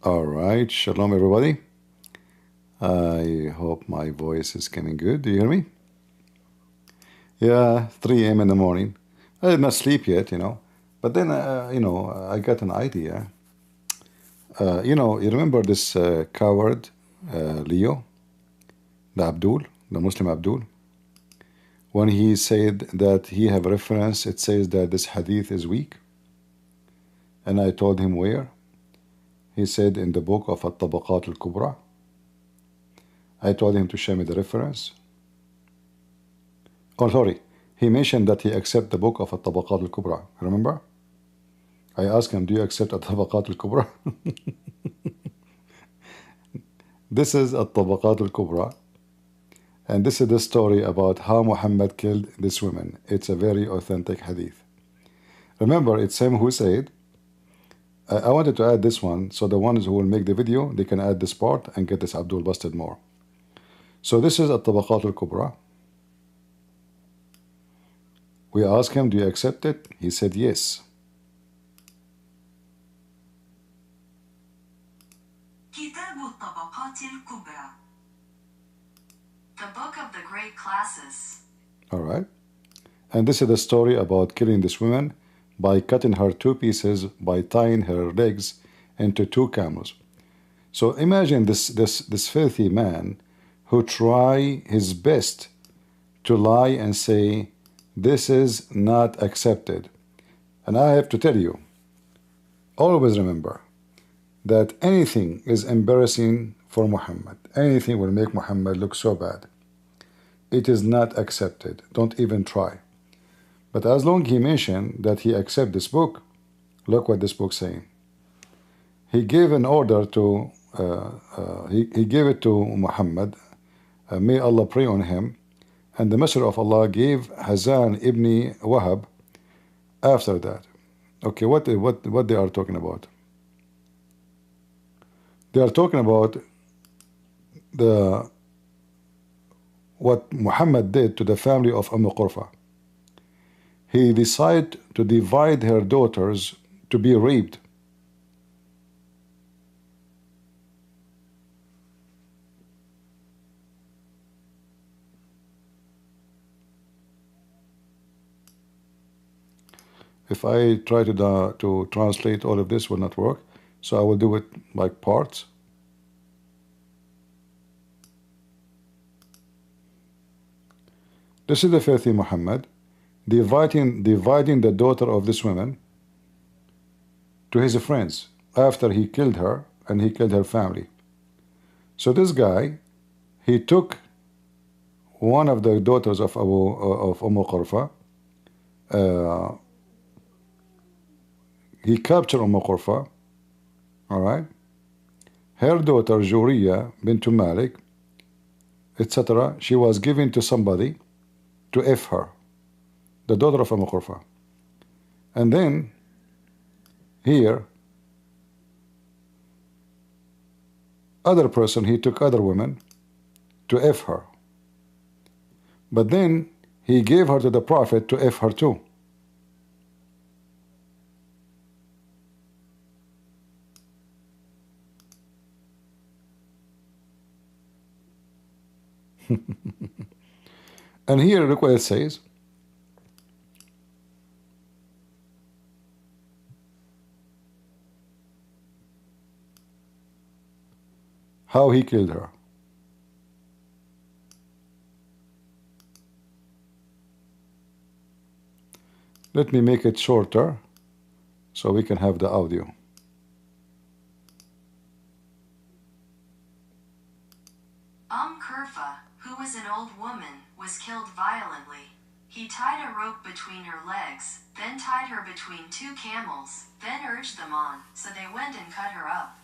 All right, shalom everybody. I hope my voice is coming good. Do you hear me? Yeah, 3 a.m. in the morning. I did not sleep yet, But then, I got an idea. You remember this coward, Leo, the Abdul, the Muslim Abdul? When he said that he have reference, it says that this hadith is weak. And I told him where. He said in the book of At-Tabaqat al-Kubra. I told him to show me the reference. Oh, sorry. He mentioned that he accept the book of At-Tabaqat al-Kubra. Remember? I asked him, do you accept At-Tabaqat al-Kubra? This is At-Tabaqat al-Kubra. And this is the story about how Muhammad killed this woman. It's a very authentic hadith. Remember, it's him who said, I wanted to add this one, so the ones who will make the video, they can add this part and get this Abdul busted more. So this is At-Tabaqat al-Kubra. We asked him, do you accept it? He said yes. The book of the great classes. All right. And this is the story about killing this woman by cutting her 2 pieces, by tying her legs into 2 camels. So imagine this filthy man who try his best to lie and say, this is not accepted. And I have to tell you, always remember that anything is embarrassing for Muhammad. Anything will make Muhammad look so bad. It is not accepted. Don't even try. But as long as he mentioned that he accept this book, look what this book saying. He gave an order to, he gave it to Muhammad. May Allah pray on him. And the Messenger of Allah gave Hazan ibn Wahab after that. Okay, what they are talking about? They are talking about what Muhammad did to the family of Umm Qirfa. He decided to divide her daughters to be raped. If I try to translate all of this, will not work. So I will do it like parts. This is the filthy Muhammad dividing the daughter of this woman to his friends after he killed her and he killed her family. So this guy, he took one of the daughters of Umm Qirfa. He captured Umm Qirfa. All right. Her daughter Juriya bint Malik, etc. She was given to somebody to F her, the daughter of Umm Qirfa. And then here, other person, he took other women to F her. But then he gave her to the Prophet to F her too. And here, look what it says. How he killed her. Let me make it shorter so we can have the audio. Umm Qirfa, who was an old woman, was killed violently. He tied a rope between her legs, then tied her between 2 camels, then urged them on, so they went and cut her up.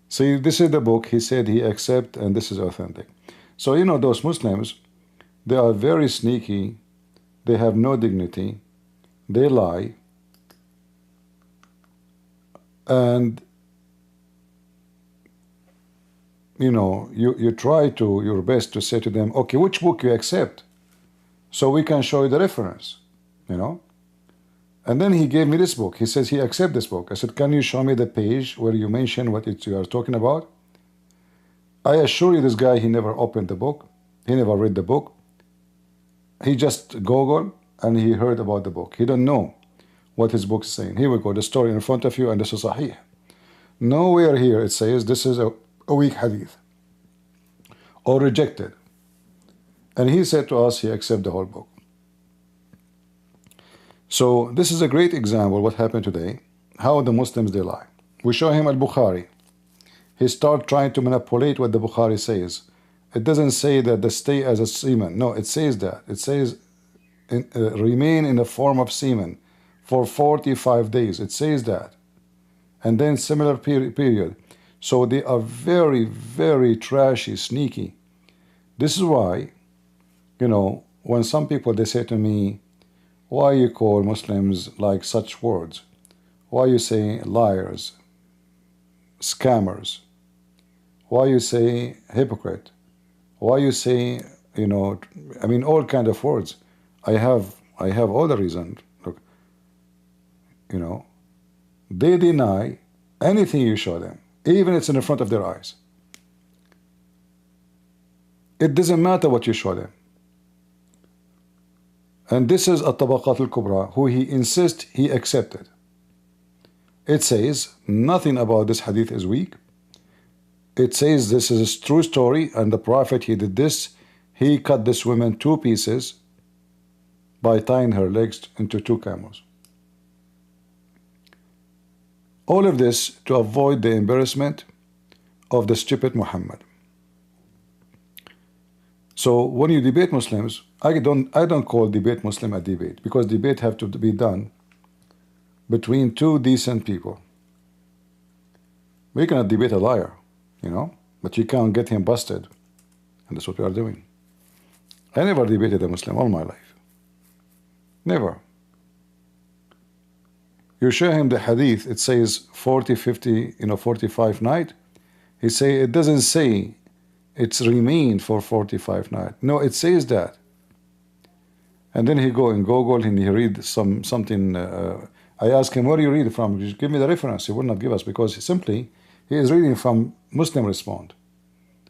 See, this is the book. He said he accept, and this is authentic. So, those Muslims, they are very sneaky. They have no dignity. They lie. And, you try to your best to say to them, okay, which book you accept? So we can show you the reference, And then he gave me this book. He says he accepts this book. I said, can you show me the page where you mention what you are talking about? I assure you, this guy, he never opened the book. He never read the book. He just Googled and he heard about the book. He don't know what his book is saying. Here we go, the story in front of you, and this is Sahih. Nowhere here it says this is a weak hadith or rejected. And he said to us, he accepted the whole book. So this is a great example of what happened today, how the Muslims, they lie. We show him Al-Bukhari. He starts trying to manipulate what the Bukhari says. It doesn't say that they stay as a semen. No, it says that. It says remain in the form of semen for 45 days. It says that. And then similar period. So they are very, very trashy, sneaky. This is why, you know, when some people, they say to me, why you call Muslims like such words? Why you say liars, scammers? Why you say hypocrite? Why you say, you know, I mean, all kind of words. I have all the reason. Look, you know, they deny anything you show them, even it's in the front of their eyes. It doesn't matter what you show them. And this is At-Tabaqat al-Kubra, who he insists he accepted. It says nothing about this hadith is weak. It says this is a true story, and the Prophet, he did this. He cut this woman 2 pieces by tying her legs into 2 camels. All of this to avoid the embarrassment of the stupid Muhammad. So when you debate Muslims, I don't call debate Muslim a debate, because debate have to be done between 2 decent people. We cannot debate a liar, you know, but you can't get him busted, and that's what we are doing. I never debated a Muslim all my life. Never. You show him the hadith, it says 40, 50, 45 night. He say, it doesn't say it's remained for 45 night. No, it says that. And then he go and Google and he read something. I ask him, where do you read from? Just give me the reference. He will not give us, because simply he is reading from Muslim Respond.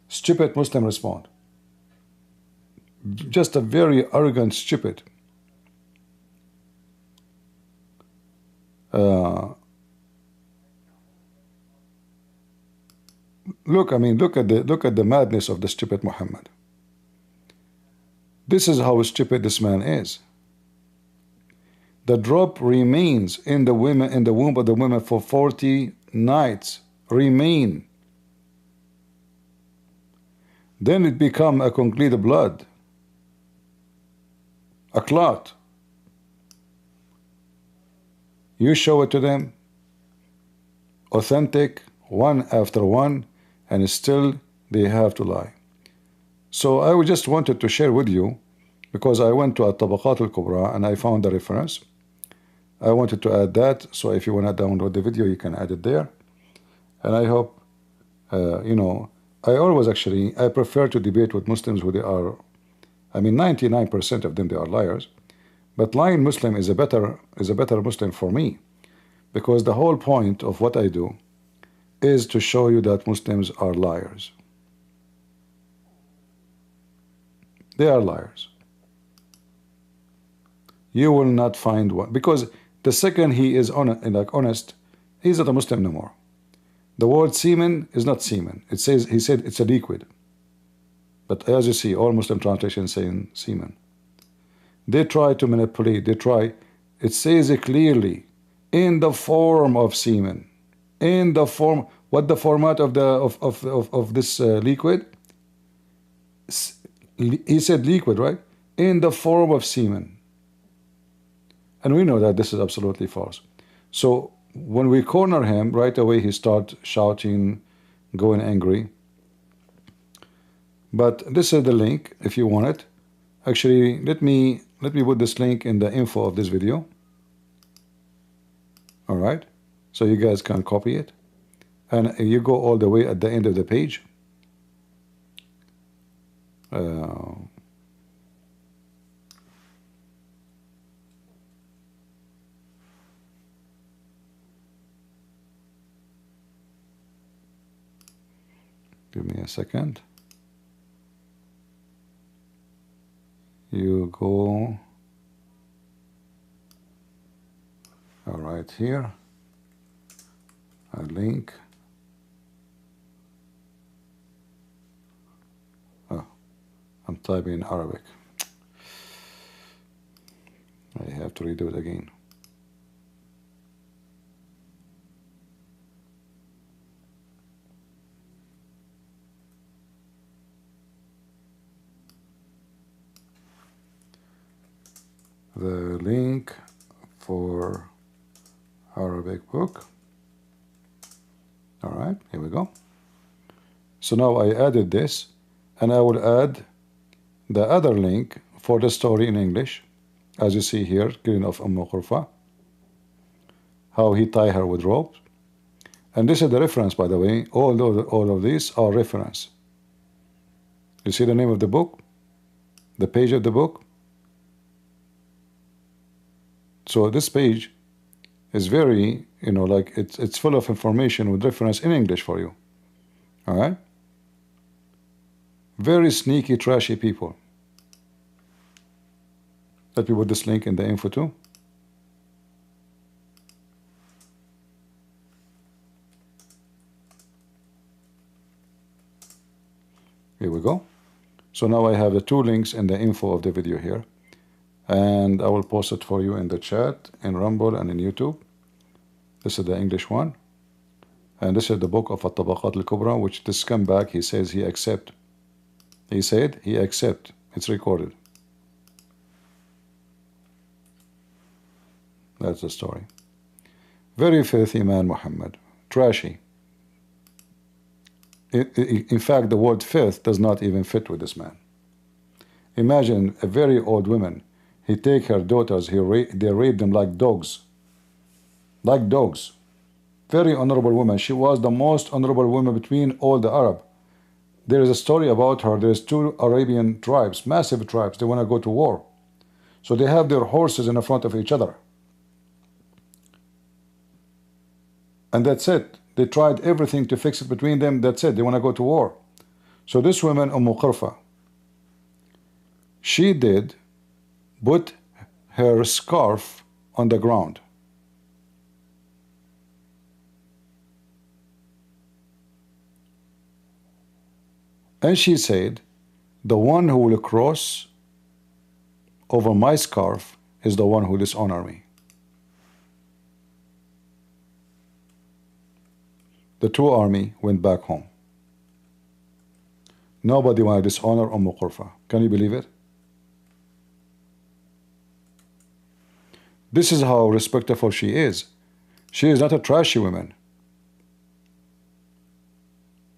Stupid Muslim Respond. Just a very arrogant, stupid. Look, I mean, look at the madness of the stupid Muhammad. This is how stupid this man is. The drop remains in the womb of the women for 40 nights. Remain. Then it become a complete blood, a clot. You show it to them, authentic, one after one, and still they have to lie. So I just wanted to share with you, because I went to At-Tabaqat al-Kubra and I found the reference. I wanted to add that, so if you want to download the video, you can add it there. And I hope, you know, I prefer to debate with Muslims who they are, I mean, 99% of them, they are liars. But lying Muslim is a better Muslim for me, because the whole point of what I do is to show you that Muslims are liars. They are liars. You will not find one, because the second he is honest, he's not a Muslim no more. The word semen is not semen. He said it's a liquid. But as you see, all Muslim translations saying semen. They try to manipulate. It says it clearly, in the form of semen. In the form. What the format of this liquid? He said liquid, right? In the form of semen. And we know that this is absolutely false. So when we corner him, right away he starts shouting, going angry. But this is the link if you want it. Actually, let me put this link in the info of this video. All right, so you guys can copy it, and you go all the way at the end of the page. Give me a second. You go right here, a link. Oh, I'm typing in Arabic. I have to redo it again. The link for Arabic book. All right, here we go. So now I added this, and I will add the other link for the story in English. As you see here, killing of Qirfa, how he tied her with rope. And this is the reference, by the way. All of these are reference. You see the name of the book, the page of the book. So this page is very, like it's full of information with reference in English for you. All right? Very sneaky, trashy people. Let me put this link in the info too. Here we go. So now I have the two links in the info of the video here. And I will post it for you in the chat, in Rumble, and in YouTube. This is the English one. And this is the book of At-Tabaqat al-Kubra, which this scumbag, he says he accept. He said he accept. It's recorded. That's the story. Very filthy man, Muhammad. Trashy. In fact, the word filth does not even fit with this man. Imagine a very old woman. He take her daughters, they rape them like dogs. Like dogs. Very honorable woman. She was the most honorable woman between all the Arab. There is a story about her. There's two Arabian tribes, massive tribes. They want to go to war. So they have their horses in front of each other. And that's it. They tried everything to fix it between them. That's it. They want to go to war. So this woman, Umm Qirfa, she did put her scarf on the ground. And she said, the one who will cross over my scarf is the one who dishonor me. The two army went back home. Nobody wanted to dishonor Umm Qirfa. Can you believe it? This is how respectful she is. She is not a trashy woman.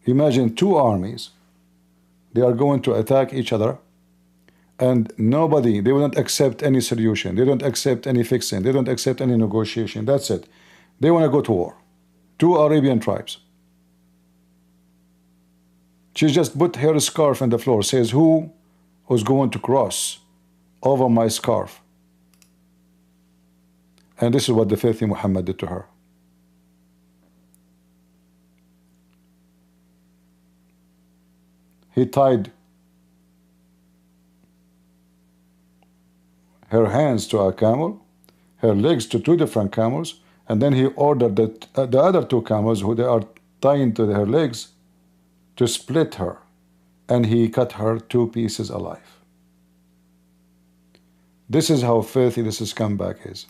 Imagine two armies. They are going to attack each other. And nobody, they will not accept any solution. They don't accept any fixing. They don't accept any negotiation. That's it. They want to go to war. Two Arabian tribes. She just put her scarf on the floor. Says, who was going to cross over my scarf? And this is what the filthy Muhammad did to her. He tied her hands to a camel, her legs to two different camels, and then he ordered that the other two camels, who they are tying to her legs, to split her, and he cut her two pieces alive. This is how filthy this scumbag is.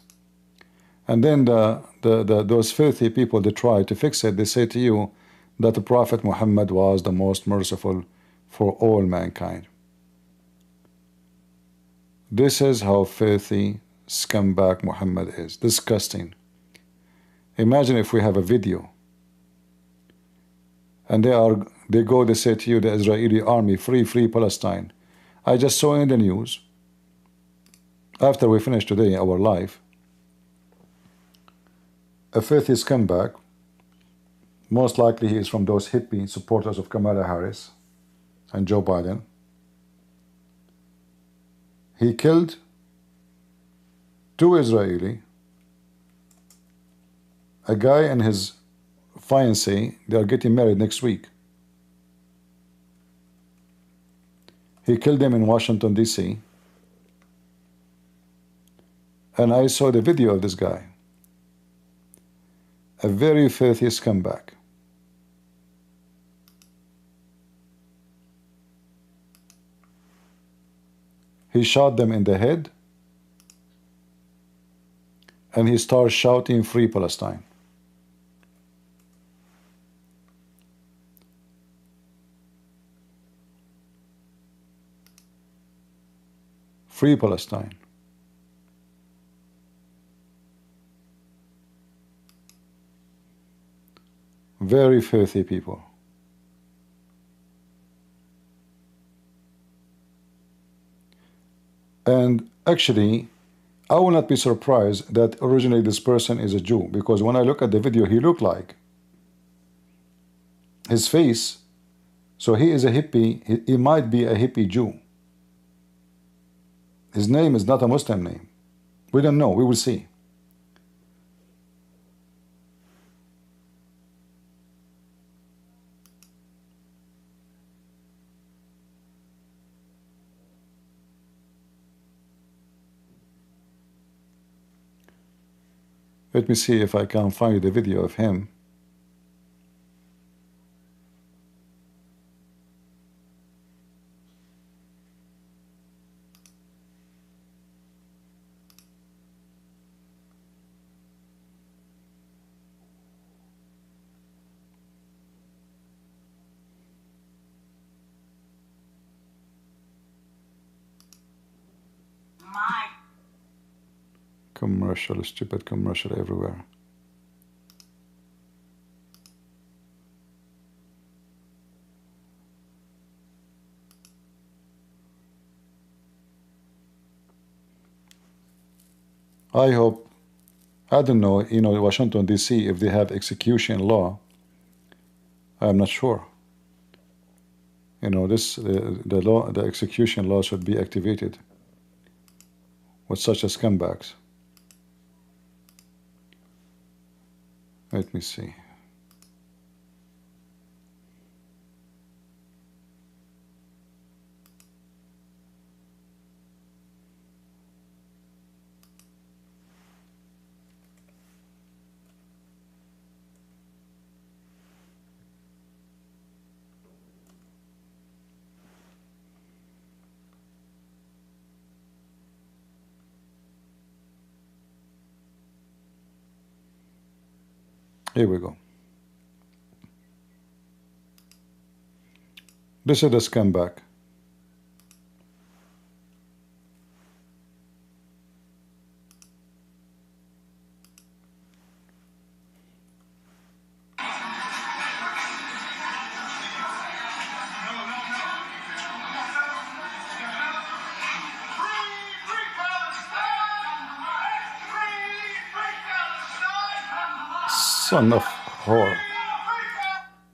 And then those filthy people, they try to fix it. They say to you that the Prophet Muhammad was the most merciful for all mankind. This is how filthy scumbag Muhammad is. Disgusting. Imagine if we have a video and they say to you, the Israeli army, free Palestine. I just saw in the news, after we finished today our live, a filthy scumbag, most likely he is from those hippie supporters of Kamala Harris and Joe Biden. He killed two Israeli, a guy and his fiancée. They are getting married next week. He killed them in Washington, D.C. And I saw the video of this guy. A very filthy scumbag. He shot them in the head, and he started shouting, "Free Palestine." Free Palestine. Very filthy people. And actually, I will not be surprised that originally this person is a Jew, because when I look at the video, he looked like his face. So he is a hippie. He might be a hippie Jew. His name is not a Muslim name. We don't know. We will see. Let me see if I can find the video of him. Commercial, stupid commercial everywhere. I hope, I don't know, Washington, D.C., if they have execution law. I'm not sure. The execution law should be activated with such a scumbags. Let me see. Here we go. This is the scumbag. Son of whore.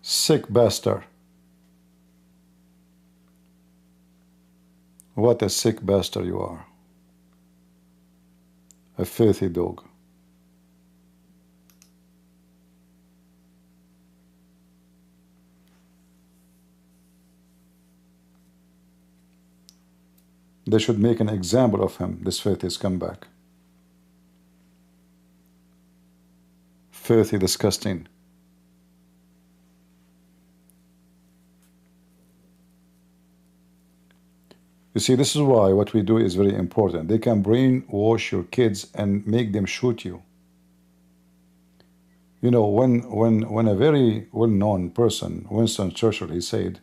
Sick bastard. What a sick bastard you are. A filthy dog. They should make an example of him, this filthy scumbag. Filthy, disgusting. You see, this is why what we do is very important. They can brainwash your kids and make them shoot you. You know, when a very well-known person, Winston Churchill, he said,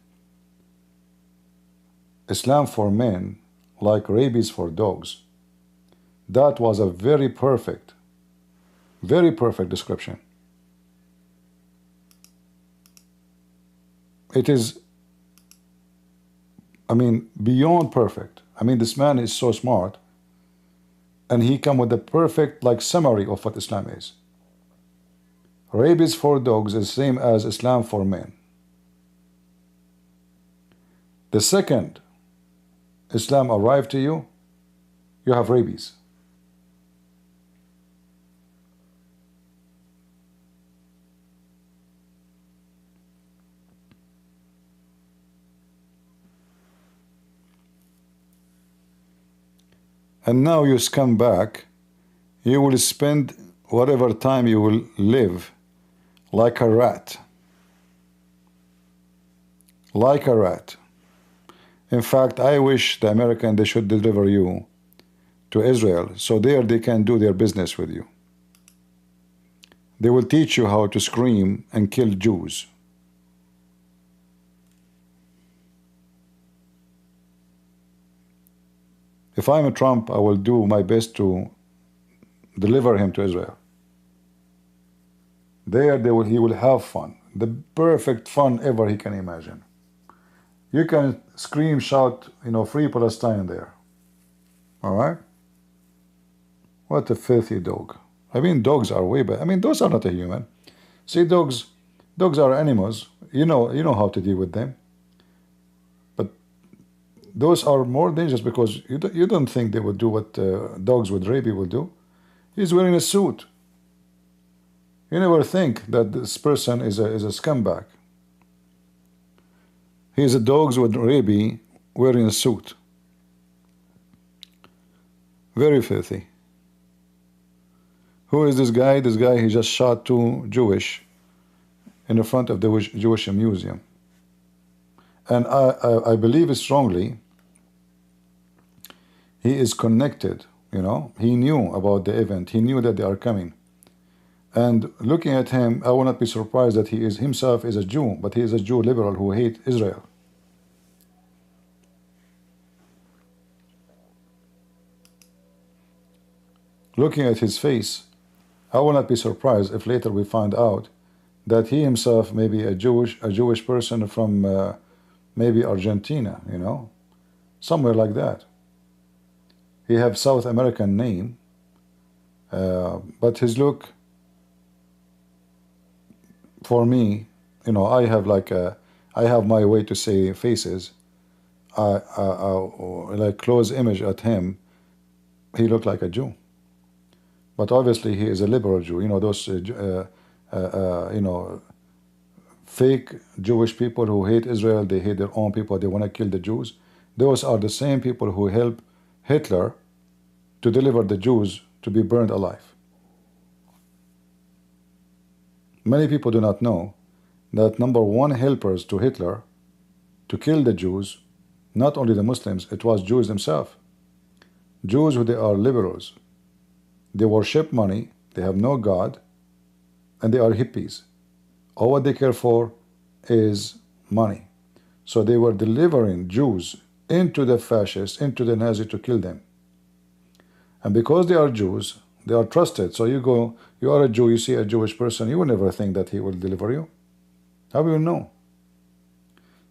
"Islam for men, like rabies for dogs." That was a very perfect description. It is, I mean, beyond perfect. I mean, this man is so smart, and he come with the perfect summary of what Islam is. Rabies for dogs is the same as Islam for men. The second Islam arrived to you, you have rabies. And now you come back, you will spend whatever time you will live like a rat. Like a rat. In fact, I wish the American, they should deliver you to Israel, so there they can do their business with you. They will teach you how to scream and kill Jews. If I'm a Trump, I will do my best to deliver him to Israel. There he will have fun. The perfect fun ever he can imagine. You can scream, shout, free Palestine there. All right? What a filthy dog. I mean, dogs are way bad. I mean, those are not a human. See, dogs are animals. You know how to deal with them. But those are more dangerous because you don't think they would do what dogs with rabies will do. He's wearing a suit. You never think that this person is a scumbag. He's a dog with rabies wearing a suit. Very filthy. Who is this guy? This guy, he just shot 2 Jewish in the front of the Jewish museum. And I believe strongly he is connected, He knew about the event. He knew that they are coming. And looking at him, I will not be surprised that he is himself is a Jew, but he is a Jew liberal who hates Israel. Looking at his face, I will not be surprised if later we find out that he himself may be a Jewish person from maybe Argentina, somewhere like that. He have South American name, but his look, for me, I have my way to say faces. Like close image at him, he looked like a Jew. But obviously he is a liberal Jew. Those fake Jewish people who hate Israel, they hate their own people, they want to kill the Jews. Those are the same people who helped Hitler to deliver the Jews to be burned alive. Many people do not know that number one helpers to Hitler to kill the Jews, not only the Muslims, it was Jews themselves. Jews who they are liberals. They worship money, they have no God, and they are hippies. All what they care for is money. So they were delivering Jews into the fascists, into the Nazis to kill them. And because they are Jews, they are trusted. So you are a Jew, you see a Jewish person, you will never think that he will deliver you. How will you know?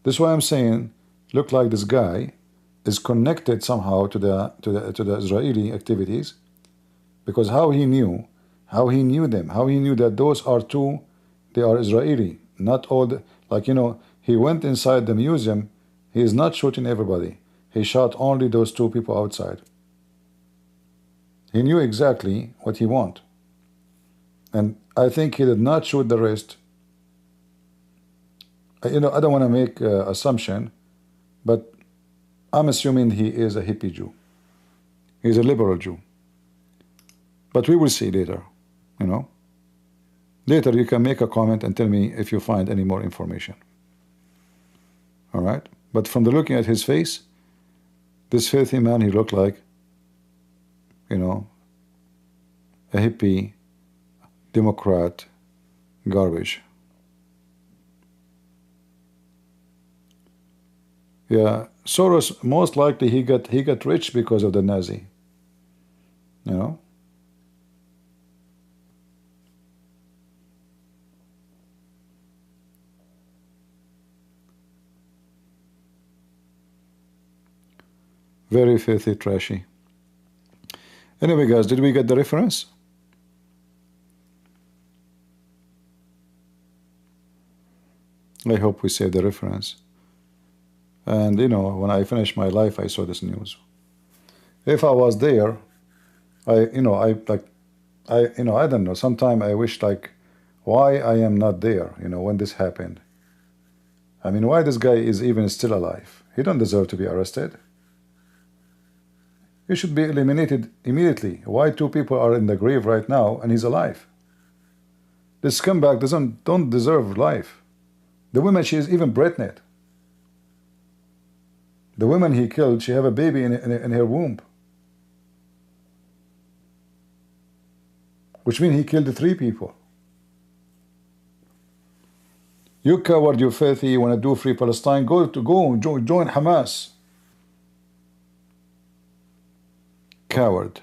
This is why I'm saying, look like this guy is connected somehow to the Israeli activities. Because how he knew them, how he knew that those are 2, they are Israeli, not all, he went inside the museum, he is not shooting everybody. He shot only those 2 people outside. He knew exactly what he want. And I think he did not shoot the rest. I don't want to make an assumption, but I'm assuming he is a hippie Jew. He's a liberal Jew. But we will see later, Later you can make a comment and tell me if you find any more information. All right? But from the looking at his face, this filthy man, he looked like, a hippie, Democrat, garbage. Yeah, Soros, most likely he got rich because of the Nazi, Very filthy, trashy. Anyway, guys, did we get the reference? I hope we saved the reference. And when I finished my life, I saw this news. If I was there, I don't know. Sometimes I wish why I am not there. When this happened. I mean, why this guy is even still alive? He don't deserve to be arrested. He should be eliminated immediately. Why two people are in the grave right now and he's alive? This scumbag don't deserve life. The woman, she is even pregnant. The woman he killed, she have a baby in her womb. Which means he killed 3 people. You coward, you filthy, you want to do free Palestine, go join Hamas. Coward.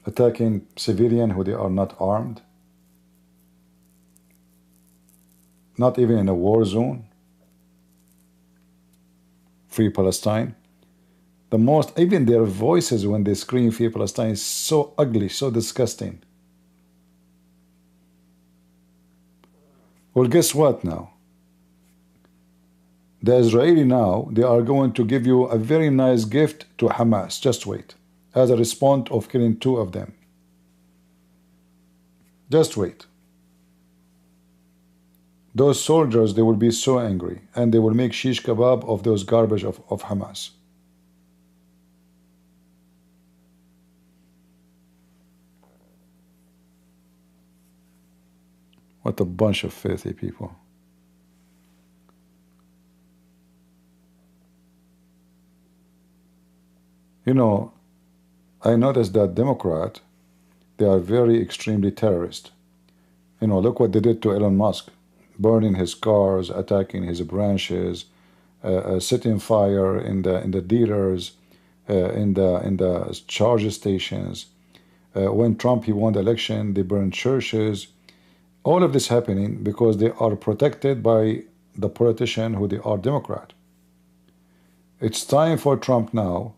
Attacking civilians who they are not armed. Not even in a war zone. Free Palestine. The most, even their voices when they scream Free Palestine is so ugly, so disgusting. Well, guess what now? The Israeli now, they are going to give you a very nice gift to Hamas. Just wait. As a response of killing 2 of them. Just wait. Those soldiers, they will be so angry, and they will make shish kebab of those garbage of Hamas. What a bunch of filthy people. You know, I noticed that Democrat, they are very extremely terrorist. You know, look what they did to Elon Musk. Burning his cars, attacking his branches, setting fire in the dealers, in the charge stations. When Trump he won the election, they burned churches. All of this happening because they are protected by the politician who they are Democrat. It's time for Trump now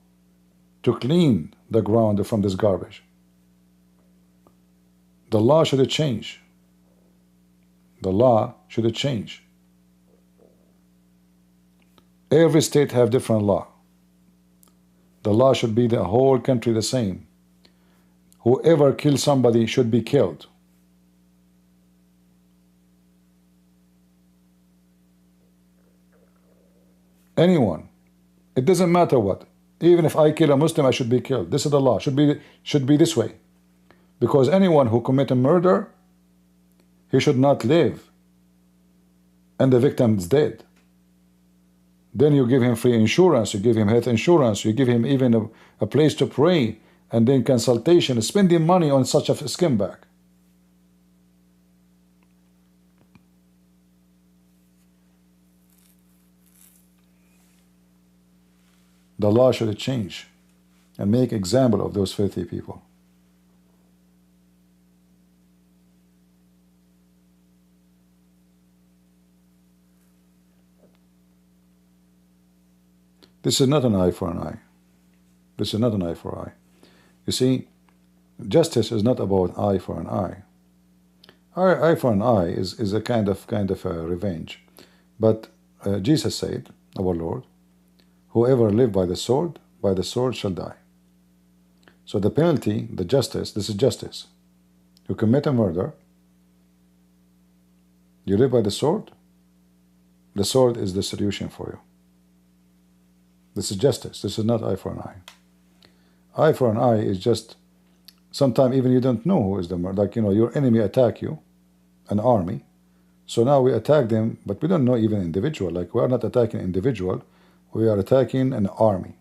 to clean the ground from this garbage. The law should change. The law should change. Every state have different law. The law should be the whole country the same. Whoever kills somebody should be killed. Anyone. It doesn't matter what. Even if I kill a Muslim, I should be killed. This is the law. Should be this way. Because anyone who commits a murder, he should not live. And the victim is dead. Then you give him free insurance, you give him health insurance, you give him even a place to pray, and then consultation, spending money on such a scumbag. The law should change and make example of those filthy people. This is not an eye for an eye. This is not an eye for eye. You see, justice is not about eye for an eye. Eye for an eye is a kind of a revenge. But Jesus said, our Lord, whoever live by the sword shall die. So the penalty, the justice, this is justice. You commit a murder, you live by the sword is the solution for you. This is justice. This is not eye for an eye. Eye for an eye is just, sometimes even you don't know who is the murderer. Like, you know, your enemy attack you, an army. So now we attack them, but we don't know even individual. Like, we are not attacking individual. We are attacking an army.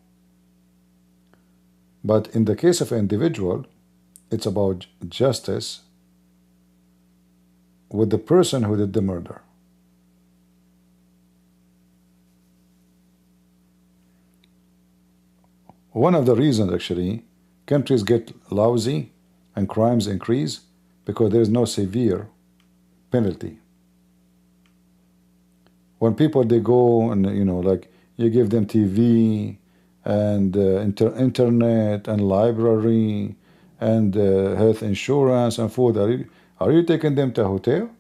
But in the case of an individual, it's about justice with the person who did the murder. One of the reasons, actually, countries get lousy and crimes increase because there is no severe penalty. When people, they go and, you know, like, you give them TV and internet and library and health insurance and food. Are you taking them to a hotel?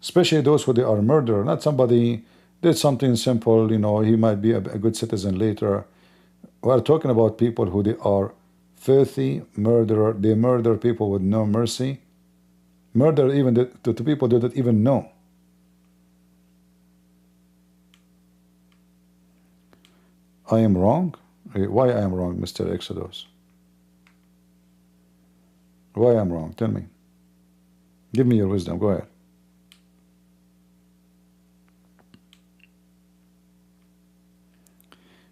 Especially those who they are murdered, not somebody did something simple, you know, he might be a good citizen later. We are talking about people who they are filthy, murderer. They murder people with no mercy. Murder even to people they don't even know. I am wrong? Why I am wrong, Mr. Exodus? Why I am wrong? Tell me. Give me your wisdom. Go ahead.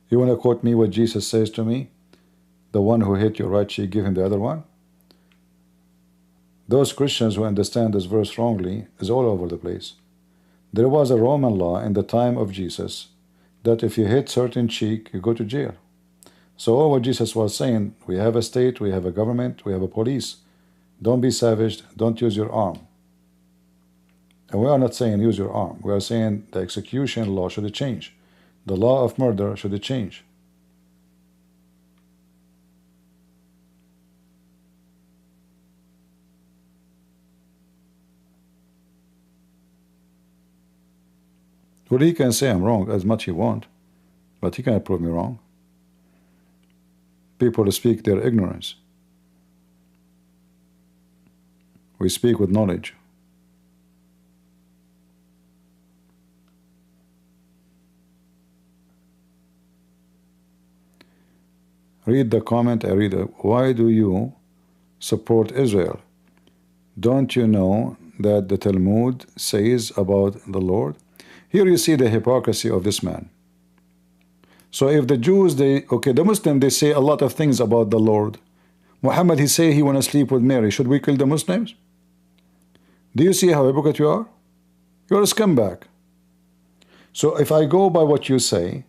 You want to quote me what Jesus says to me? The one who hit your right cheek, give him the other one? Those Christians who understand this verse wrongly is all over the place. There was a Roman law in the time of Jesus that if you hit certain cheek, you go to jail. So all what Jesus was saying, we have a state, we have a government, we have a police. Don't be savage, don't use your arm. And we are not saying use your arm. We are saying the execution law should change. The law of murder should change. Well, he can say I'm wrong as much he want, but he can't prove me wrong. People speak their ignorance. We speak with knowledge. Read the comment. I read it. Why do you support Israel? Don't you know that the Talmud says about the Lord? Here you see the hypocrisy of this man. So if the Jews, the Muslim, they say a lot of things about the Lord. Muhammad, he say he want to sleep with Mary. Should we kill the Muslims? Do you see how hypocrite you are? You're a scumbag. So if I go by what you say,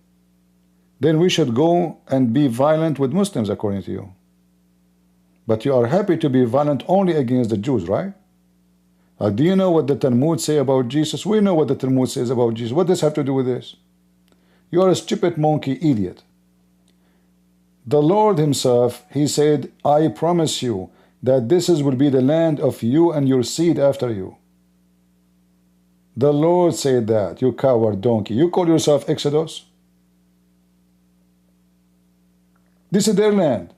then we should go and be violent with Muslims according to you. But you are happy to be violent only against the Jews, right? Do you know what the Talmud say about Jesus? We know what the Talmud says about Jesus. What does this have to do with this? You are a stupid monkey idiot. The Lord himself, he said, I promise you that this will be the land of you and your seed after you. The Lord said that, you coward donkey. You call yourself Exodus? This is their land,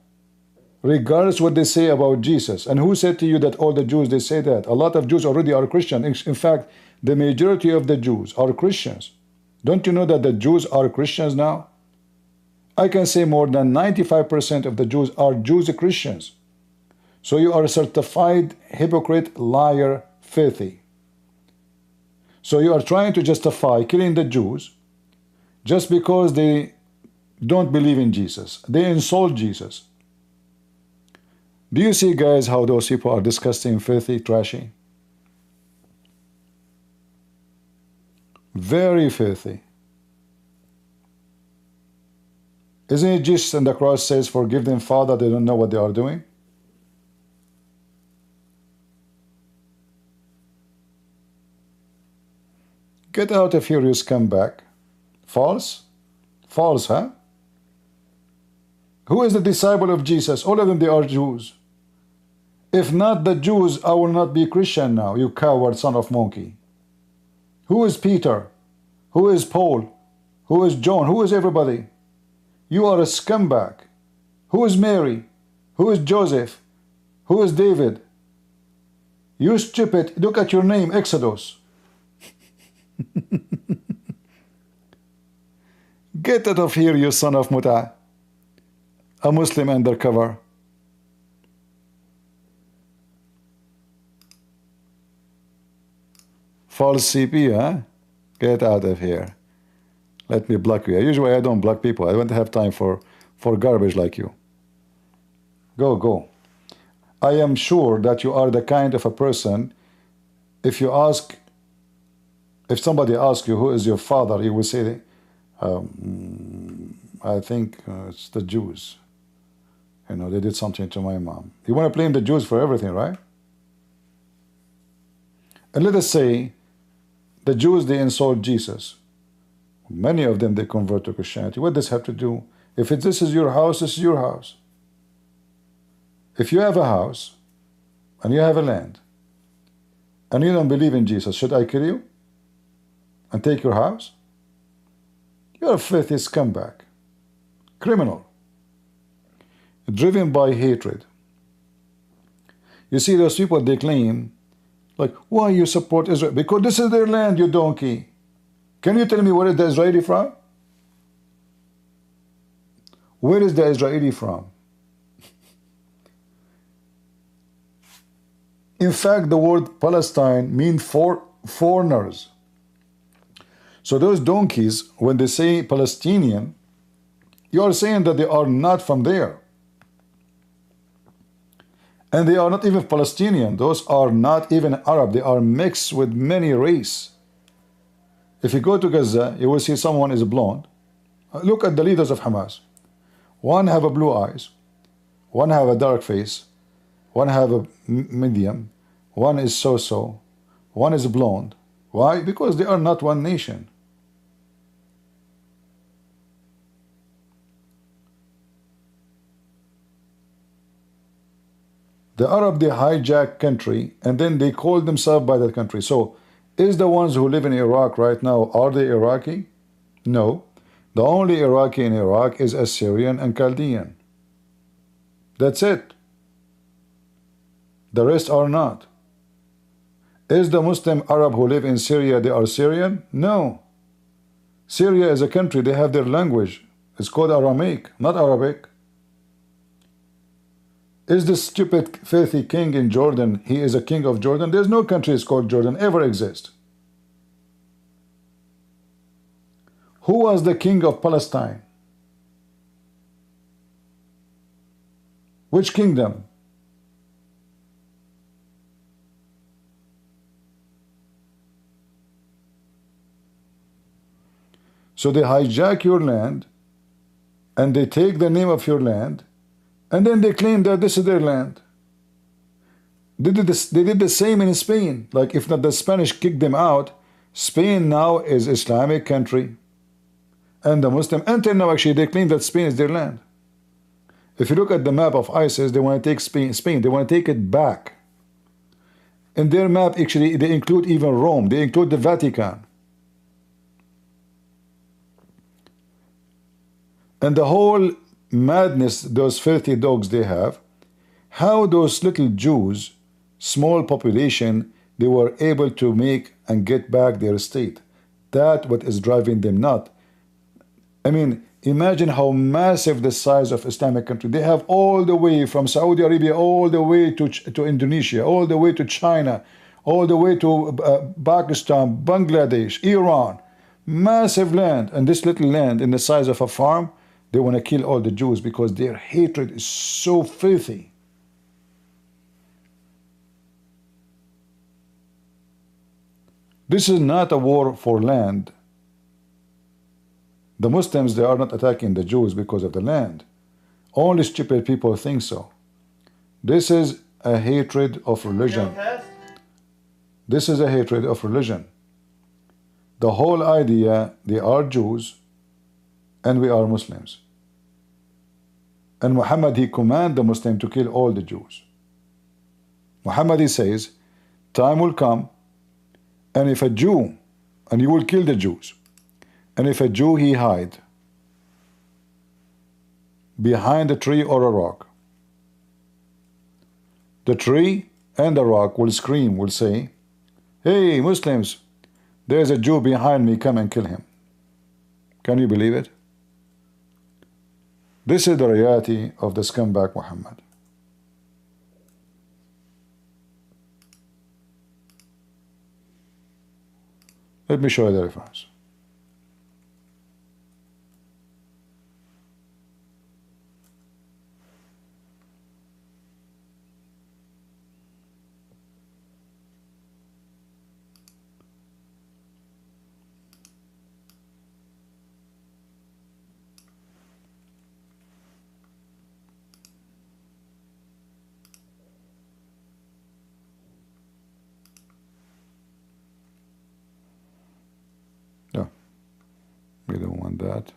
regardless what they say about Jesus. And who said to you that all the Jews, they say that? A lot of Jews already are Christian. In fact, the majority of the Jews are Christians. Don't you know that the Jews are Christians now? I can say more than 95% of the Jews are Jews Christians. So you are a certified hypocrite, liar, filthy. So you are trying to justify killing the Jews just because they don't believe in Jesus. They insult Jesus. Do you see, guys, how those people are disgusting, filthy, trashy? Very filthy. Isn't it Jesus on the cross says, forgive them, Father, they don't know what they are doing? Get out of here, you scumbag. False? False, huh? Who is the disciple of Jesus? All of them, they are Jews. If not the Jews, I will not be Christian now, you coward son of monkey. Who is Peter? Who is Paul? Who is John? Who is everybody? You are a scumbag. Who is Mary? Who is Joseph? Who is David? You stupid, look at your name, Exodus. Get out of here, you son of Muta. A Muslim undercover. False CP, huh? Get out of here. Let me block you. Usually I don't block people. I don't have time for garbage like you. Go, go. I am sure that you are the kind of a person, if somebody asks you who is your father, you will say, I think it's the Jews. You know, they did something to my mom. You want to blame the Jews for everything, right? And let us say the Jews, they insult Jesus. Many of them, they convert to Christianity. What does this have to do? If this is your house, this is your house. If you have a house and you have a land and you don't believe in Jesus, should I kill you and take your house? You're a filthy scumbag, criminal. driven by hatred. You see, those people, they claim, like, why you support Israel? Because this is their land, you donkey. Can you tell me where is the Israeli from? Where is the Israeli from? In fact, the word Palestine means foreigners. So those donkeys, when they say Palestinian, you are saying that they are not from there. And they are not even Palestinian. Those are not even Arab. They are mixed with many race. If you go to Gaza, you will see someone is blonde. Look at the leaders of Hamas. One have a blue eyes. One have a dark face. One have a medium. One is so-so. One is blonde. Why? Because they are not one nation. The Arab, they hijack country and then they call themselves by that country. So is the ones who live in Iraq right now, are they Iraqi? No. The only Iraqi in Iraq is Assyrian and Chaldean. That's it. The rest are not. Is the Muslim Arab who live in Syria, they are Syrian? No. Syria is a country, they have their language. It's called Aramaic, not Arabic. Is the stupid, filthy king in Jordan, he is a king of Jordan? There's no country called Jordan ever exist. Who was the king of Palestine? Which kingdom? So they hijack your land and they take the name of your land and then they claim that this is their land. They did the same in Spain. Like, if not the Spanish kicked them out, Spain now is Islamic country. And the Muslim, until now actually, they claim that Spain is their land. If you look at the map of ISIS, they want to take Spain. They want to take it back. In their map, actually, they include even Rome. They include the Vatican. And the whole madness, those filthy dogs they have, how those little Jews, small population, they were able to make and get back their state. That what is driving them nuts. I mean, imagine how massive the size of Islamic country. They have all the way from Saudi Arabia, all the way to Indonesia, all the way to China, all the way to Pakistan, Bangladesh, Iran. Massive land. And this little land in the size of a farm, they want to kill all the Jews because their hatred is so filthy. This is not a war for land. The Muslims, they are not attacking the Jews because of the land. Only stupid people think so. This is a hatred of religion. This is a hatred of religion. The whole idea, they are Jews and we are Muslims. And Muhammad, he commanded the Muslim to kill all the Jews. Muhammad, he says, time will come, and if a Jew, and you will kill the Jews, and if a Jew, he hide behind a tree or a rock, the tree and the rock will scream, will say, hey, Muslims, there's a Jew behind me, come and kill him. Can you believe it? This is the reality of the scumbag Muhammad. Let me show you the reference. No, we don't want that.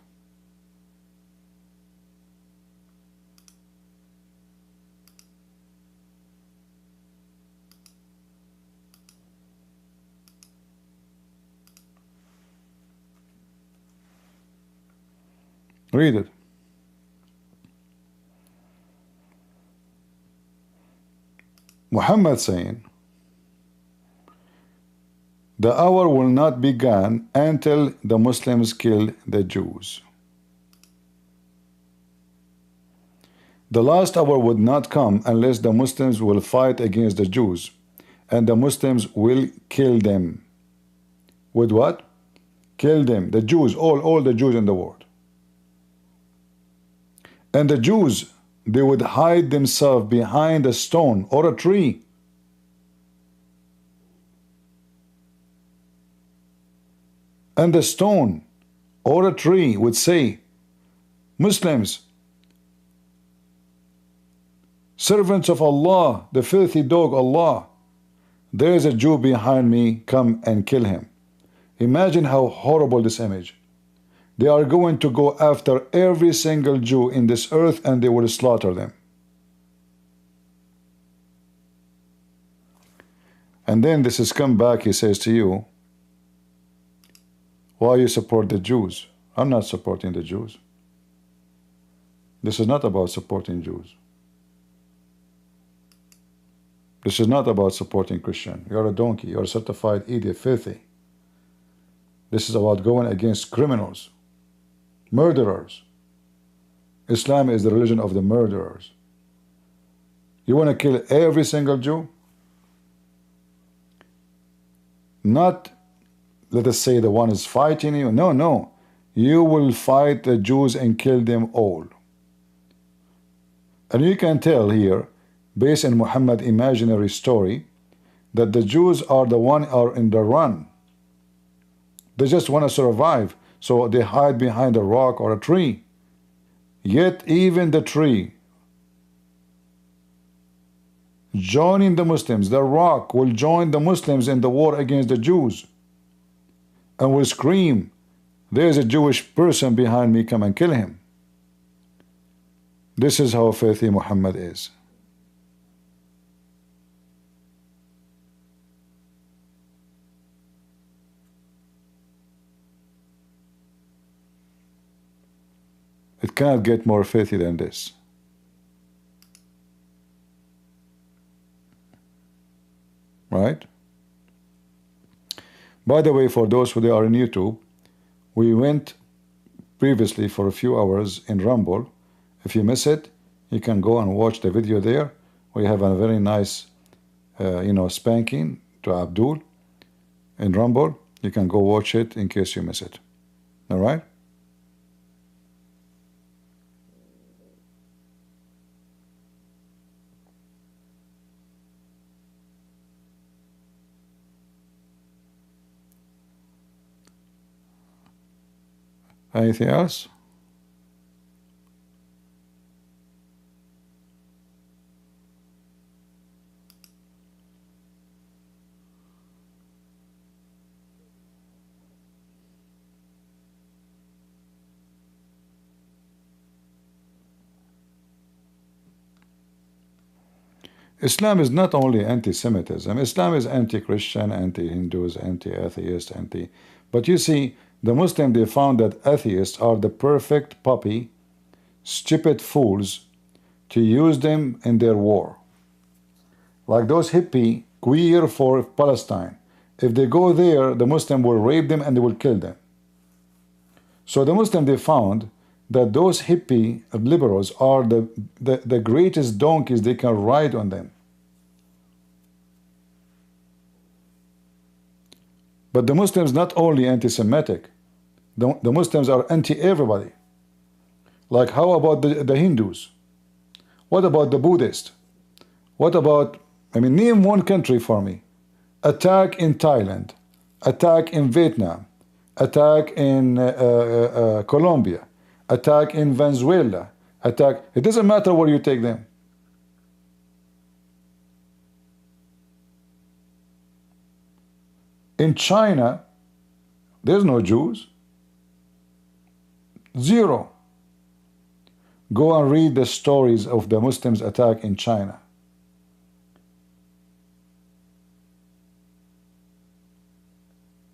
Read it. Muhammad saying, the hour will not be gone until the Muslims kill the Jews. The last hour would not come unless the Muslims will fight against the Jews, and the Muslims will kill them. With what? Kill them, the Jews, all the Jews in the world. And the Jews, they would hide themselves behind a stone or a tree. And the stone or a tree would say, Muslims, servants of Allah, the filthy dog Allah, there is a Jew behind me, come and kill him. Imagine how horrible this image. They are going to go after every single Jew in this earth and they will slaughter them. And then this is come back, he says to you, why you support the Jews? I'm not supporting the Jews. This is not about supporting Jews. This is not about supporting Christian. You're a donkey. You're a certified idiot, filthy. This is about going against criminals, murderers. Islam is the religion of the murderers. You want to kill every single Jew? Not, let us say, the one is fighting you. No, no. You will fight the Jews and kill them all. And you can tell here, based on Muhammad's imaginary story, that the Jews are the one are in the run. They just want to survive, so they hide behind a rock or a tree. Yet even the tree joining the Muslims, the rock will join the Muslims in the war against the Jews and will scream, there's a Jewish person behind me, come and kill him. This is how filthy Muhammad is. It cannot get more filthy than this. Right? By the way, for those who are on YouTube, we went previously for a few hours in Rumble. If you miss it, you can go and watch the video there. We have a very nice, spanking to Abdul in Rumble. You can go watch it in case you miss it. All right? Anything else? Islam is not only anti-Semitism. Islam is anti-Christian, anti-Hindus, anti-atheist, But you see, the Muslims, they found that atheists are the perfect puppy, stupid fools to use them in their war. Like those hippie, queer for Palestine. If they go there, the Muslim will rape them and they will kill them. So the Muslim, they found that those hippie liberals are the greatest donkeys they can ride on them. But the Muslims not only anti-Semitic, the Muslims are anti-everybody. Like how about the Hindus? What about the Buddhists? What about, name one country for me. Attack in Thailand, attack in Vietnam, attack in Colombia, attack in Venezuela, attack. It doesn't matter where you take them. In China, there's no Jews. Zero. Go and read the stories of the Muslims' attack in China.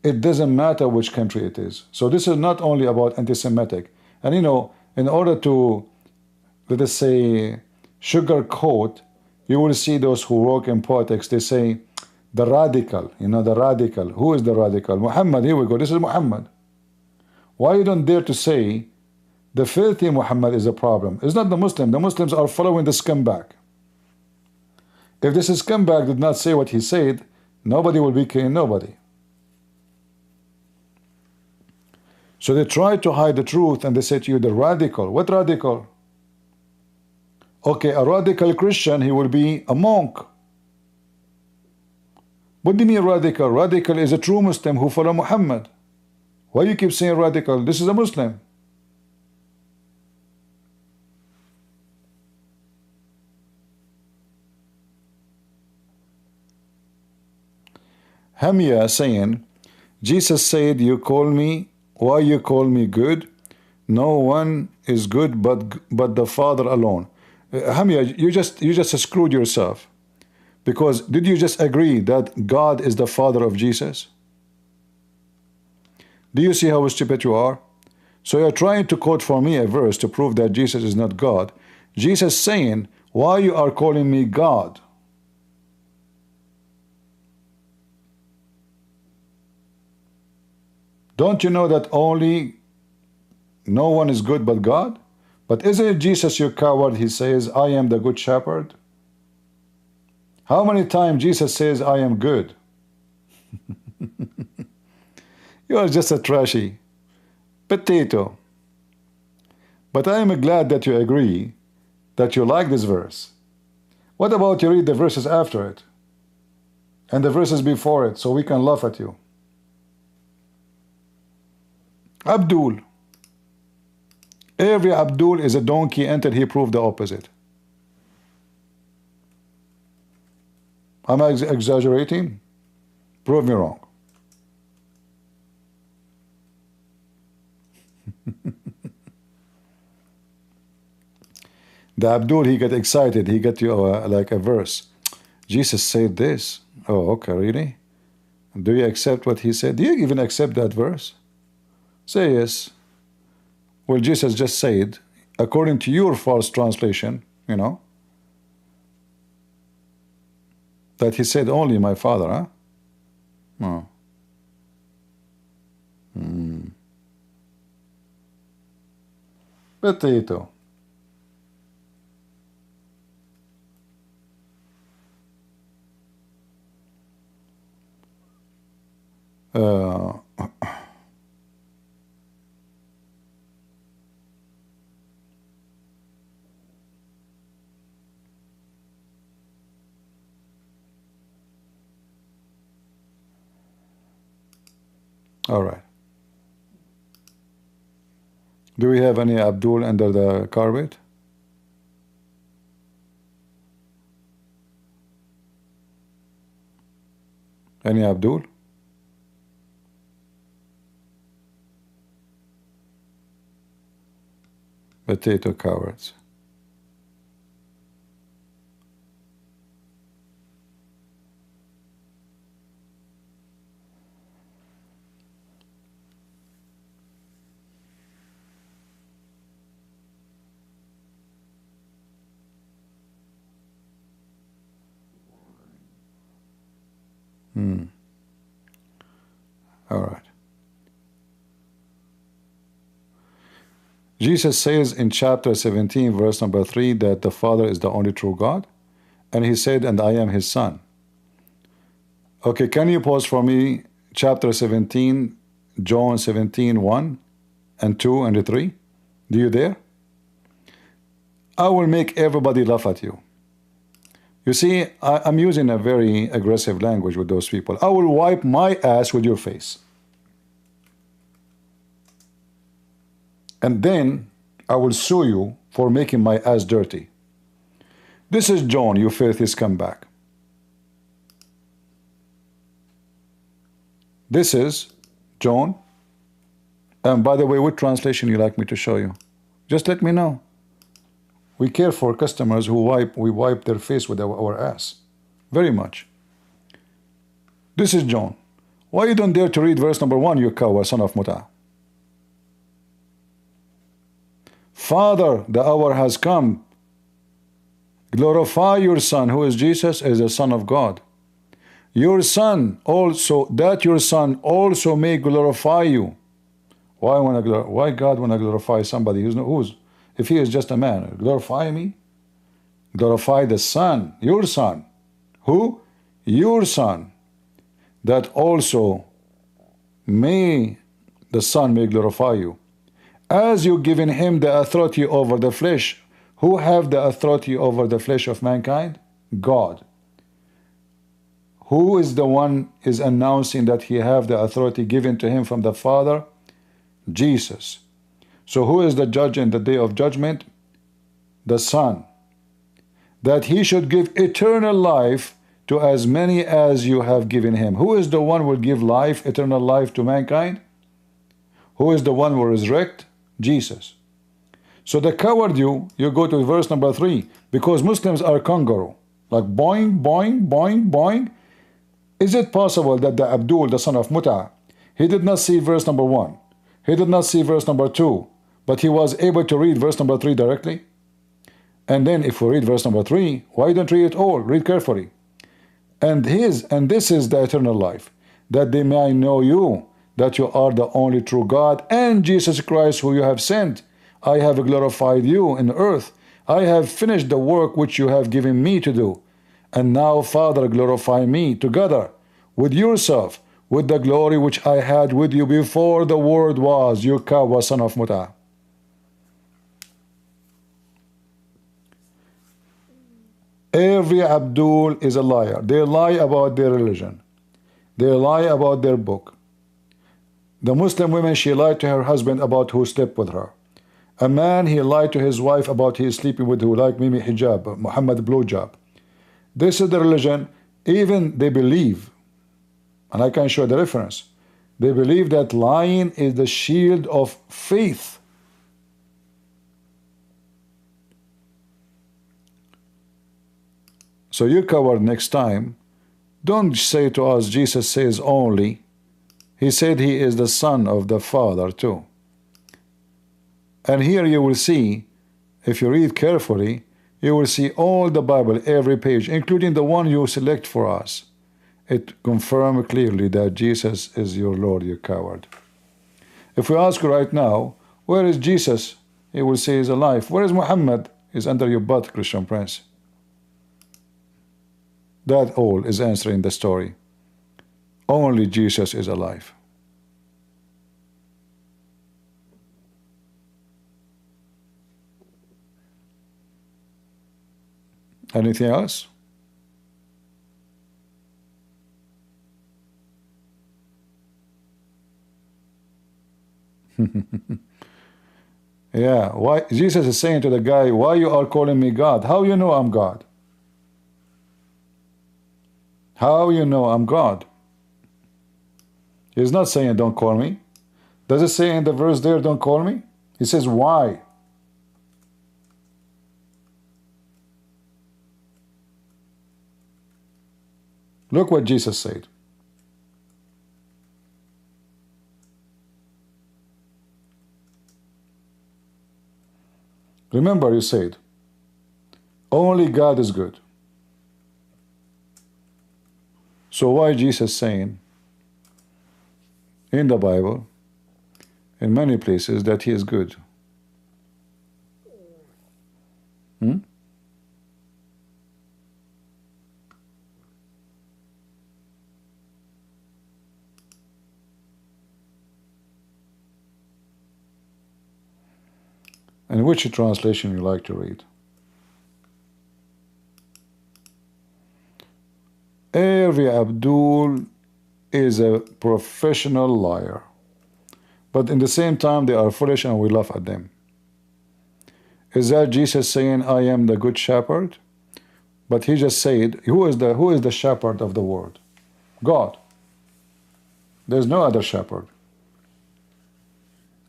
It doesn't matter which country it is. So this is not only about anti-Semitic. And in order to, let us say, sugarcoat You will see those who work in politics, they say, the radical, the radical. Who is the radical? Muhammad, here we go. This is Muhammad. Why you don't dare to say the filthy Muhammad is a problem? It's not the Muslim. The Muslims are following the scumbag. If this scumbag did not say what he said, nobody will be killing nobody. So they try to hide the truth and they say to you, the radical. What radical? Okay, a radical Christian, he will be a monk. What do you mean radical? Radical is a true Muslim who follow Muhammad. Why you keep saying radical? This is a Muslim. Hamia saying, Jesus said, you call me, why you call me good? No one is good but the Father alone. Hamia, you just screwed yourself. Because did you just agree that God is the Father of Jesus? Do you see how stupid you are? So you're trying to quote for me a verse to prove that Jesus is not God. Jesus saying, why you are calling me God? Don't you know that only no one is good but God? But isn't it Jesus, you coward? He says, I am the good shepherd. How many times Jesus says, I am good? You are just a trashy potato. But I am glad that you agree, that you like this verse. What about you read the verses after it? And the verses before it, so we can laugh at you. Abdul. Every Abdul is a donkey until he proved the opposite. Am I exaggerating? Prove me wrong. The Abdul, he got excited. He got you like a verse. Jesus said this. Oh, okay, really? Do you accept what he said? Do you even accept that verse? Say yes. Well, Jesus just said, according to your false translation, that he said only my Father, huh? Oh. Potato. All right. Do we have any Abdul under the carpet? Any Abdul? Potato cowards. All right. Jesus says in chapter 17, verse number 3, that the Father is the only true God. And he said, and I am his son. Okay, can you pause for me chapter 17, John 17, 1 and 2 and 3? Do you dare? I will make everybody laugh at you. You see, I'm using a very aggressive language with those people. I will wipe my ass with your face. And then I will sue you for making my ass dirty. This is John, you filthy scumbag. This is John. And by the way, what translation you like me to show you? Just let me know. We care for customers who wipe their face with our ass. Very much. This is John. Why you don't dare to read verse number 1, you coward son of Muta? Father, the hour has come. Glorify your Son, who is Jesus, is the Son of God. Your Son also, that your Son also may glorify you. Why God wanna glorify somebody who's if he is just a man? Glorify me? Glorify the Son, your Son. Who? Your Son. That also may the Son may glorify you. As you given him the authority over the flesh. Who have the authority over the flesh of mankind? God. Who is the one is announcing that he have the authority given to him from the Father? Jesus. So who is the judge in the day of judgment? The Son. That he should give eternal life to as many as you have given him. Who is the one who will give life, eternal life to mankind? Who is the one who will resurrect? Jesus. So the coward you go to verse number 3, because Muslims are kangaroo, like boing, boing, boing, boing. Is it possible that the Abdul, the son of Muta, he did not see verse number 1, he did not see verse number 2, but he was able to read verse number 3 directly? And then if we read verse number 3, why don't read it all? Read carefully. And this is the eternal life, that they may know you, that you are the only true God, and Jesus Christ who you have sent. I have glorified you in earth. I have finished the work which you have given me to do. And now, Father, glorify me together with yourself, with the glory which I had with you before the world was, you coward son of Muta. Every Abdul is a liar. They lie about their religion. They lie about their book. The Muslim woman, she lied to her husband about who slept with her. A man, he lied to his wife about he is sleeping with who, like Mimi Hijab, Muhammad blowjob. This is the religion. Even they believe, and I can show the reference, they believe that lying is the shield of faith. So you coward, next time, don't say to us Jesus says only. He said he is the Son of the Father too. And here you will see, if you read carefully, you will see all the Bible, every page, including the one you select for us. It confirms clearly that Jesus is your Lord, you coward. If we ask you right now, where is Jesus? He will say he's alive. Where is Muhammad? He's under your butt, Christian Prince. That all is answering the story. Only Jesus is alive. Anything else? Yeah, why Jesus is saying to the guy, why you are calling me God? How you know I'm God? How you know I'm God? He's not saying don't call me. Does it say in the verse there, don't call me? He says why? Look what Jesus said. Remember, you said, only God is good. So why Jesus saying in the Bible, in many places, that he is good? And which translation you like to read? Every Abdul is a professional liar, but in the same time they are foolish and we laugh at them. Is that Jesus saying, I am the good shepherd? But he just said, who is the shepherd of the world? God. There's no other shepherd.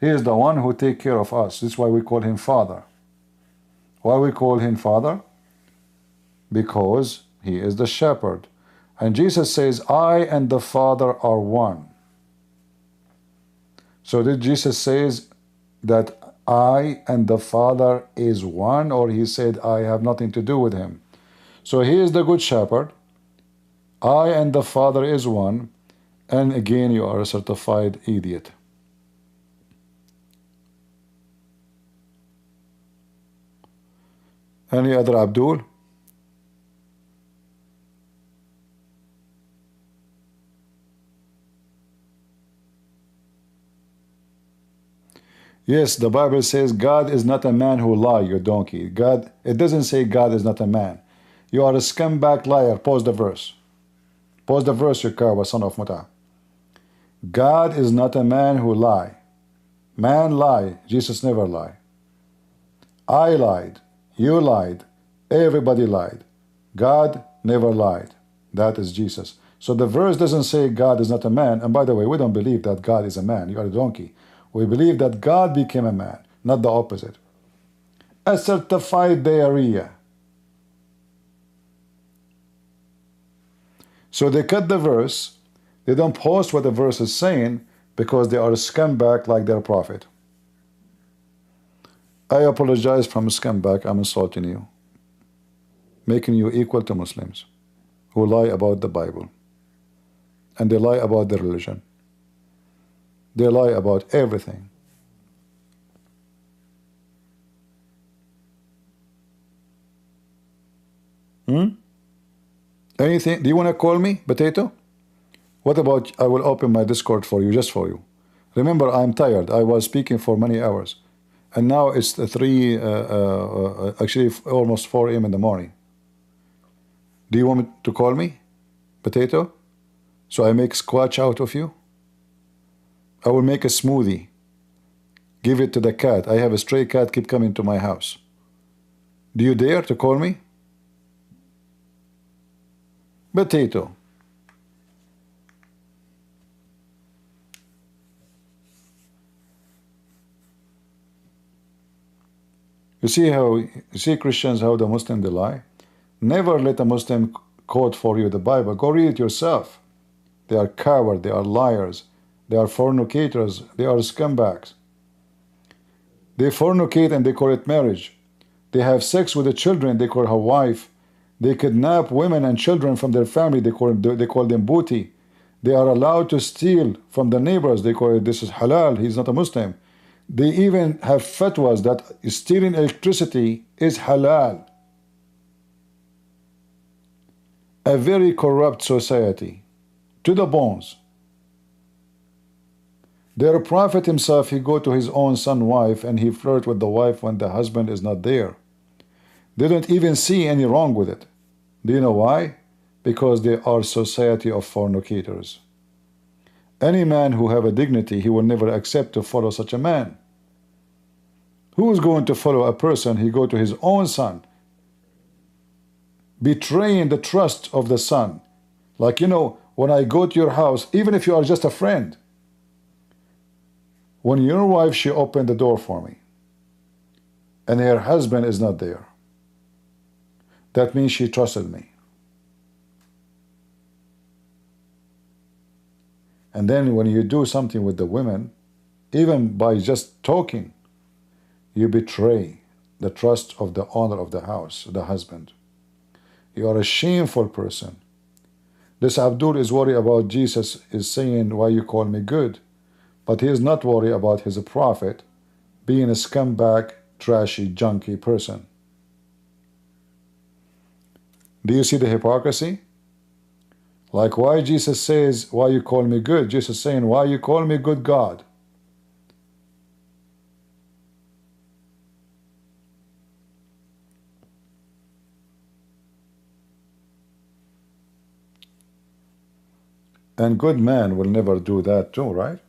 He is the one who takes care of us. This is why we call him Father. Why we call him Father? Because he is the shepherd. And Jesus says, I and the Father are one. So did Jesus say that I and the Father is one, or he said, I have nothing to do with him. So he is the good shepherd. I and the Father is one. And again, you are a certified idiot. Any other Abdul? Yes, the Bible says God is not a man who lie, you donkey. God, it doesn't say God is not a man. You are a scumbag liar. Pause the verse. Pause the verse, you coward son of Muta. God is not a man who lie. Man lie. Jesus never lie. I lied. You lied. Everybody lied. God never lied. That is Jesus. So the verse doesn't say God is not a man. And by the way, we don't believe that God is a man. You are a donkey. We believe that God became a man, not the opposite. A certified diarrhea. So they cut the verse. They don't post what the verse is saying because they are a scumbag like their prophet. I apologize from a scumbag. I'm insulting you, making you equal to Muslims who lie about the Bible. And they lie about the religion. They lie about everything. Anything? Do you want to call me, Potato? What about I will open my Discord for you, just for you. Remember, I'm tired. I was speaking for many hours. And now it's 3, actually almost 4 a.m. in the morning. Do you want me to call me, Potato? So I make squash out of you? I will make a smoothie. Give it to the cat. I have a stray cat keep coming to my house. Do you dare to call me? Potato. You see Christians how the Muslim they lie? Never let a Muslim quote for you the Bible. Go read it yourself. They are cowards, they are liars, they are fornicators, they are scumbags. They fornicate and they call it marriage. They have sex with the children, they call her wife. They kidnap women and children from their family, they call them booty. They are allowed to steal from the neighbors, they call it this is halal, he's not a Muslim. They even have fatwas that stealing electricity is halal. A very corrupt society, to the bones. Their prophet himself, he go to his own son's wife and he flirt with the wife when the husband is not there. They don't even see any wrong with it. Do you know why? Because they are society of fornicators. Any man who have a dignity, he will never accept to follow such a man. Who is going to follow a person? He go to his own son, betraying the trust of the son. Like, you know, when I go to your house, even if you are just a friend, when your wife, she opened the door for me, and her husband is not there, that means she trusted me. And then when you do something with the women, even by just talking, you betray the trust of the owner of the house, the husband. You are a shameful person. This Abdul is worried about Jesus is saying, why you call me good? But he is not worried about his prophet being a scumbag, trashy, junky person. Do you see the hypocrisy? Like why Jesus says, why you call me good? Jesus saying, why you call me good God? And good man will never do that too, right?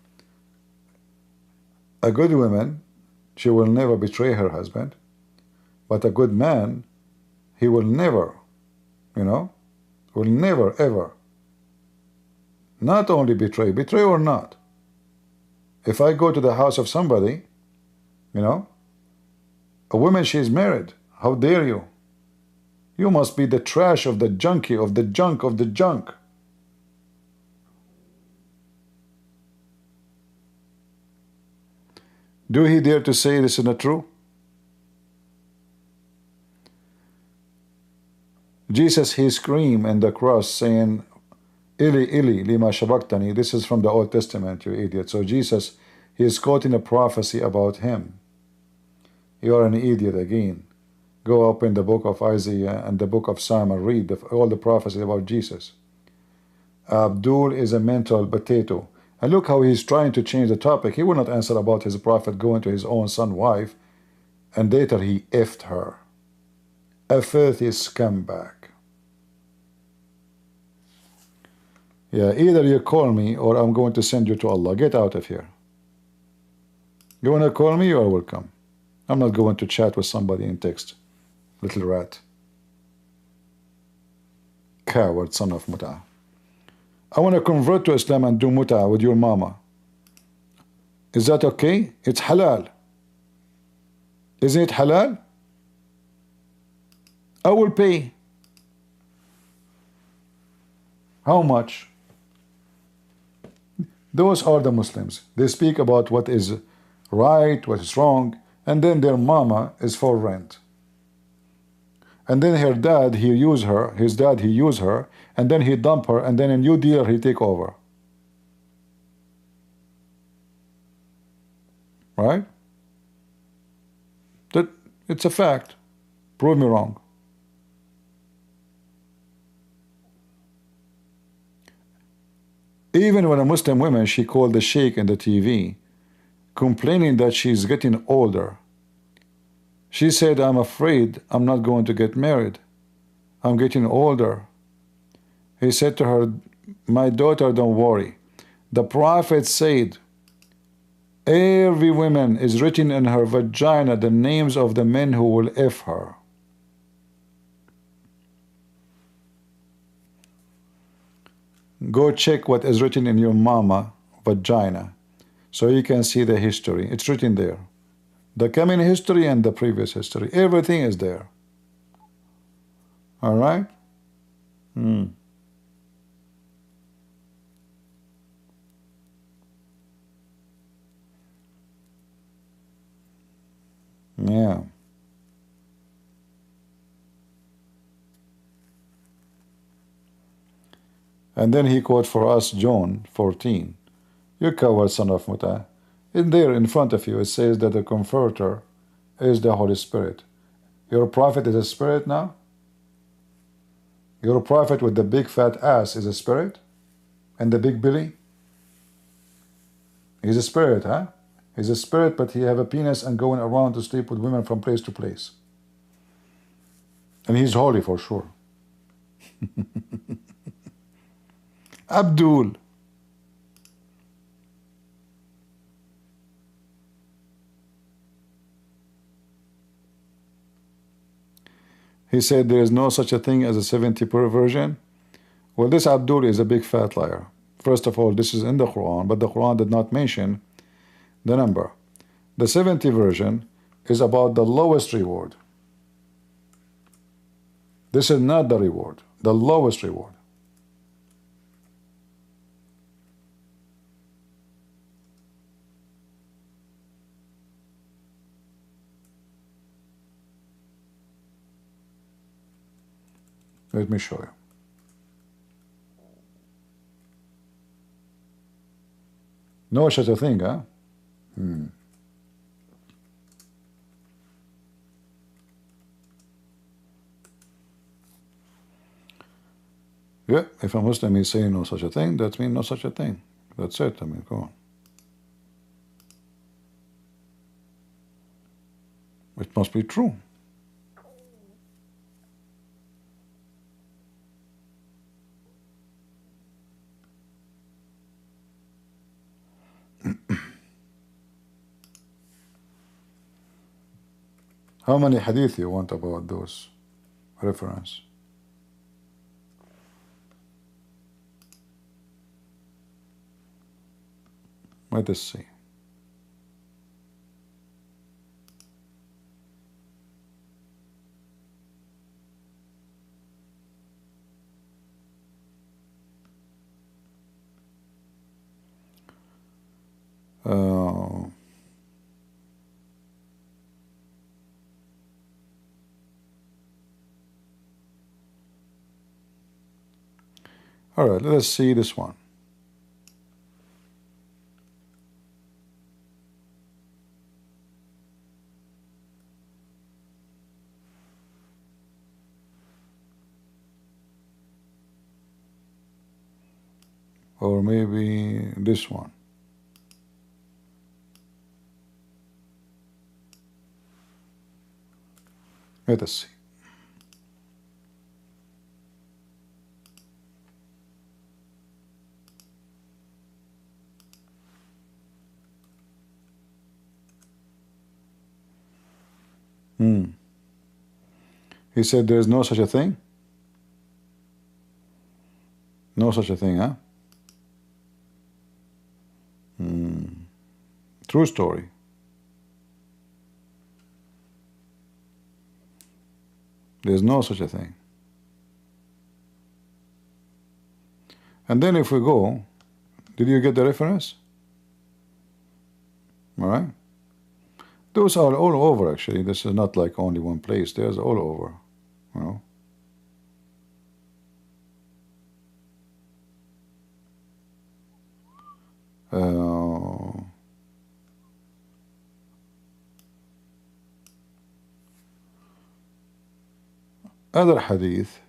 A good woman, she will never betray her husband. But a good man, he will never, will never ever not only betray or not. If I go to the house of somebody, a woman, she is married. How dare you? You must be the trash of the junkie, of the junk, of the junk. Do he dare to say this is not true? Jesus, he screamed in the cross saying, Ili, Ili, lima shabaktani. This is from the Old Testament, you idiot. So Jesus, he is quoting a prophecy about him. You are an idiot again. Go up in the book of Isaiah and the book of Psalm and read all the prophecy about Jesus. Abdul is a mental potato. And look how he's trying to change the topic. He will not answer about his prophet going to his own son's wife, and later he effed her. A filthy scumbag. Yeah, either you call me or I'm going to send you to Allah. Get out of here. You want to call me? You are welcome. I'm not going to chat with somebody in text. Little rat. Coward son of Muta. I want to convert to Islam and do Muta with your mama. Is that okay? It's halal. Isn't it halal? I will pay. How much? Those are the Muslims. They speak about what is right, what is wrong, and then their mama is for rent. And then her dad, he use her, his dad, he use her, and then he dump her, and then a new dealer, he take over. Right? That it's a fact. Prove me wrong. Even when a Muslim woman, she called the sheikh in the TV, complaining that she's getting older. She said, I'm afraid I'm not going to get married. I'm getting older. He said to her, my daughter, don't worry. The Prophet said, every woman is written in her vagina the names of the men who will F her. Go check what is written in your mama vagina so you can see the history. It's written there. The coming history and the previous history. Everything is there. All right? Yeah. And then he quote for us John 14. You coward son of Muta. In there in front of you it says that the Comforter is the Holy Spirit. Your prophet is a spirit now? Your prophet with the big fat ass is a spirit? And the big belly? He's a spirit, huh? He's a spirit, but he have a penis and going around to sleep with women from place to place. And he's holy for sure. Abdul. He said there is no such a thing as a 70 perversion. Well, this Abdul is a big fat liar. First of all, this is in the Quran, but the Quran did not mention the number. The 70 version is about the lowest reward. This is not the reward, the lowest reward. Let me show you. No such a thing, huh? Yeah, if a Muslim is saying no such a thing, that means no such a thing. That's it. I mean, come on. It must be true. How many hadith you want about those reference? Let us see. All right, let's see this one. Or maybe this one. Let us see. He said there is no such a thing. No such a thing, huh? True story. There's no such a thing. And then if we go, did you get the reference? All right. Those are all over, actually. This is not like only one place. There's all over, you know. Other hadith.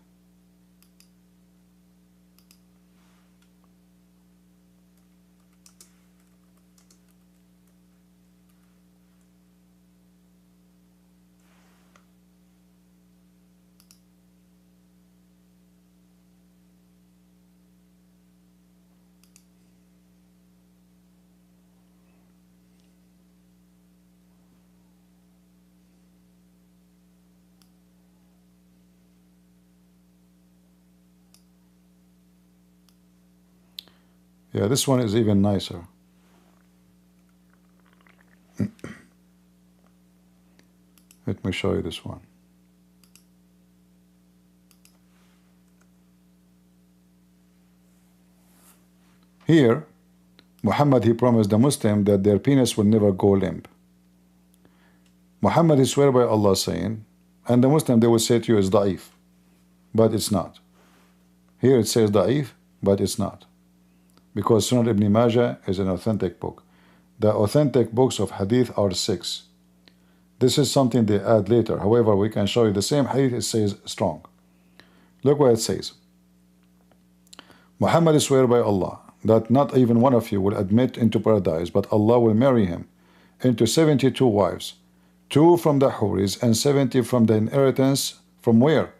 Yeah, this one is even nicer. Let me show you this one. Here, Muhammad, he promised the Muslim that their penis will never go limp. Muhammad, he swear by Allah saying, and the Muslim, they will say to you, is da'if. But it's not. Here it says da'if, but it's not. Because Sunan Ibn Majah is an authentic book. The authentic books of hadith are 6. This is something they add later. However, we can show you the same hadith, it says strong. Look what it says. Muhammad swear by Allah that not even one of you will admit into paradise, but Allah will marry him into 72 wives, 2 from the Huris and 70 from the inheritance from where?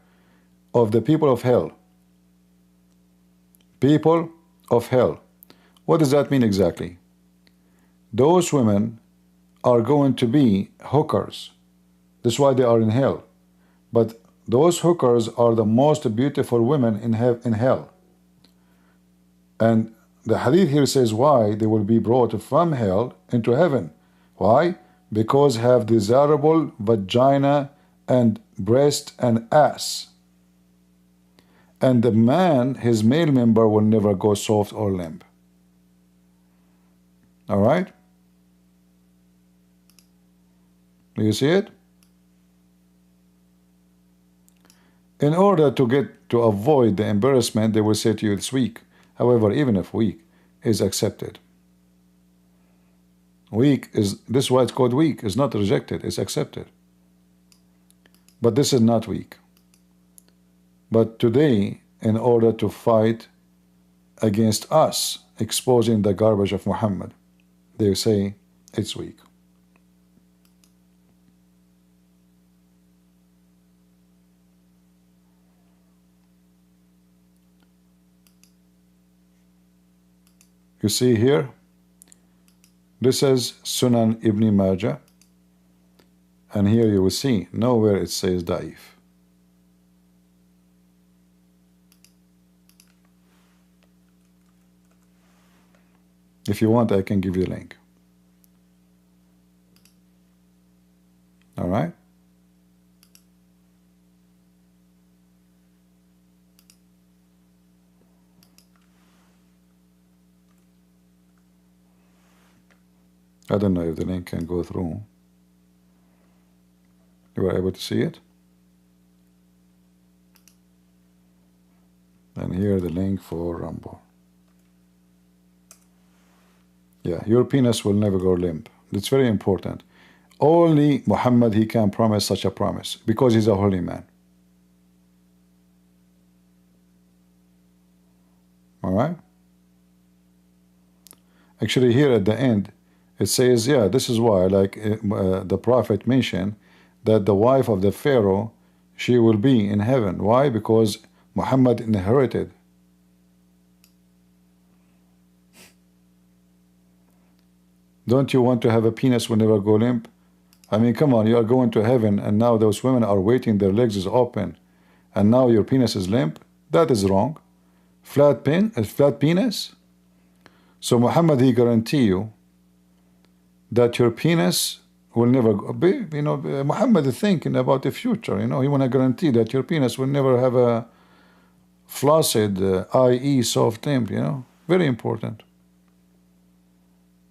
Of the people of hell. People of hell. What does that mean exactly? Those women are going to be hookers. That's why they are in hell. But those hookers are the most beautiful women in hell. And the hadith here says why they will be brought from hell into heaven. Why? Because have desirable vagina and breast and ass. And the man, his male member, will never go soft or limp. All right? Do you see it? In order to avoid the embarrassment, they will say to you it's weak. However, even if weak is accepted. Weak is, this is why it's called weak. It's not rejected, it's accepted. But this is not weak. But today, in order to fight against us exposing the garbage of Muhammad, they say it's weak. You see here, this is Sunan Ibn Majah, and here you will see nowhere it says da'if. If you want, I can give you a link. All right? I don't know if the link can go through. You were able to see it? And here the link for Rumble. Yeah, your penis will never go limp. That's very important. Only Muhammad, he can promise such a promise because he's a holy man. All right? Actually, here at the end, it says, yeah, this is why, like the Prophet mentioned, that the wife of the Pharaoh, she will be in heaven. Why? Because Muhammad inherited. Don't you want to have a penis will never go limp? I mean, come on, you are going to heaven, and now those women are waiting, their legs is open, and now your penis is limp? That is wrong. Flat penis? So Muhammad, he guarantee you that your penis will never be, you know, Muhammad is thinking about the future, you know, he want to guarantee that your penis will never have a flaccid, i.e. soft limp, you know, very important,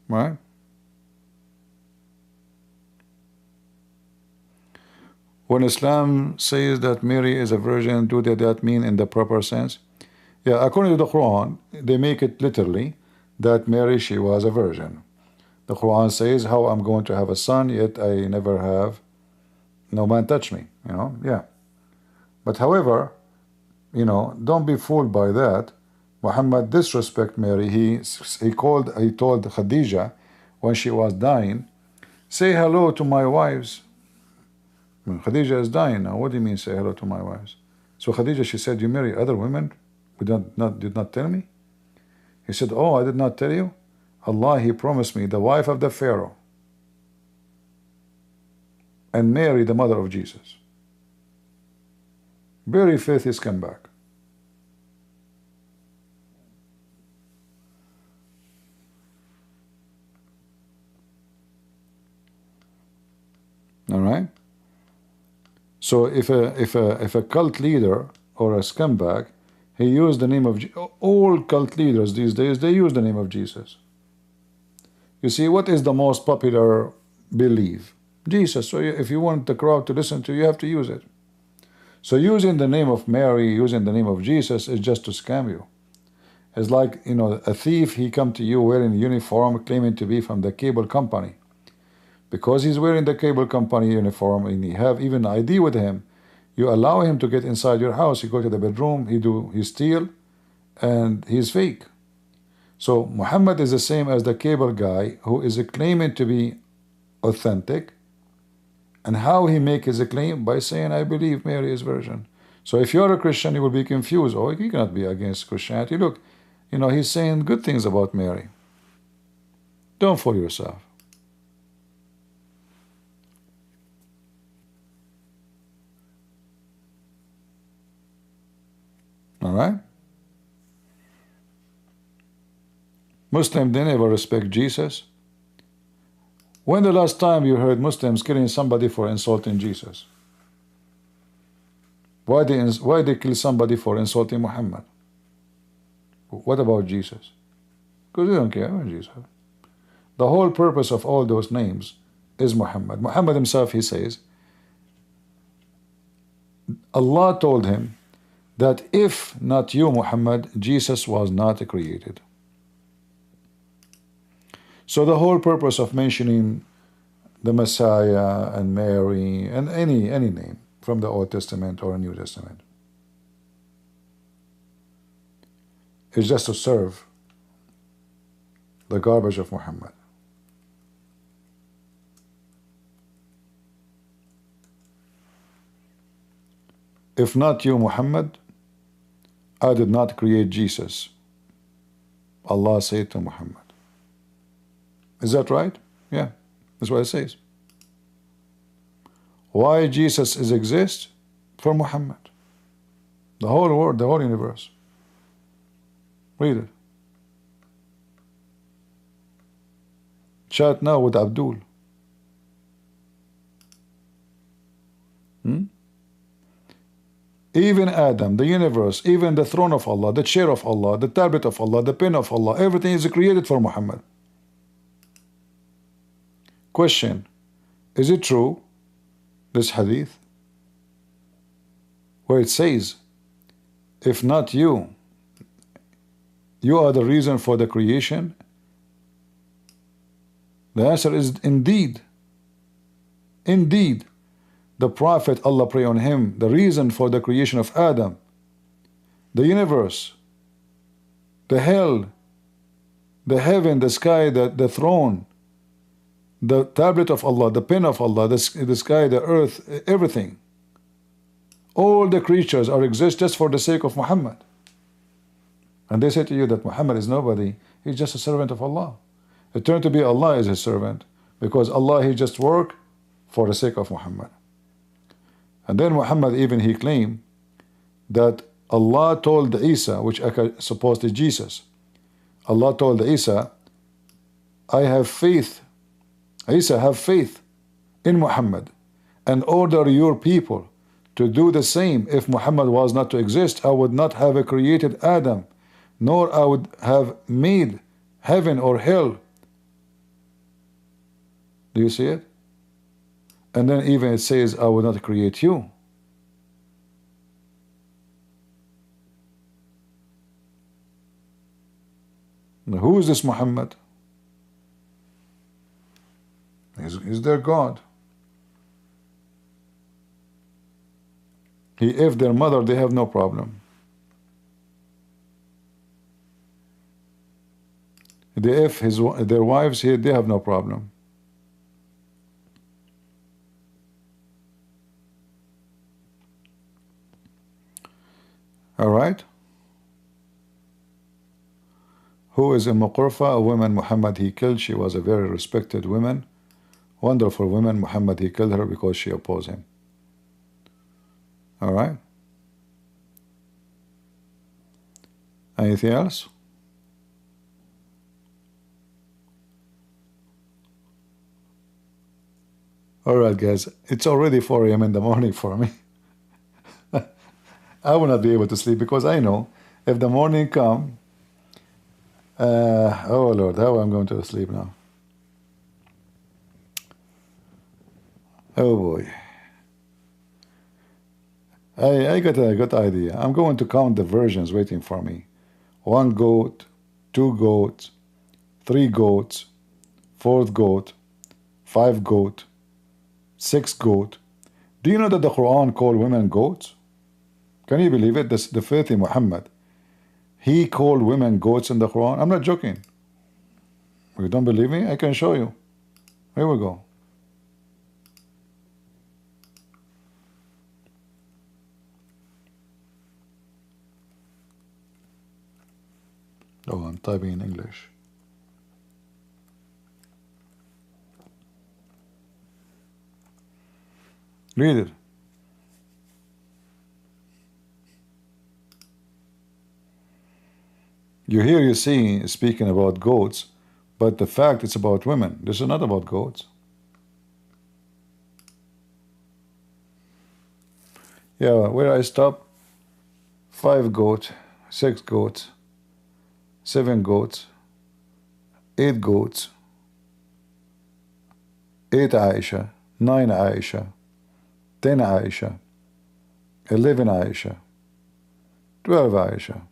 right? When Islam says that Mary is a virgin, do they that mean in the proper sense? Yeah, according to the Quran, they make it literally that Mary, she was a virgin. The Quran says, how I'm going to have a son, yet I never have, no man touch me, you know, yeah. But however, you know, don't be fooled by that. Muhammad disrespect Mary. He told Khadija when she was dying, say hello to my wives. When Khadija is dying now, what do you mean say hello to my wives? So Khadija, she said, you marry other women? Did not tell me? He said, oh, I did not tell you? Allah, he promised me the wife of the Pharaoh and Mary, the mother of Jesus. Very faith is come back. All right. So if a cult leader or a scumbag, he used the name of all cult leaders these days, they use the name of Jesus. You see, what is the most popular belief? Jesus. So if you want the crowd to listen to you, you have to use it. So using the name of Mary, using the name of Jesus is just to scam you. It's like, you know, a thief, he come to you wearing a uniform, claiming to be from the cable company. Because he's wearing the cable company uniform and he have even ID with him, you allow him to get inside your house. You go to the bedroom, he steal, and he's fake. So Muhammad is the same as the cable guy who is claiming to be authentic. And how he make his claim? By saying, I believe Mary is virgin. So if you're a Christian, you will be confused. Oh, you cannot be against Christianity. Look, you know, he's saying good things about Mary. Don't fool yourself. All right? Muslims, they never respect Jesus. When the last time you heard Muslims killing somebody for insulting Jesus? Why they kill somebody for insulting Muhammad? What about Jesus? Because they don't care about Jesus. The whole purpose of all those names is Muhammad. Muhammad himself, he says, Allah told him that if not you, Muhammad, Jesus was not created. So the whole purpose of mentioning the Messiah and Mary and any name from the Old Testament or New Testament is just to serve the garbage of Muhammad. If not you, Muhammad, I did not create Jesus. Allah said to Muhammad. Is that right? Yeah, that's what it says. Why Jesus exists? For Muhammad. The whole world, the whole universe. Read it. Chat now with Abdul. Even Adam, the universe, even the throne of Allah, the chair of Allah, the tablet of Allah, the pen of Allah, everything is created for Muhammad. Question, is it true, this hadith, where it says, if not you, You are the reason for the creation? The answer is indeed. Indeed. The Prophet, Allah pray on him, the reason for the creation of Adam, the universe, the hell, the heaven, the sky, the throne, the tablet of Allah, the pen of Allah, the sky, the earth, everything. All the creatures are exist just for the sake of Muhammad. And they say to you that Muhammad is nobody, he's just a servant of Allah. It turned to be Allah is his servant, because Allah, he just work for the sake of Muhammad. And then Muhammad even he claimed that Allah told Isa, which supposed to Jesus, Allah told Isa, I have faith, Isa, have faith in Muhammad and order your people to do the same. If Muhammad was not to exist, I would not have created Adam, nor I would have made heaven or hell. Do you see it? And then even it says, I will not create you. Now, who is this Muhammad? Is their God. If their mother, they have no problem. If their wives here, they have no problem. All right. Who is Umm Qirfa? A woman Muhammad he killed. She was a very respected woman, wonderful woman. Muhammad he killed her because she opposed him. All right. Anything else? All right, guys. It's already 4 a.m. in the morning for me. I will not be able to sleep because I know if the morning come, oh Lord, how I'm going to sleep now. Oh boy. I got a good idea. I'm going to count the versions waiting for me. 1 goat, 2 goats, 3 goats, 4th goat, 5 goat, 6 goat. Do you know that the Quran called women goats? Can you believe it? The filthy Muhammad, he called women goats in the Quran. I'm not joking. You don't believe me? I can show you. Here we go. Oh, I'm typing in English. Read it. You see speaking about goats, but the fact it's about women. This is not about goats. Yeah, where I stop? 5 goats, 6 goats, 7 goats, 8 goats, 8 Aisha, 9 Aisha, 10 Aisha, 11 Aisha, 12 Aisha.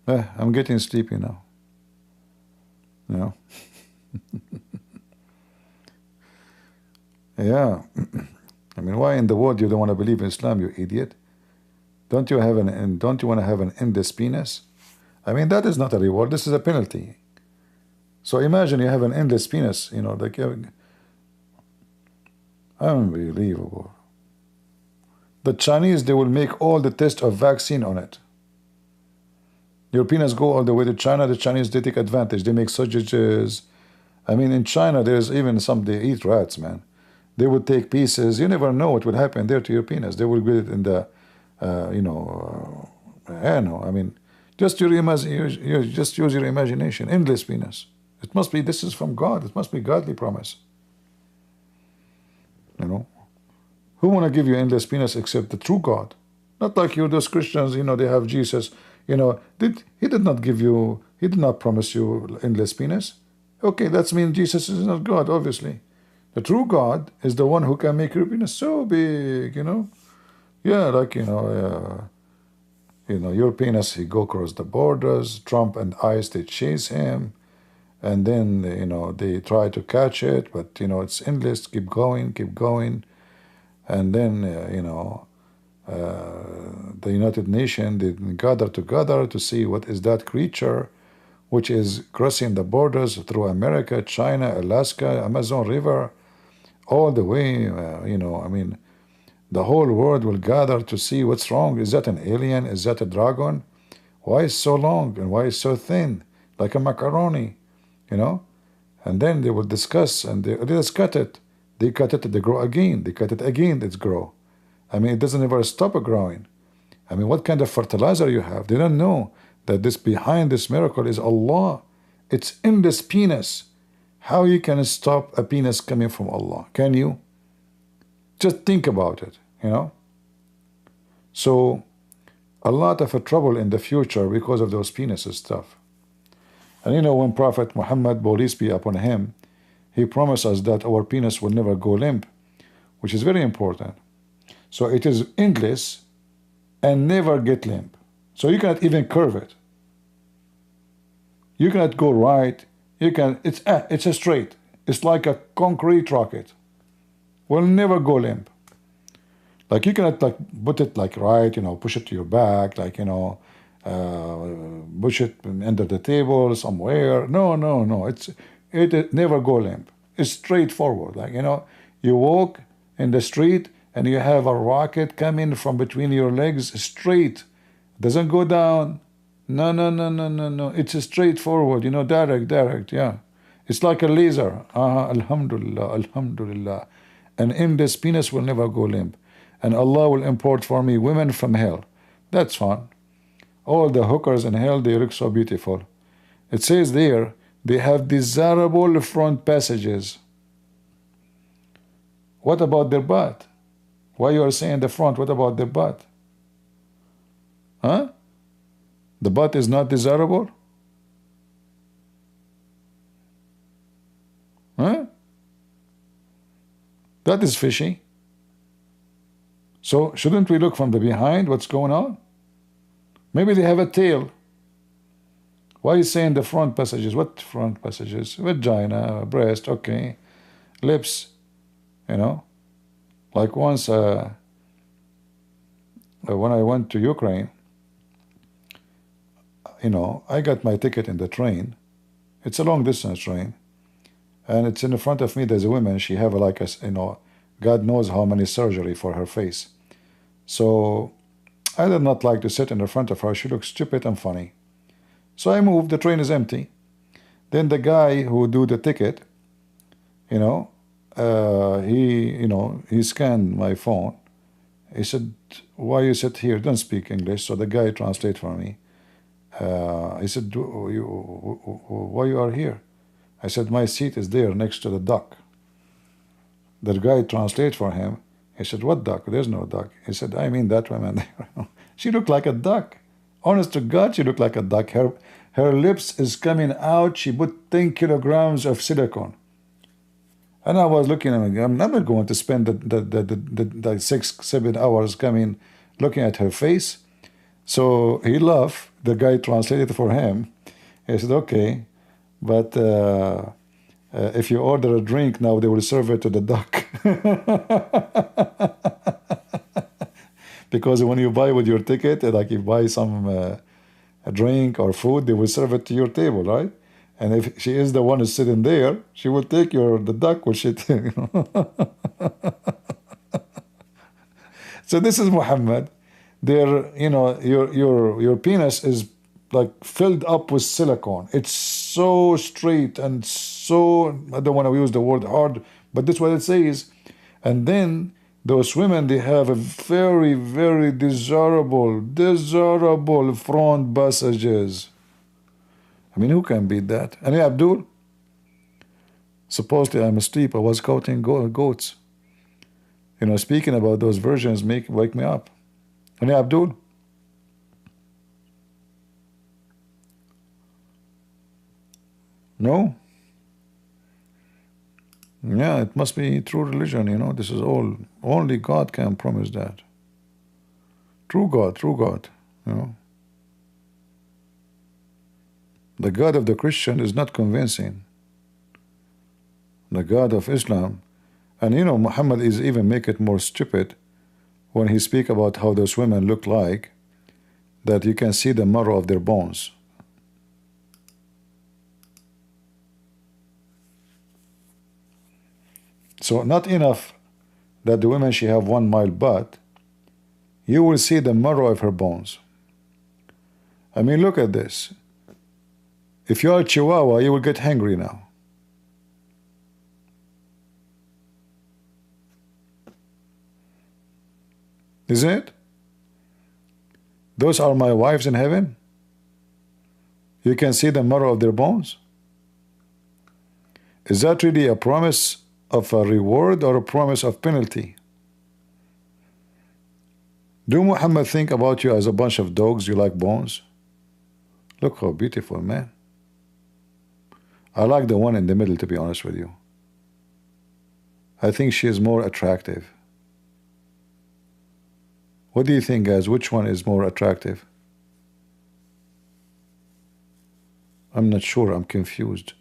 I'm getting sleepy now. You know? Yeah. I mean, why in the world you don't want to believe in Islam, you idiot? Don't you want to have an endless penis? I mean, that is not a reward. This is a penalty. So imagine you have an endless penis. You know, like unbelievable. The Chinese, they will make all the tests of vaccine on it. Europeans go all the way to China. The Chinese, they take advantage. They make sausages. I mean, in China, there's even some, they eat rats, man. They would take pieces. You never know what would happen there to Europeans. They will get it in the, I don't know. I mean, just just use your imagination. Endless penis. It must be, this is from God. It must be godly promise. You know? Who want to give you endless penis except the true God? Not like you, those Christians, you know, they have Jesus. You know, he did not promise you endless penis. Okay, that means Jesus is not God, obviously. The true God is the one who can make your penis so big, you know. Yeah, like, you know, your penis, he go across the borders. Trump and ICE, they chase him. And then, they try to catch it, but, it's endless. Keep going, keep going. And then, the United Nations, they gather together to see what is that creature which is crossing the borders through America, China, Alaska, Amazon River, all the way, the whole world will gather to see what's wrong. Is that an alien? Is that a dragon? Why is so long and why is so thin, like a macaroni, And then they will discuss, and they just cut it. They cut it, they grow again. They cut it again, it's grow. It doesn't ever stop growing. What kind of fertilizer you have? They don't know that behind this miracle is Allah. It's in this penis. How you can stop a penis coming from Allah? Can you? Just think about it, So, a lot of trouble in the future because of those penises stuff. And when Prophet Muhammad, peace be upon him, he promised us that our penis will never go limp, which is very important. So it is endless and never get limp. So you cannot even curve it. You cannot go right. It's a straight. It's like a concrete rocket. Will never go limp. Like you cannot put it right, push it to your back, push it under the table somewhere. No. It never go limp. It's straightforward. You walk in the street and you have a rocket coming from between your legs straight. Doesn't go down. No. It's straightforward, direct, yeah. It's like a laser. Alhamdulillah. And in this penis will never go limp. And Allah will import for me women from hell. That's fun. All the hookers in hell, they look so beautiful. It says there, they have desirable front passages. What about their butt? Why you are saying the front? What about their butt? Huh? The butt is not desirable? Huh? That is fishy. So shouldn't we look from the behind what's going on? Maybe they have a tail. Why are you saying the front passages? What front passages? Vagina, breast, okay. Lips, Like once when I went to Ukraine, I got my ticket in the train. It's a long distance train. And it's in the front of me, there's a woman, she have God knows how many surgery for her face. So I did not like to sit in the front of her. She looked stupid and funny. So I moved, the train is empty. Then the guy who do the ticket, he scanned my phone. He said, why you sit here? Don't speak English. So the guy translate for me. He said, why you are here? I said, my seat is there next to the duck. The guy translate for him. He said, what duck? There's no duck. He said, I mean that woman there. She looked like a duck. Honest to God, she looked like a duck. Her lips is coming out. She put 10 kilograms of silicone. And I was looking at her. I'm not going to spend the 6-7 hours looking at her face. So he laughed. The guy translated for him. He said, okay, but if you order a drink now, they will serve it to the duck. Because when you buy with your ticket, like you buy some a drink or food, they will serve it to your table, right? And if she is the one who's sitting there, she will take the duck will shit. So this is Muhammad. There, your penis is like filled up with silicone. It's so straight and so, I don't want to use the word hard, but that's what it says. And then those women, they have a very, very desirable front passages. Who can beat that? And Abdul, supposedly I'm asleep. I was counting goats. Speaking about those versions, wake me up. And Abdul? No? Yeah, it must be true religion, this is all. Only God can promise that. True God. You know, the God of the Christian is not convincing. The God of Islam, and you know, Muhammad is even make it more stupid when he speak about how those women look like, that you can see the marrow of their bones. So not enough that the women she have 1 mile butt, you will see the marrow of her bones. I mean, look at this. If you are a Chihuahua, you will get hungry now. Isn't it? Those are my wives in heaven. You can see the marrow of their bones. Is that really a promise of a reward or a promise of penalty? Do Muhammad think about you as a bunch of dogs you like bones? Look how beautiful, man. I like the one in the middle, to be honest with you. I think she is more attractive. What do you think, guys? Which one is more attractive? I'm not sure. I'm confused.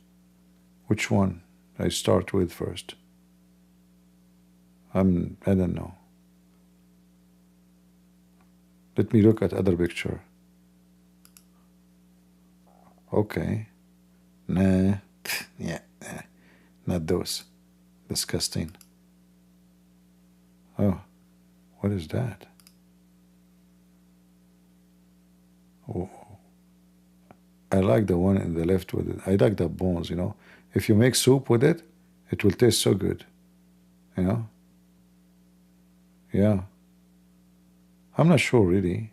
Which one I start with first? I don't know. Let me look at other picture. Okay. Nah. Yeah. Not those. Disgusting. Oh. What is that? Oh. I like the one in the left with it. I like the bones, you know. If you make soup with it, it will taste so good. You know? Yeah. I'm not sure really.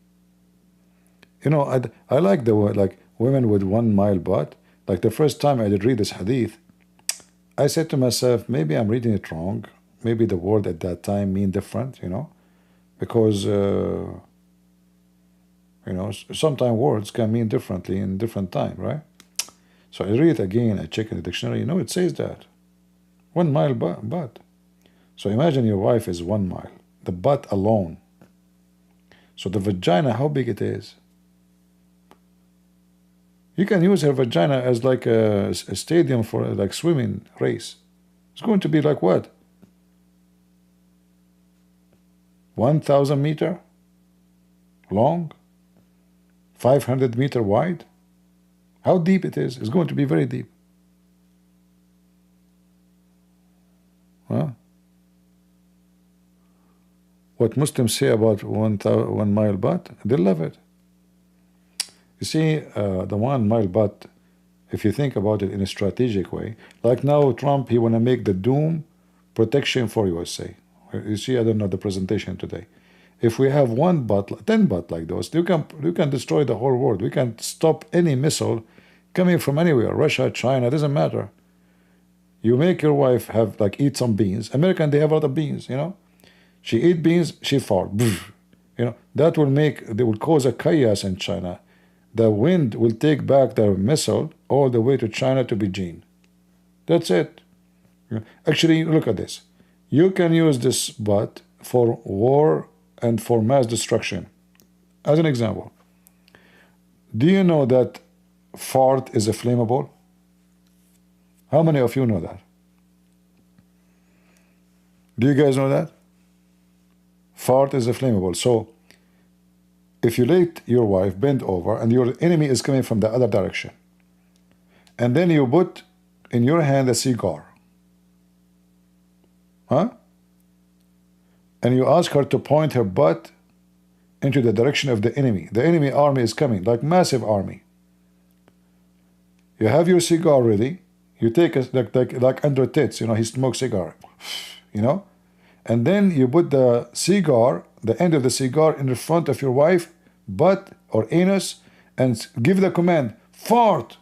You know, I like the like women with 1 mile butt. Like the first time I did read this hadith, I said to myself, maybe I'm reading it wrong. Maybe the word at that time mean different, you know, because you know, sometimes words can mean differently in different time, right? So I read it again. I check in the dictionary. You know, it says that 1 mile butt. So imagine your wife is 1 mile, the butt alone. So the vagina, how big it is? You can use her vagina as like a stadium for like swimming race. It's going to be like what? 1,000 meter long, 500 meter wide. How deep it is? It's going to be very deep. Huh? What Muslims say about 1 mile butt, they love it. You see, the 1 mile butt, if you think about it in a strategic way, like now Trump, he want to make the doom protection for USA. You see, I don't know the presentation today. If we have 1 butt, 10 butt like those, you can destroy the whole world. We can stop any missile coming from anywhere, Russia, China, doesn't matter. You make your wife have like eat some beans. American, they have a lot of beans, you know. She eat beans, she fart. You know, that will cause a chaos in China. The wind will take back the missile all the way to China to Beijing. That's it. Actually, look at this. You can use this butt for war and for mass destruction. As an example, do you know that fart is a flammable? How many of you know that? Do you guys know that? Fart is a flammable. So if you let your wife bend over and your enemy is coming from the other direction, and then you put in your hand a cigar, huh? And you ask her to point her butt into the direction of the enemy army is coming, like massive army. You have your cigar ready. You take a, like under tits, you know, he smokes cigar, you know, and then you put the cigar, the end of the cigar, in the front of your wife, butt or anus, and give the command, fart.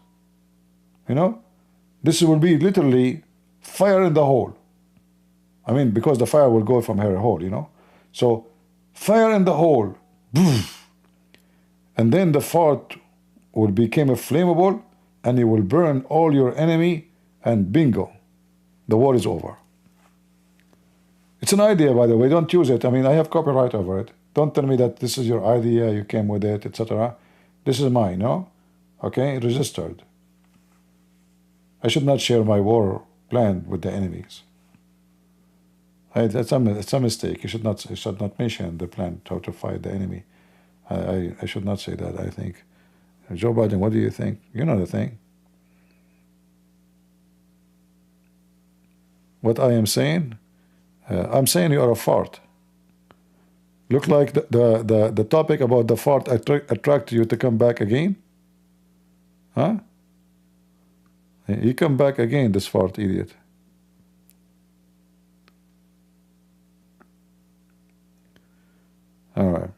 You know, this will be literally fire in the hole. I mean, because the fire will go from her hole, you know. So fire in the hole, and then the fart will become a flammable, and it will burn all your enemy, and bingo, the war is over. It's an idea, by the way. Don't use it. I mean, I have copyright over it. Don't tell me that this is your idea, you came with it, etc. This is mine, no? Okay, registered. I should not share my war plan with the enemies. It's a mistake. You should not mention the plan how to fight the enemy. I should not say that, I think. Joe Biden, what do you think? You know the thing. What I am saying? I'm saying you are a fart. Look like the topic about the fart attract you to come back again? Huh? He come back again, this fart idiot. All right.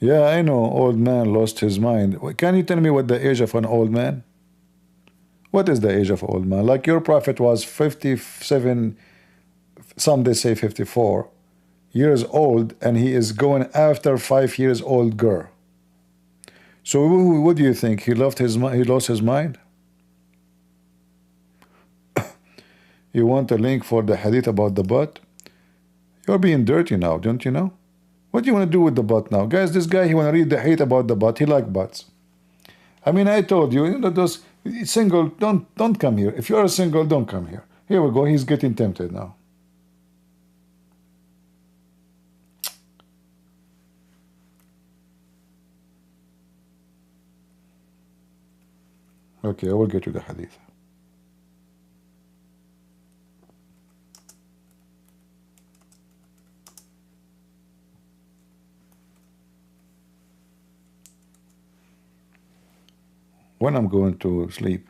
Yeah, I know, old man lost his mind. Can you tell me what the age of an old man? What is the age of old man? Like your prophet was 57, some they say 54 years old, and he is going after 5 years old girl. So what do you think? He lost his mind? You want a link for the hadith about the butt? You're being dirty now, don't you know? What do you want to do with the butt now? Guys, this guy, he want to read the hate about the butt. He like butts. I mean, I told you, those single, don't come here. If you are single, don't come here. Here we go. He's getting tempted now. Okay, I will get you the hadith. When I'm going to sleep.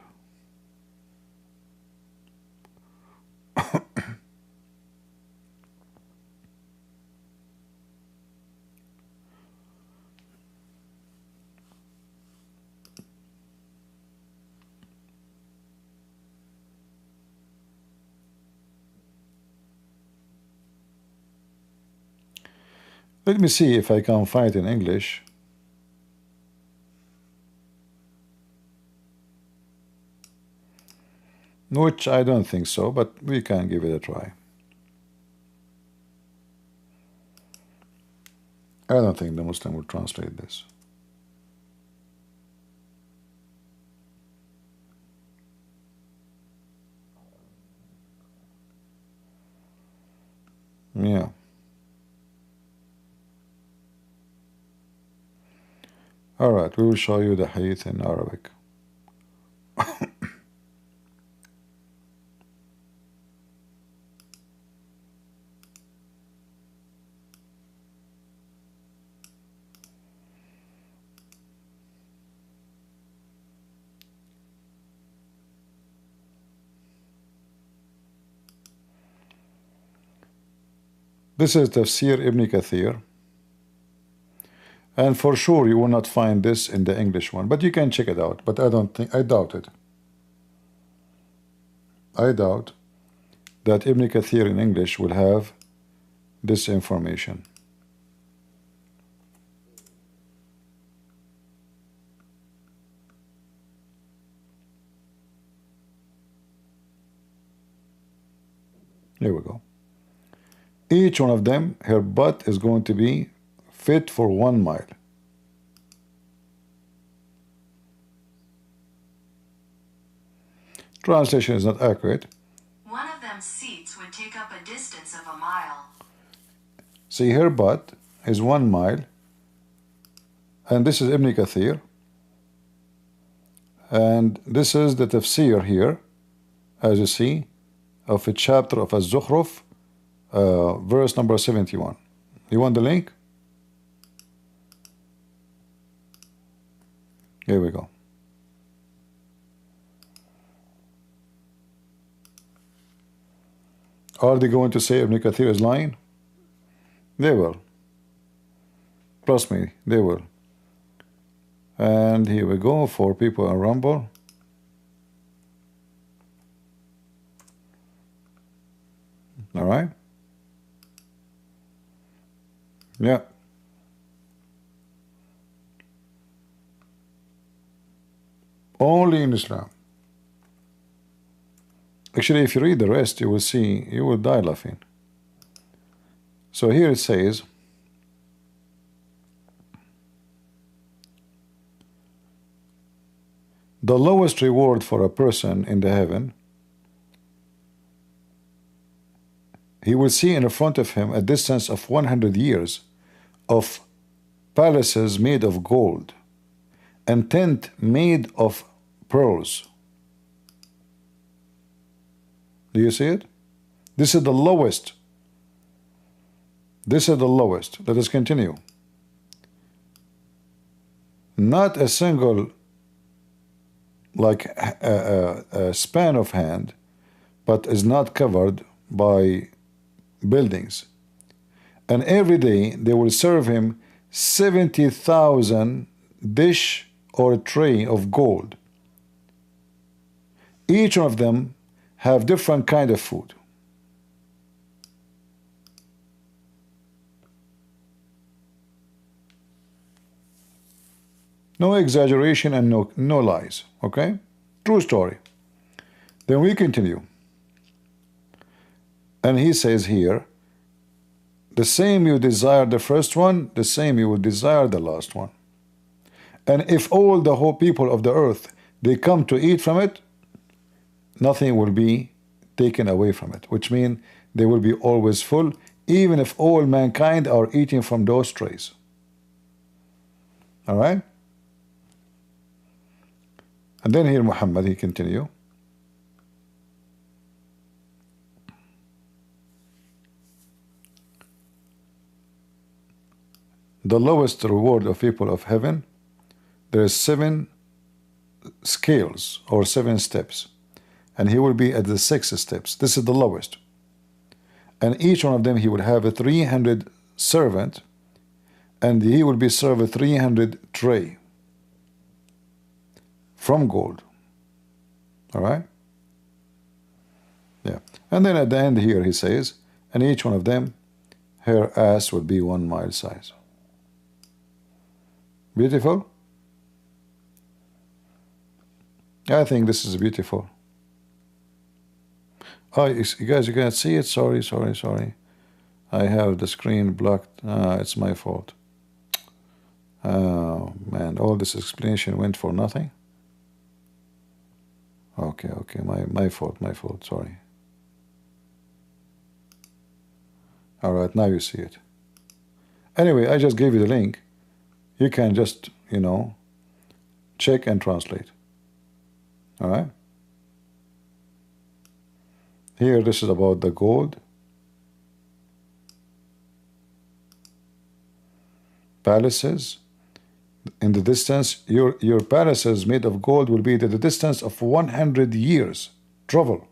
Let me see if I can find it in English. Which I don't think so, but we can give it a try. I don't think the Muslim will translate this. Yeah. All right, we will show you the hadith in Arabic. This is Tafsir Ibn Kathir. And for sure you will not find this in the English one, but you can check it out. But I doubt it. I doubt that Ibn Kathir in English will have this information. Here we go. Each one of them, her butt is going to be fit for 1 mile. Translation is not accurate. One of them seats would take up a distance of a mile. See, her butt is 1 mile. And this is Ibn Kathir. And this is the tafsir here, as you see, of a chapter of Az-Zukhruf, verse number 71. You want the link? Here we go. Are they going to say Ibn Kathir is lying? They will. Trust me, they will. And here we go for people in Rumble. All right. Yeah. Only in Islam. Actually, if you read the rest, you will see, you will die laughing. So here it says, the lowest reward for a person in the heaven, he will see in front of him a distance of 100 years of palaces made of gold and tent made of pearls. Do you see it? This is the lowest. This is the lowest. Let us continue. Not a single like a span of hand, but is not covered by buildings. And every day they will serve him 70,000 dish or tray of gold. Each one of them have different kind of food. No exaggeration and no lies. Okay? True story. Then we continue. And he says here, the same you desire the first one, the same you will desire the last one. And if all the whole people of the earth, they come to eat from it, nothing will be taken away from it, which means they will be always full, even if all mankind are eating from those trays. All right? And then here Muhammad, he continue. The lowest reward of people of heaven, there is 7 scales or 7 steps, and he will be at the 6 steps. This is the lowest. And each one of them, he will have a 300 servant, and he will be served a 300 tray from gold. All right? Yeah. And then at the end here he says, and each one of them, her ass will be 1 mile size. Beautiful? I think this is beautiful. Oh, you guys, you can't see it? Sorry. I have the screen blocked. It's my fault. Oh, man, all this explanation went for nothing? Okay, my fault, sorry. All right, now you see it. Anyway, I just gave you the link. You can just, check and translate. All right? Here, this is about the gold. Palaces. In the distance, your palaces made of gold will be at the distance of 100 years travel.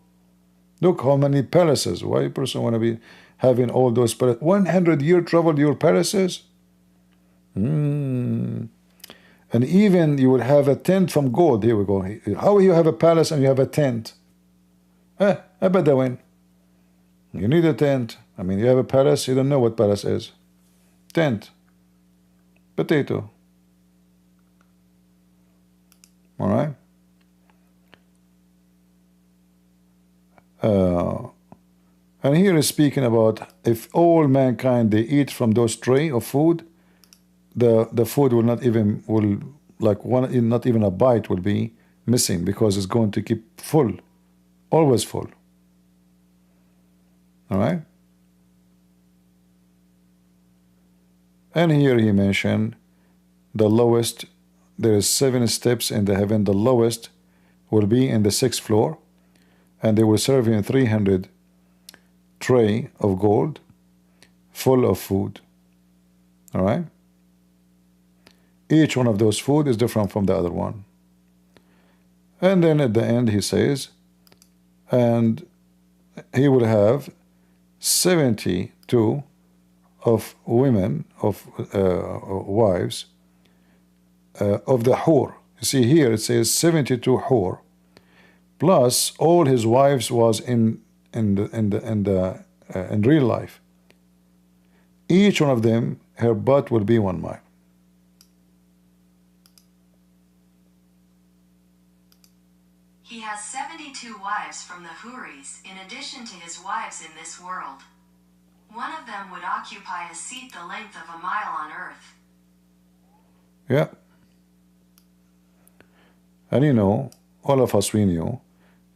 Look how many palaces. Why a person want to be having all those palaces? 100-year travel your palaces? And even you will have a tent from gold. Here we go. How you have a palace and you have a tent? A Bedouin. You need a tent. I mean, you have a palace, you don't know what palace is. Tent. Potato. All right? And here is speaking about if all mankind, they eat from those tray of food, the food will not even, not even a bite will be missing, because it's going to keep full, always full. All right? And here he mentioned the lowest, there is 7 steps in the heaven. The lowest will be in the 6th floor, and they will serve him 300 tray of gold full of food. All right? Each one of those food is different from the other one. And then at the end he says, and he will have 72 of women, of wives, of the hur. You see here it says 72 hur, plus all his wives was in real life. Each one of them, her butt will be 1 mile. He has 72 wives from the Houris in addition to his wives in this world. One of them would occupy a seat the length of a mile on earth. Yeah. And you know, all of us, we knew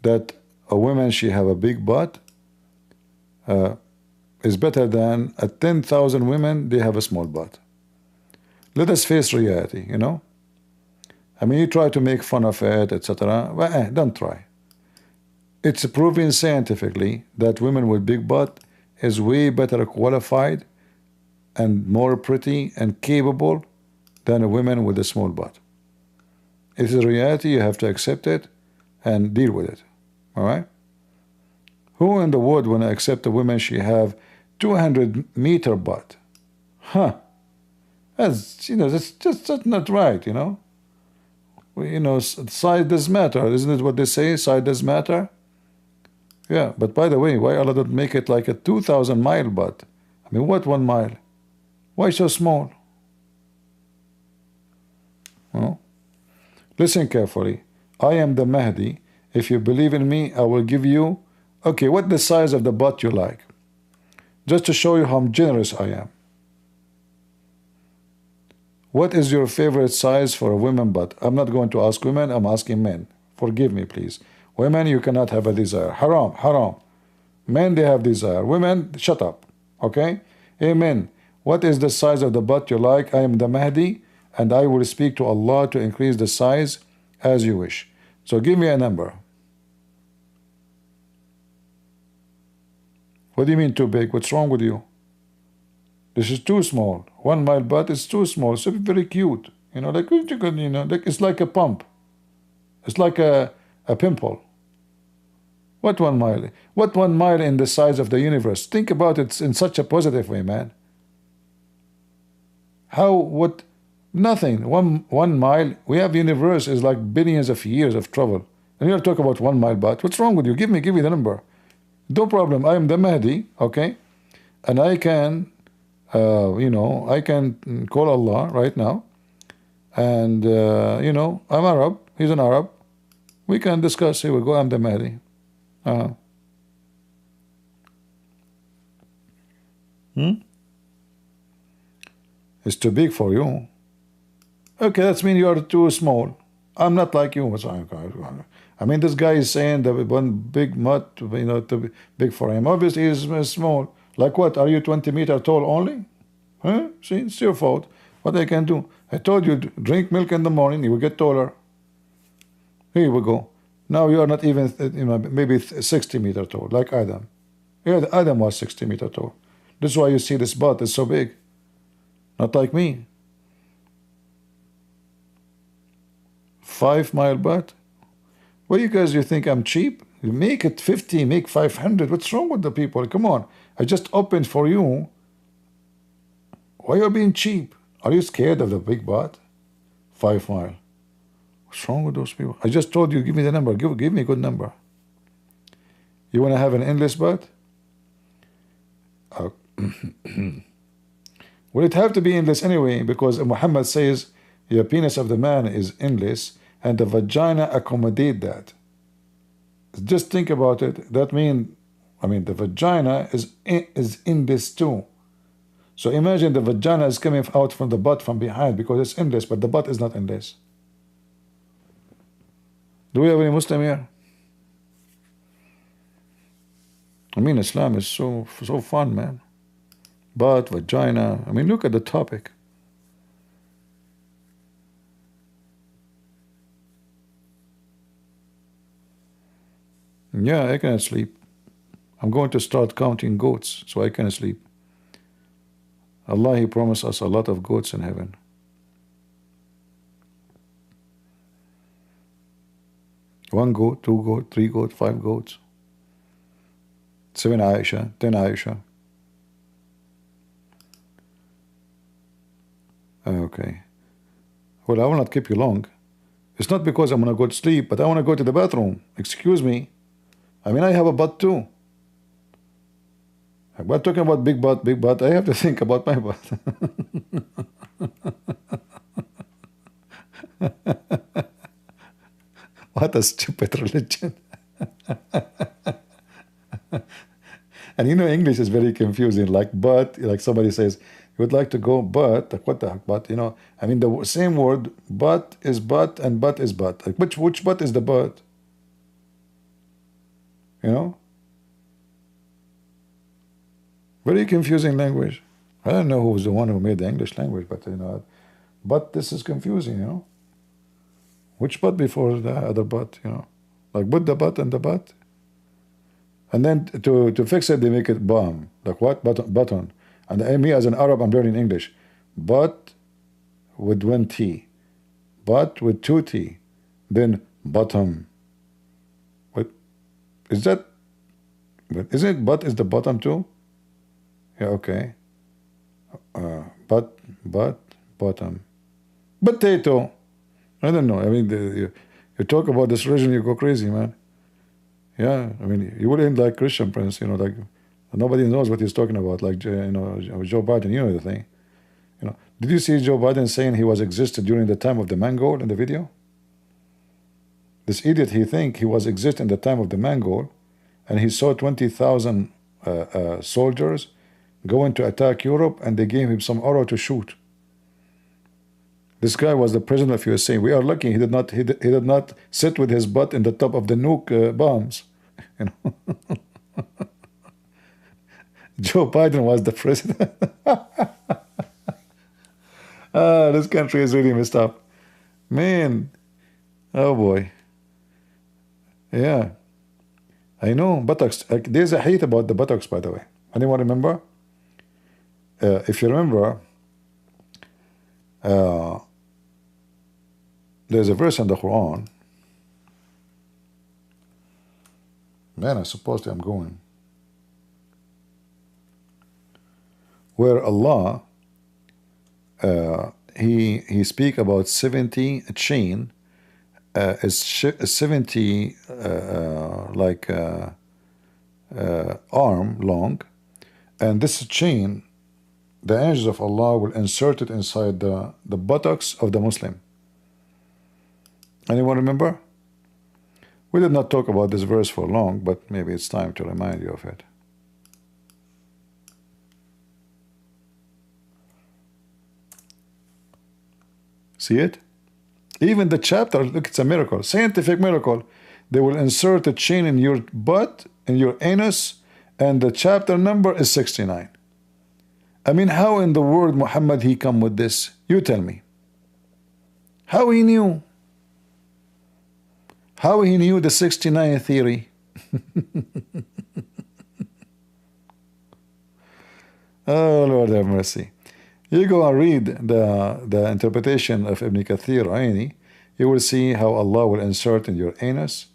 that a woman, she have a big butt, is better than 10,000 women, they have a small butt. Let us face reality, you know. I mean, you try to make fun of it, etc. Well, don't try. It's proven scientifically that women with big butt is way better qualified and more pretty and capable than a woman with a small butt. It is a reality, you have to accept it and deal with it. All right? Who in the world want to accept a woman she have 200-meter butt? Huh? That's, you know, that's not right, you know. You know, size does matter, isn't it what they say? Size does matter. Yeah, but by the way, why Allah don't make it like a 2,000-mile butt? I mean, what 1 mile? Why so small? Well, listen carefully. I am the Mahdi. If you believe in me, I will give you. Okay, what the size of the butt you like? Just to show you how generous I am. What is your favorite size for a woman butt? I'm not going to ask women, I'm asking men. Forgive me, please. Women, you cannot have a desire. Haram, haram. Men, they have desire. Women, shut up. Okay? Amen. What is the size of the butt you like? I am the Mahdi, and I will speak to Allah to increase the size as you wish. So give me a number. What do you mean too big? What's wrong with you? This is too small. 1 mile butt is too small. It's very cute. You know, like, you know, like it's like a pump. It's like a pimple. What 1 mile? What 1 mile in the size of the universe? Think about it in such a positive way, man. How, what, nothing. One mile, we have universe is like billions of years of travel. And you're talking about 1 mile butt. What's wrong with you? Give me the number. No problem. I am the Mahdi, okay? And I can, you know, I can call Allah right now. And, you know, I'm Arab. He's an Arab. We can discuss. Here we go. I'm the Mahdi. It's too big for you. Okay, that means you're too small. I'm not like you. I mean, this guy is saying that one big mutt, you know, too big for him. Obviously, he's small. Like what? Are you 20 meters tall only? Huh? See, it's your fault. What I can do? I told you, drink milk in the morning, you will get taller. Here we go. Now you are not even, you know, maybe 60 meters tall, like Adam. Yeah, Adam was 60 meters tall. This is why you see this butt is so big. Not like me. 5 mile butt? What you guys, you think I'm cheap? You make it 50, make 500. What's wrong with the people? Come on. I just opened for you. Why are you being cheap? Are you scared of the big butt? 5 mile. What's wrong with those people? I just told you, give me the number. Give me a good number. You want to have an endless butt? Will it have to be endless anyway? Because Muhammad says the penis of the man is endless and the vagina accommodate that. Just think about it. That means, I mean, the vagina is endless too. So imagine the vagina is coming out from the butt from behind because it's endless, but the butt is not endless. Do we have any Muslim here? I mean, Islam is so fun, man. Butt, vagina. I mean, look at the topic. Yeah, I cannot sleep. I'm going to start counting goats so I can sleep. Allah, He promised us a lot of goats in heaven. One goat, 2 goats, 3 goats, 5 goats. 7 Aisha, 10 Aisha. Okay. Well, I will not keep you long. It's not because I'm going to go to sleep, but I want to go to the bathroom. Excuse me. I mean, I have a butt too. We're talking about big butt. I have to think about my butt. What a stupid religion. And you know, English is very confusing. Like, but, like somebody says, you would like to go, but, like, what the heck, but, you know, I mean, the same word, but is but, and but is but. Like, which but is the but? You know? Very confusing language. I don't know who was the one who made the English language, but, you know, but this is confusing, you know? Which but before the other but, you know? Like, put the but and the but. And then to fix it, they make it bomb. Like what? Button. And me as an Arab, I'm learning English. But with one T. But with two T. Then bottom. What? Is that? Isn't it but is the bottom too? Yeah, okay. But, bottom. Potato. I don't know. I mean, you talk about this religion, you go crazy, man. Yeah, I mean, you will end like Christian Prince, you know, like nobody knows what he's talking about. Like, you know, Joe Biden, you know the thing. You know, did you see Joe Biden saying he was existed during the time of the mango in the video? This idiot, he think he was exist in the time of the mango, and he saw 20,000 soldiers going to attack Europe, and they gave him some arrow to shoot. This guy was the president of USA. We are lucky he did not sit with his butt in the top of the nuke bombs. You know, Joe Biden was the president. This country is really messed up, man. Oh boy. Yeah, I know buttocks. There's a hate about the buttocks, by the way. Anyone remember? If you remember, there's a verse in the Quran. Man, I suppose I'm going. Where Allah, he speak about 70 chain, is 70 like arm long, and this chain, the angels of Allah will insert it inside the buttocks of the Muslim. Anyone remember? We did not talk about this verse for long, but maybe it's time to remind you of it. See it? Even the chapter, look, it's a miracle, scientific miracle. They will insert a chain in your butt, in your anus, and the chapter number is 69. I mean, how in the world Muhammad he come with this? You tell me. How he knew? How he knew the 69 theory? Oh, Lord have mercy. You go and read the interpretation of Ibn Kathir, Aini, you will see how Allah will insert in your anus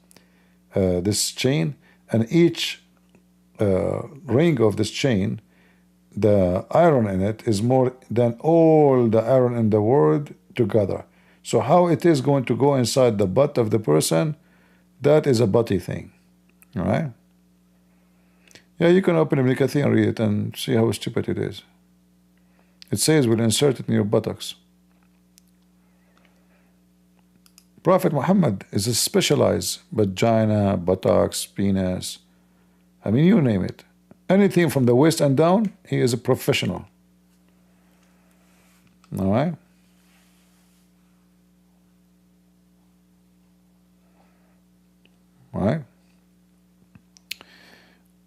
this chain, and each ring of this chain, the iron in it is more than all the iron in the world together. So how it is going to go inside the butt of the person, that is a butty thing. All right? Yeah, you can open Ibn Kathir and read it and see how stupid it is. It says we'll insert it in your buttocks. Prophet Muhammad is a specialized vagina, buttocks, penis. I mean, you name it. Anything from the waist and down, he is a professional. All right? All right?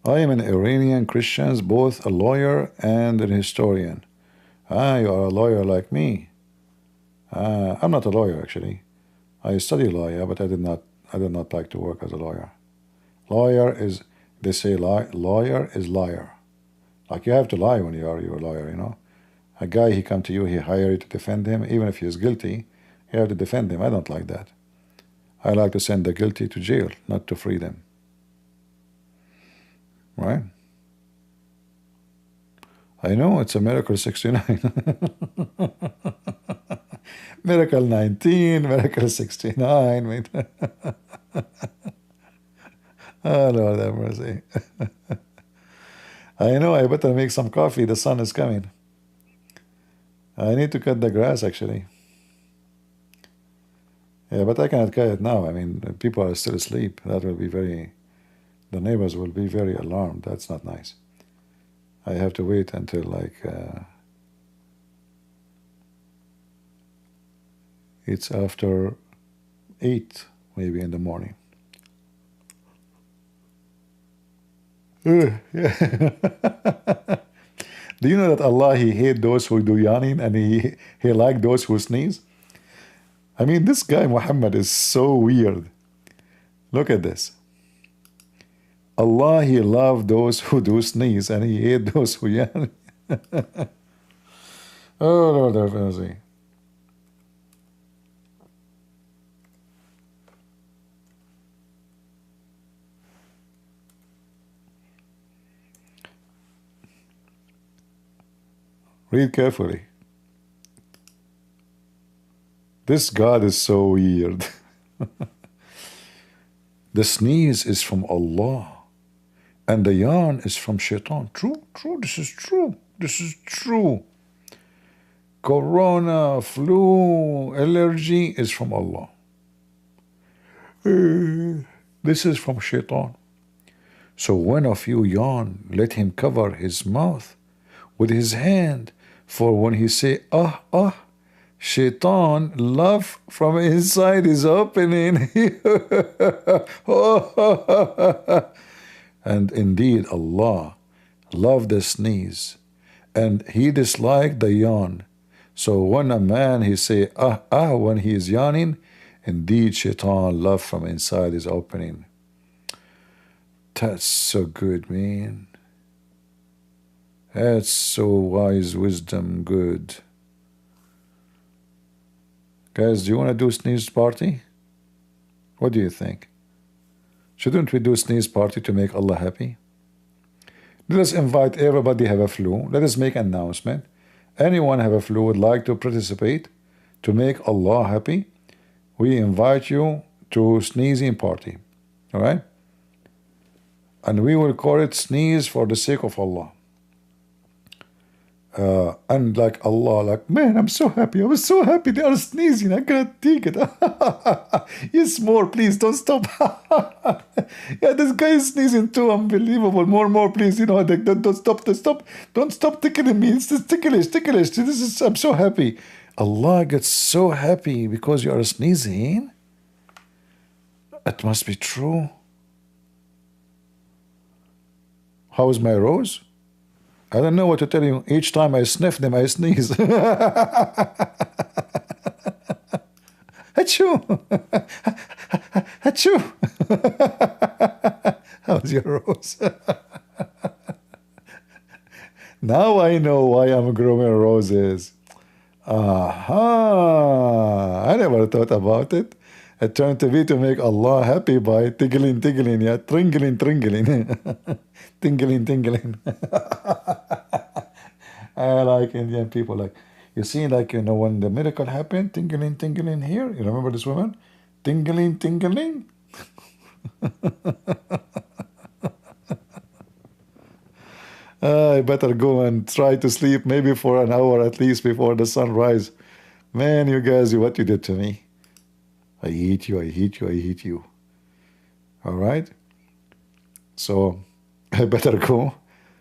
I am an Iranian Christian, both a lawyer and an historian. Ah, you are a lawyer like me. I'm not a lawyer, actually. I study law, yeah, but I did not like to work as a lawyer. Lawyer is, they say lawyer is liar. Like you have to lie when you're a lawyer, you know. A guy, he come to you, he hire you to defend him. Even if he is guilty, you have to defend him. I don't like that. I like to send the guilty to jail, not to free them. Right? I know, it's a miracle 69. Miracle 19, miracle 69. Oh, Lord have mercy. I know, I better make some coffee. The sun is coming. I need to cut the grass, actually. Yeah, but I cannot cut it now. I mean, people are still asleep. That will be very, the neighbors will be very alarmed. That's not nice. I have to wait until like it's after 8, maybe in the morning. Yeah. Do you know that Allah, He hate those who do yawning and He like those who sneeze? I mean, this guy Muhammad is so weird. Look at this. Allah, He love those who do sneeze and He hate those who yawn. Oh, Lord have mercy. Read carefully. This God is so weird. The sneeze is from Allah, and the yawn is from shaitan. True, true, this is true. This is true. Corona, flu, allergy is from Allah. This is from shaitan. So when of you yawn, let him cover his mouth with his hand, for when he say, ah, ah, shaitan, love from inside is opening. And indeed, Allah loved the sneeze, and He disliked the yawn. So when a man, he say, ah, ah, when he is yawning, indeed, shaitan, love from inside is opening. That's so good, man. That's so wise wisdom, good. Guys, do you want to do sneeze party? What do you think? Shouldn't we do sneeze party to make Allah happy? Let us invite everybody have a flu. Let us make an announcement. Anyone have a flu would like to participate to make Allah happy? We invite you to sneezing party. All right? And we will call it sneeze for the sake of Allah. And like Allah, like, man, I'm so happy. I was so happy they are sneezing. I cannot take it. Yes, more, please. Don't stop. Yeah, this guy is sneezing too. Unbelievable. More, please. You know, don't stop. Don't stop tickling me. It's just ticklish. I'm so happy. Allah gets so happy because you are sneezing. It must be true. How is my rose? I don't know what to tell you. Each time I sniff them, I sneeze. Achoo! Achoo! How's your rose? Now I know why I'm growing roses. Aha! I never thought about it. It turned to be to make Allah happy by tickling, yeah, tringling. Tingling. I like Indian people. Like, you see, like, you know, when the miracle happened, tingling here. You remember this woman? Tingling. I better go and try to sleep maybe for an hour at least before the sunrise. Man, you guys, what you did to me. I hate you. All right? So I better go.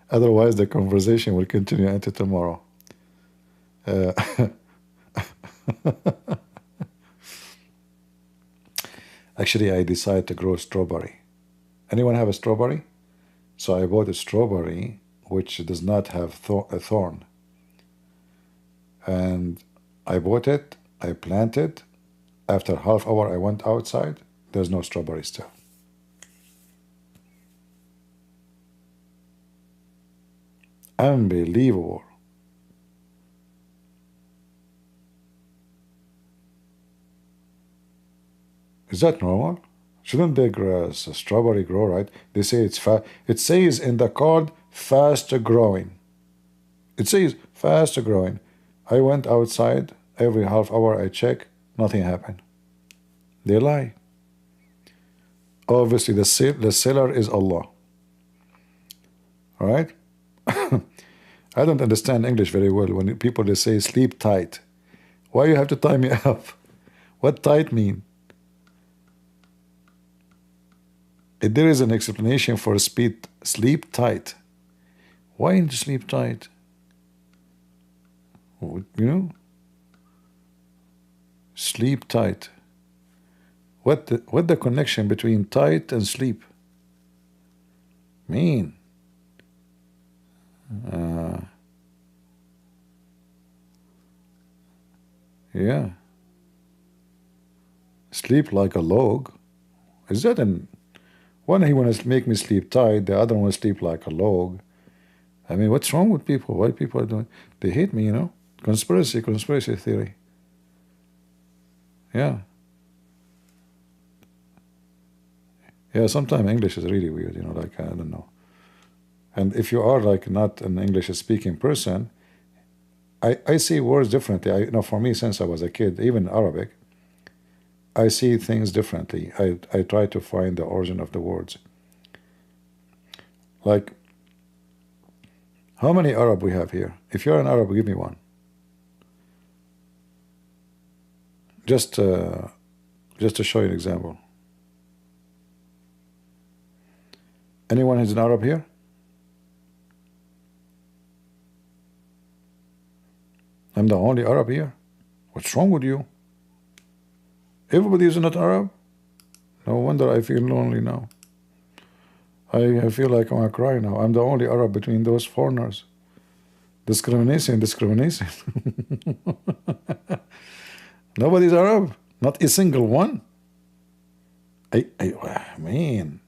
Otherwise, the conversation will continue until tomorrow. Actually, I decided to grow strawberry. Anyone have a strawberry? So I bought a strawberry which does not have a thorn. And I bought it, I planted. After half hour, I went outside. There's no strawberry still. Unbelievable. Is that normal? Shouldn't the strawberry grow, right? They say it's fast. It says in the card, fast growing. It says fast growing. I went outside. Every half hour I check. Nothing happened. They lie. Obviously, the seller is Allah. All right? I don't understand English very well. When people they say sleep tight, why you have to tie me up? What tight mean? There is an explanation for speed, sleep tight. Why didn't you sleep tight? You know, sleep tight. What the connection between tight and sleep? Mean. Yeah. Sleep like a log. Is that an one he wants to make me sleep tight, the other one sleep like a log. I mean, what's wrong with people? Why people are doing? They hate me, you know. Conspiracy theory. Yeah, yeah. Sometimes English is really weird, you know. Like I don't know. And if you are like not an English speaking person, I see words differently. You know, for me, since I was a kid, even Arabic, I see things differently. I try to find the origin of the words. Like, how many Arab we have here? If you're an Arab, give me one. Just to show you an example. Anyone who's an Arab here? I'm the only Arab here. What's wrong with you? Everybody is not Arab? No wonder I feel lonely now. I feel like I'm gonna cry now. I'm the only Arab between those foreigners. Discrimination. Nobody's Arab. Not a single one. Man.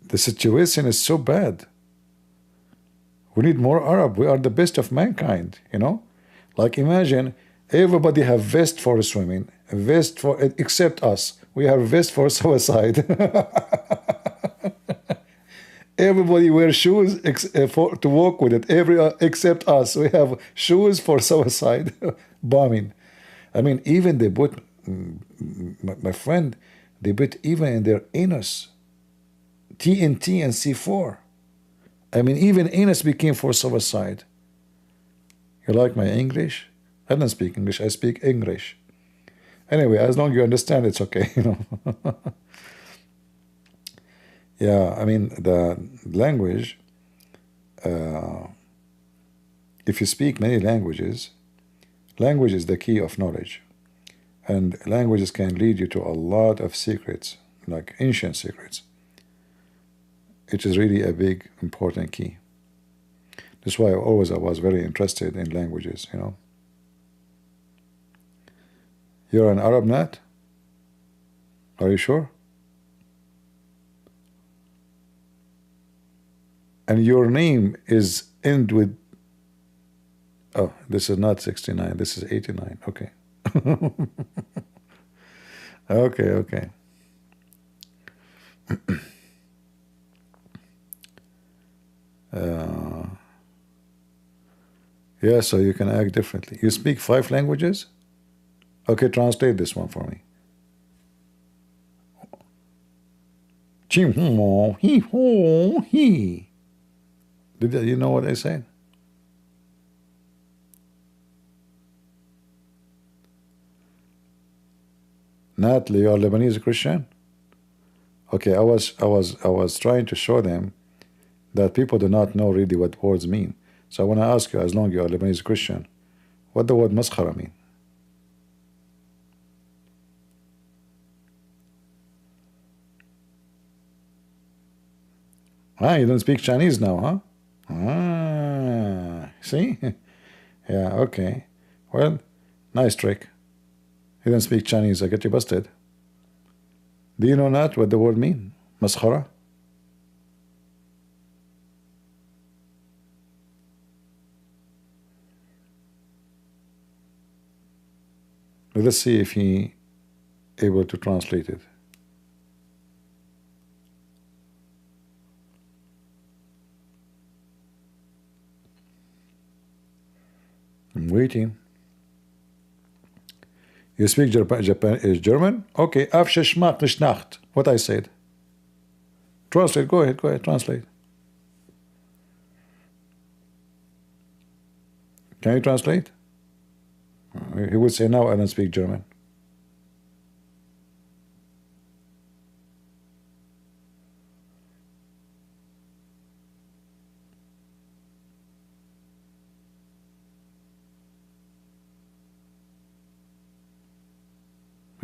The situation is so bad. We need more Arab. We are the best of mankind, you know? Like imagine everybody have vest for swimming, vest for except us. We have vest for suicide. Everybody wears shoes to walk with it. Except us. We have shoes for suicide bombing. I mean, even they put my friend, they put even in their anus TNT and C4. I mean, even anus became for suicide. You like my English? I don't speak English. I speak English. Anyway, as long as you understand, it's okay. You know. Yeah, I mean the language. If you speak many languages, language is the key of knowledge, and languages can lead you to a lot of secrets, like ancient secrets. It is really a big, important key. That's why I was very interested in languages, you know. You're an Arab, Nat? Are you sure? And your name is end with, oh, this is not 69, this is 89. Okay. Okay. Yeah, so you can act differently. You speak 5 languages? Okay, translate this one for me. Did you know what I said? Natalie, you are Lebanese Christian? Okay, I was trying to show them that people do not know really what words mean. So I want to ask you, as long as you are Lebanese Christian, what the word maskhara mean? Ah, you don't speak Chinese now, huh? Ah, see? Yeah, okay. Well, nice trick. You don't speak Chinese, I get you busted. Do you know not what the word mean? Maskhara? Let's see if he able to translate it. I'm waiting. You speak German? Okay, Afsheshmak Nacht. What I said. Translate, go ahead, translate. Can you translate? He would say, no, I don't speak German.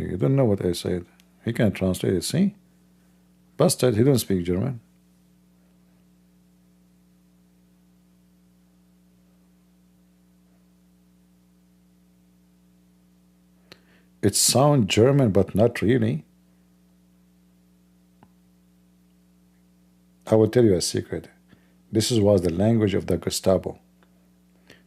You don't know what I said. He can't translate it, see? Bastard, he don't speak German. It sounds German, but not really. I will tell you a secret. This was the language of the Gestapo.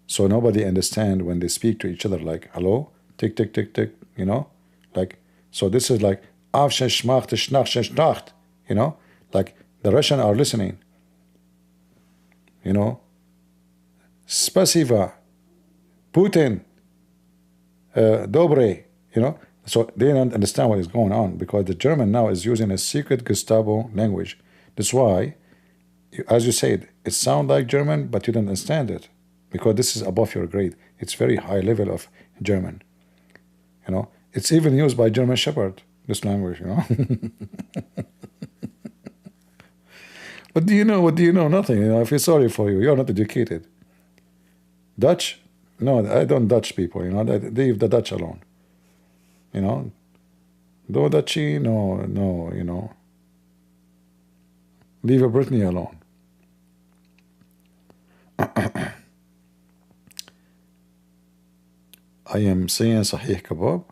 So nobody understand when they speak to each other like, hello, tick, tick, tick, tick, you know? Like, so this is like, you know? Like, the Russian are listening. You know? Spasiva, Putin, Dobre, you know? So they don't understand what is going on because the German now is using a secret Gestapo language. That's why, as you said, it sounds like German, but you don't understand it because this is above your grade. It's very high level of German. You know, it's even used by German Shepherd, this language, you know. What do you know? What do you know? Nothing. You know, I feel sorry for you. You're not educated. Dutch? No, I don't Dutch people, you know. Leave the Dutch alone. You know. Do Dutchy? No, no, you know. Leave Britney alone. I am saying Sahih Kebab.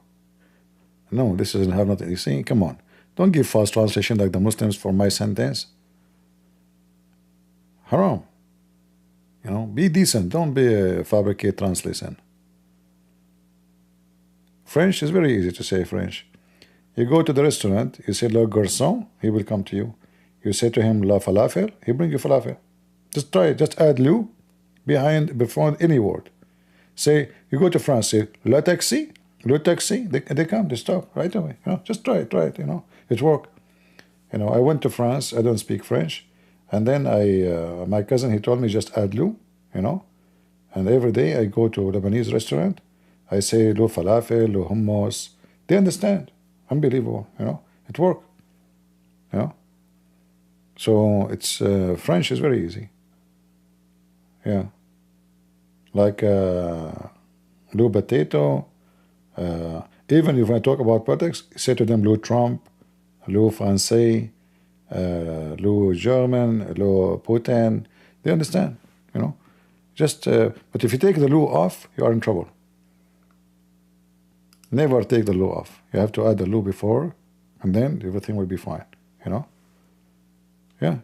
No, this doesn't have nothing. You see, come on. Don't give false translation like the Muslims for my sentence. Haram. You know, be decent. Don't be a fabricate translation. French is very easy to say French. You go to the restaurant, you say le garçon, he will come to you. You say to him la falafel, he bring you falafel. Just try it. Just add le before any word. Say, you go to France, say le taxi, they come, they stop right away. You know, just try it, you know, it work. You know, I went to France, I don't speak French, and then my cousin, he told me just add le, you know, and every day I go to a Lebanese restaurant, I say le falafel, le hummus, they understand. Unbelievable, you know, it work, you know. So it's French is very easy. Yeah. Like le potato. Even if I talk about politics, say to them le Trump, le Français, le German, le Putin. They understand, you know. Just but if you take the le off, you are in trouble. Never take the le off. You have to add the le before, and then everything will be fine, you know. Yeah.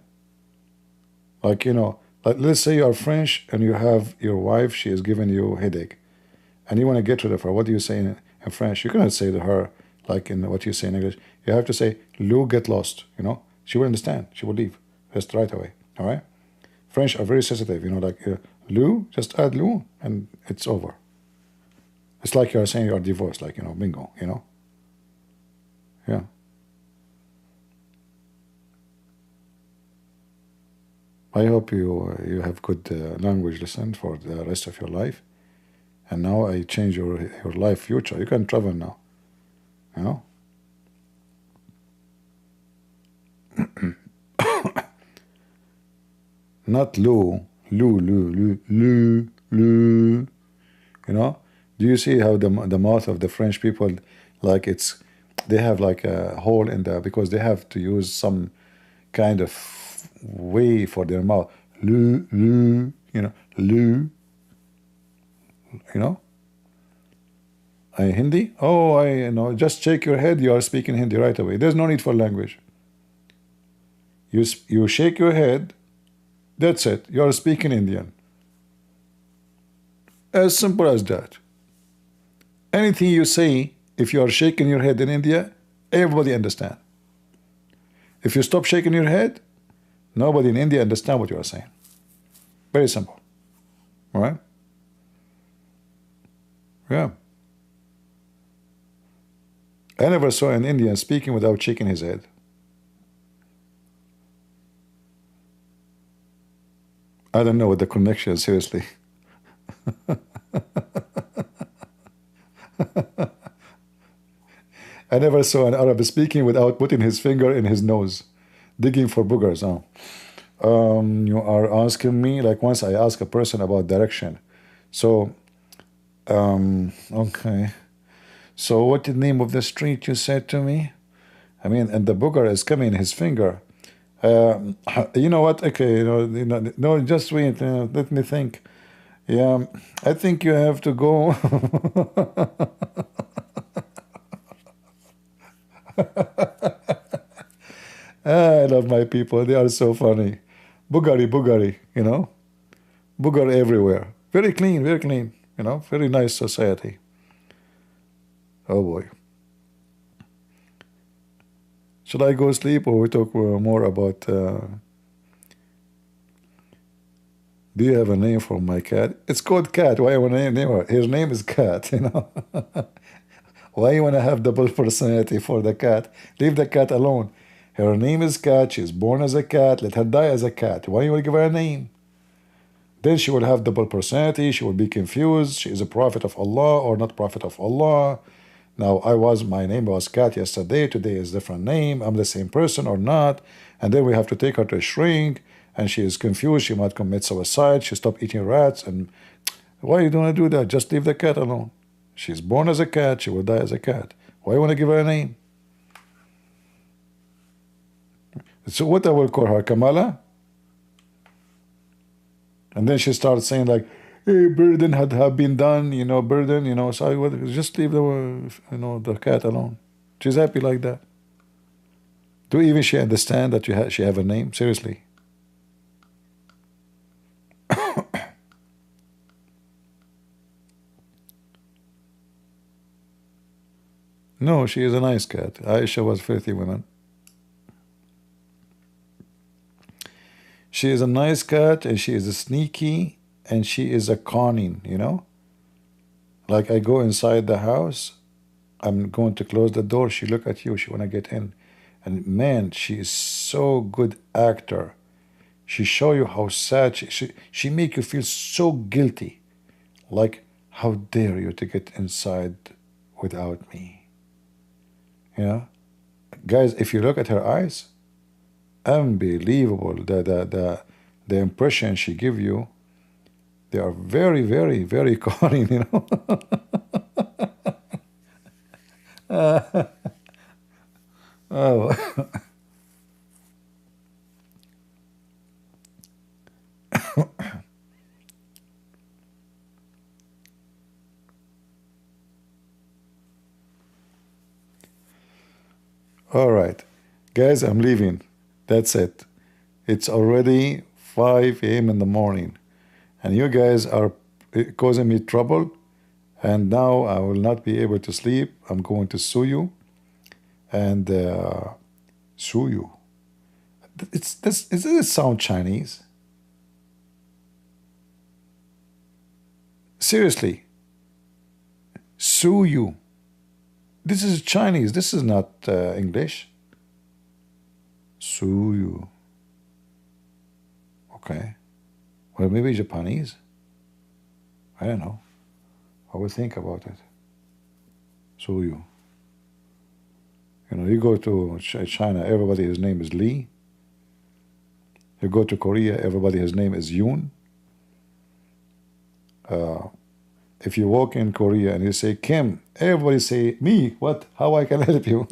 Like, you know, like let's say you are French and you have your wife, she is giving you a headache. And you want to get rid of her. What do you say in French? You cannot say to her like in what you say in English. You have to say, Lou, get lost, you know. She will understand. She will leave just right away, all right? French are very sensitive, you know, like Lou, just add Lou and it's over. It's like you are saying you are divorced, like, you know, bingo, you know. Yeah. I hope you have good language lesson for the rest of your life. And now I change your life future. You can travel now, you know. Not Lou, you know. Do you see how the mouth of the French people, like they have like a hole in there because they have to use some kind of way for their mouth. You know, you know. Hindi? Oh, I know. Just shake your head. You are speaking Hindi right away. There's no need for language. You shake your head. That's it. You are speaking Indian. As simple as that. Anything you say, if you are shaking your head in India, everybody understand. If you stop shaking your head, nobody in India understand what you are saying. Very simple. All right? Yeah. I never saw an Indian speaking without shaking his head. I don't know what the connection is, seriously. I never saw an Arab speaking without putting his finger in his nose, digging for boogers. You are asking me, like once I asked a person about direction. So, okay. So what the name of the street you said to me? I mean, and the booger is coming in his finger. You know what? Okay, no, just wait. Let me think. Yeah, I think you have to go. I love my people. They are so funny. Bugari, bugari, booger everywhere. Very clean, very clean. Very nice society. Oh boy. Should I go sleep or we talk more about? Do you have a name for my cat? It's called Cat. Why you want to name her? His name is Cat. Why you want to have double personality for the cat? Leave the cat alone. Her name is Cat. She's born as a cat. Let her die as a cat. Why you want to give her a name? Then she will have double personality. She will be confused. She is a prophet of Allah or not prophet of Allah. Now, my name was Cat yesterday. Today is different name. I'm the same person or not. And then we have to take her to a shrink. And she is confused. She might commit suicide. She stopped eating rats. And why you don't want to do that? Just leave the cat alone. She's born as a cat. She will die as a cat. Why you want to give her a name? So what I will call her? Kamala? And then she starts saying like, hey, burden had have been done, burden, so I would just leave the cat alone. She's happy like that. Do even she understand that she have a name? Seriously. No, she is a nice cat. Aisha was filthy woman. She is a nice cat and she is a sneaky and she is a conning, Like I go inside the house, I'm going to close the door, she look at you, she wanna get in. And man, she is so good actor. She show you how sad she make you feel so guilty. Like, how dare you to get inside without me? Guys, if you look at her eyes, unbelievable. The impression she give you, they are very, very, very cunning, Oh. All right. Guys, I'm leaving. That's it. It's already 5 a.m. in the morning. And you guys are causing me trouble. And now I will not be able to sleep. I'm going to sue you. And sue you. Does it sound Chinese? Seriously. Sue you. This is Chinese. This is not English. Sue you. Okay. Well, maybe Japanese. I don't know. I will think about it. Sue you. You go to China, everybody his name is Lee. You go to Korea, everybody his name is Yoon. If you walk in Korea and you say Kim, everybody say me. What? How I can help you?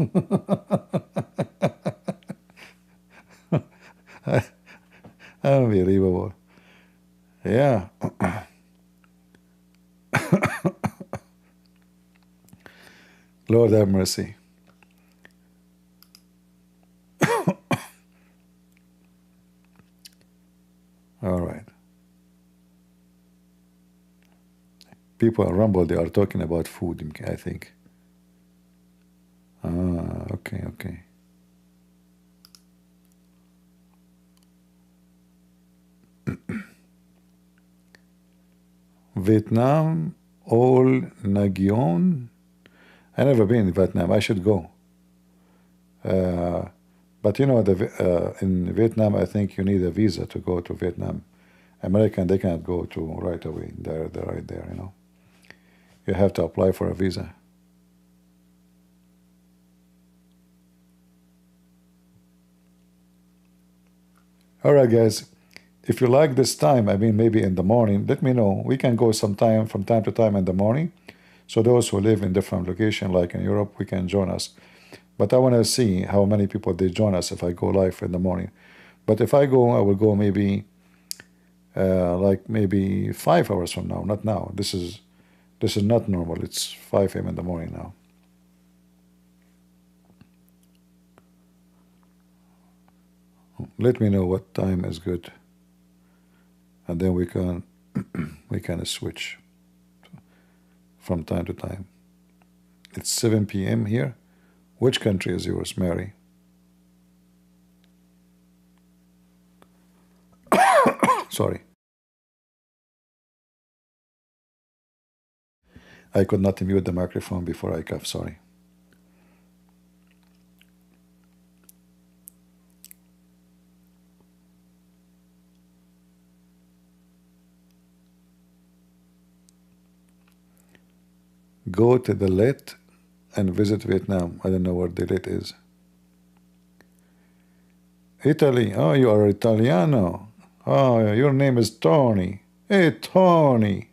Unbelievable. Yeah. Lord have mercy. All right. People at Rumble, they are talking about food, I think. Ah, okay, okay. Vietnam, all Nagion. I never been in Vietnam. I should go. But in Vietnam, I think you need a visa to go to Vietnam. American, they cannot go to right away. They're right there, You have to apply for a visa. All right, guys. If you like this time, I mean, maybe in the morning, let me know. We can go sometime from time to time in the morning. So those who live in different location, like in Europe, we can join us. But I want to see how many people they join us if I go live in the morning. But if I go, I will go maybe like maybe 5 hours from now, not now. This is not normal. It's 5 a.m. in the morning now. Let me know what time is good, and then we can we can switch from time to time. It's 7 p.m. here. Which country is yours, Mary? Sorry. I could not mute the microphone before I cough, sorry. Go to the Let and visit Vietnam. I don't know where the Let is. Italy. Oh, you are Italiano. Oh, your name is Tony. Hey, Tony.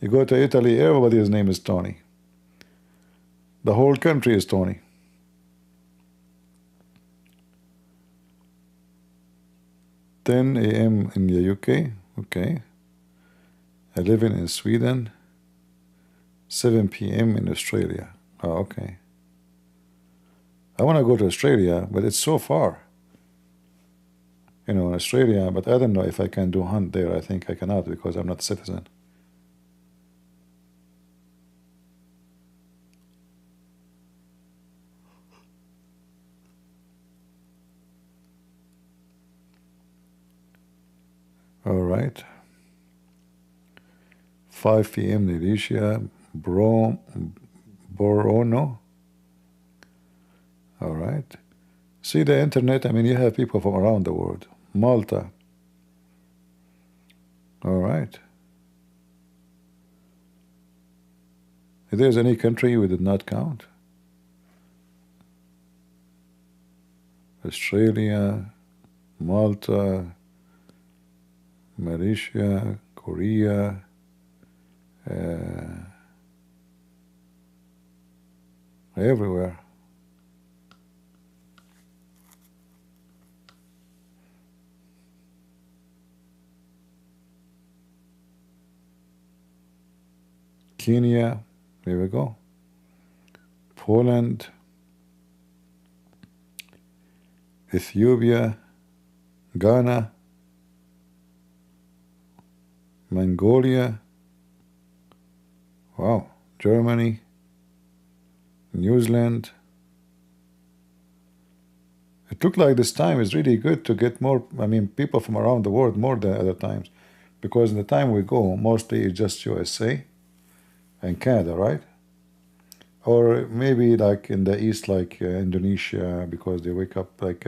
You go to Italy, everybody's name is Tony. The whole country is Tony. 10 a.m. in the UK. Okay. 11 in Sweden. 7 p.m. in Australia. Oh, okay. I want to go to Australia, but it's so far. You know, in Australia, but I don't know if I can do hunt there. I think I cannot because I'm not a citizen. All right. 5 p.m. Indonesia, Borono. All right. See the internet? I mean, you have people from around the world. Malta. All right. If there's any country we did not count, Australia, Malta, Malaysia, Korea, everywhere. Kenya, there we go. Poland, Ethiopia, Ghana, Mongolia, wow, Germany, New Zealand. It looked like this time is really good to get more, I mean, people from around the world more than other times. Because the time we go, mostly it's just USA and Canada, right? Or maybe like in the east, like Indonesia, because they wake up like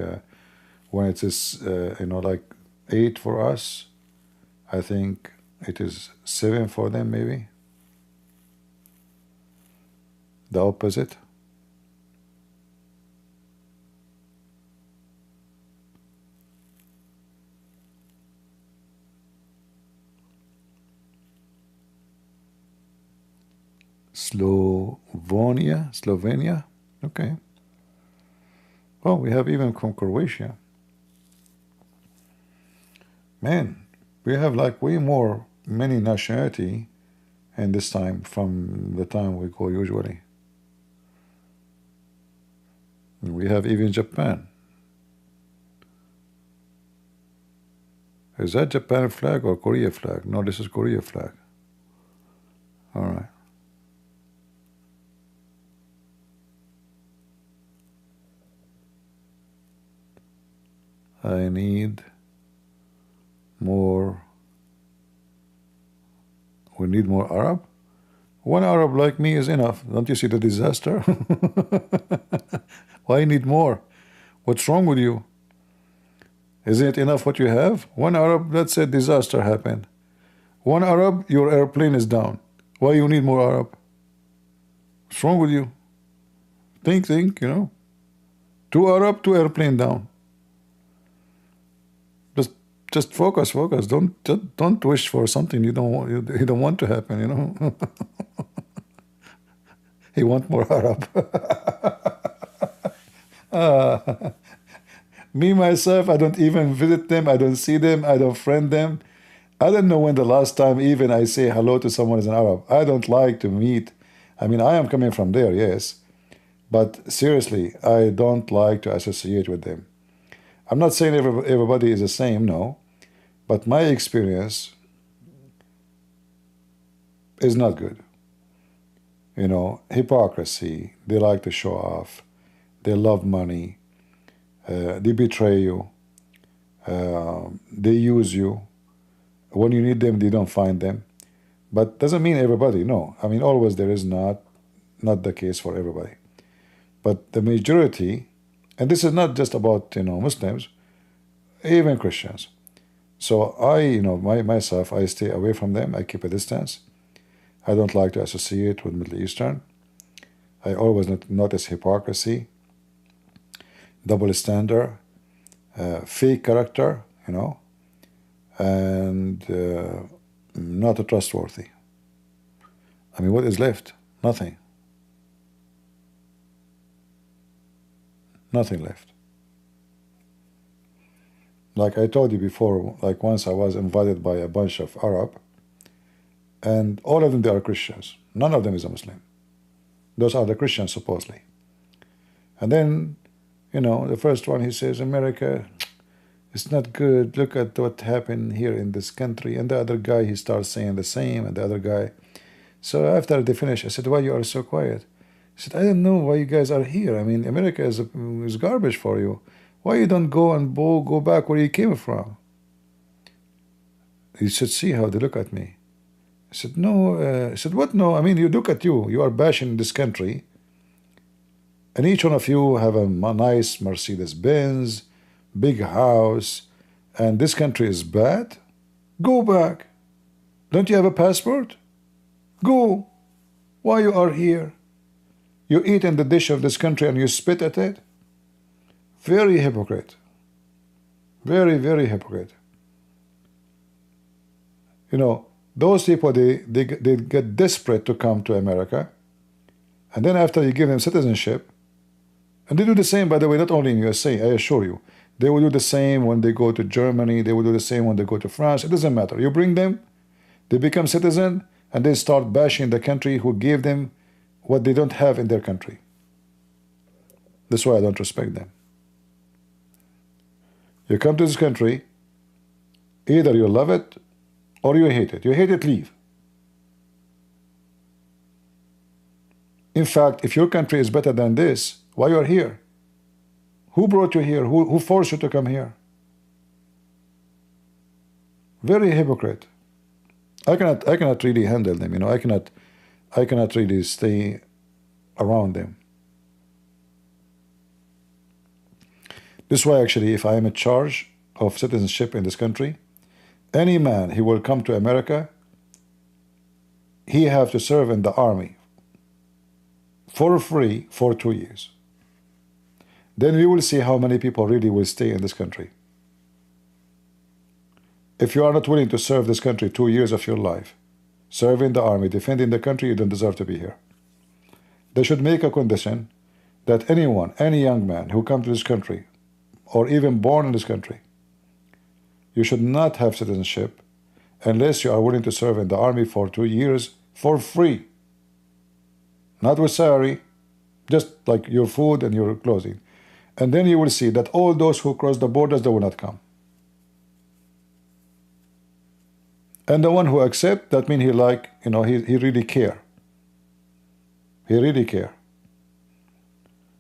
when it is, like 8 for us. I think it is 7 for them, maybe. The opposite. Slovenia. Okay. Oh, we have even from Croatia. Man, we have like way more, many nationality in this time from the time we go usually. And we have even Japan. Is that Japan flag or Korea flag? No, this is Korea flag. All right. I need more. We need more Arab. One Arab like me is enough. Don't you see the disaster? Why need more? What's wrong with you? Isn't it enough what you have? One Arab, let's say disaster happened. One Arab, your airplane is down. Why you need more Arab? What's wrong with you? Think, Two Arab, two airplane down. Just focus. Don't wish for something you don't want to happen. He want more Arab. Me, myself, I don't even visit them. I don't see them. I don't friend them. I don't know when the last time even I say hello to someone as an Arab. I don't like to meet. I mean, I am coming from there, yes. But seriously, I don't like to associate with them. I'm not saying everybody is the same, no. But my experience is not good. You know, hypocrisy. They like to show off. They love money. They betray you. They use you. When you need them, they don't find them. But doesn't mean everybody, no. I mean, always there is not the case for everybody. But the majority, and this is not just about, you know, Muslims, even Christians. So I, you know, myself, I stay away from them. I keep a distance. I don't like to associate with Middle Eastern. I always notice hypocrisy, double standard, fake character, you know, and not trustworthy. I mean, what is left? Nothing. Nothing left. Like I told you before, like once I was invited by a bunch of Arab, and all of them, they are Christians. None of them is a Muslim. Those are the Christians, supposedly. And then, you know, the first one, he says, America, it's not good. Look at what happened here in this country. And the other guy, he starts saying the same, and the other guy. So after they finish, I said, why you are so quiet? He said, I don't know why you guys are here. I mean, America is garbage for you. Why you don't go and go back where you came from? You should see how they look at me. I said, no. I said, what no? I mean, you look at you. You are bashing this country. And each one of you have a nice Mercedes-Benz, big house, and this country is bad? Go back. Don't you have a passport? Go. Why you are here? You eat in the dish of this country and you spit at it? Very hypocrite. Very, very hypocrite. You know, those people, they get desperate to come to America. And then after you give them citizenship, and they do the same, by the way, not only in USA, I assure you. They will do the same when they go to Germany. They will do the same when they go to France. It doesn't matter. You bring them, they become citizen, and they start bashing the country who gave them what they don't have in their country. That's why I don't respect them. You come to this country, either you love it or you hate it. You hate it, leave. In fact, if your country is better than this, why you are here? Who brought you here? Who forced you to come here? Very hypocrite. I cannot really handle them, you know. I cannot really stay around them. This is why actually, if I am in charge of citizenship in this country, any man he will come to America, he have to serve in the army for free for 2 years. Then we will see how many people really will stay in this country. If you are not willing to serve this country 2 years of your life, serve in the army, defending the country, you don't deserve to be here. They should make a condition that anyone, any young man who comes to this country, or even born in this country, you should not have citizenship unless you are willing to serve in the army for 2 years for free. Not with salary, just like your food and your clothing. And then you will see that all those who cross the borders, they will not come. And the one who accept, that means he like, you know, he really care. He really care.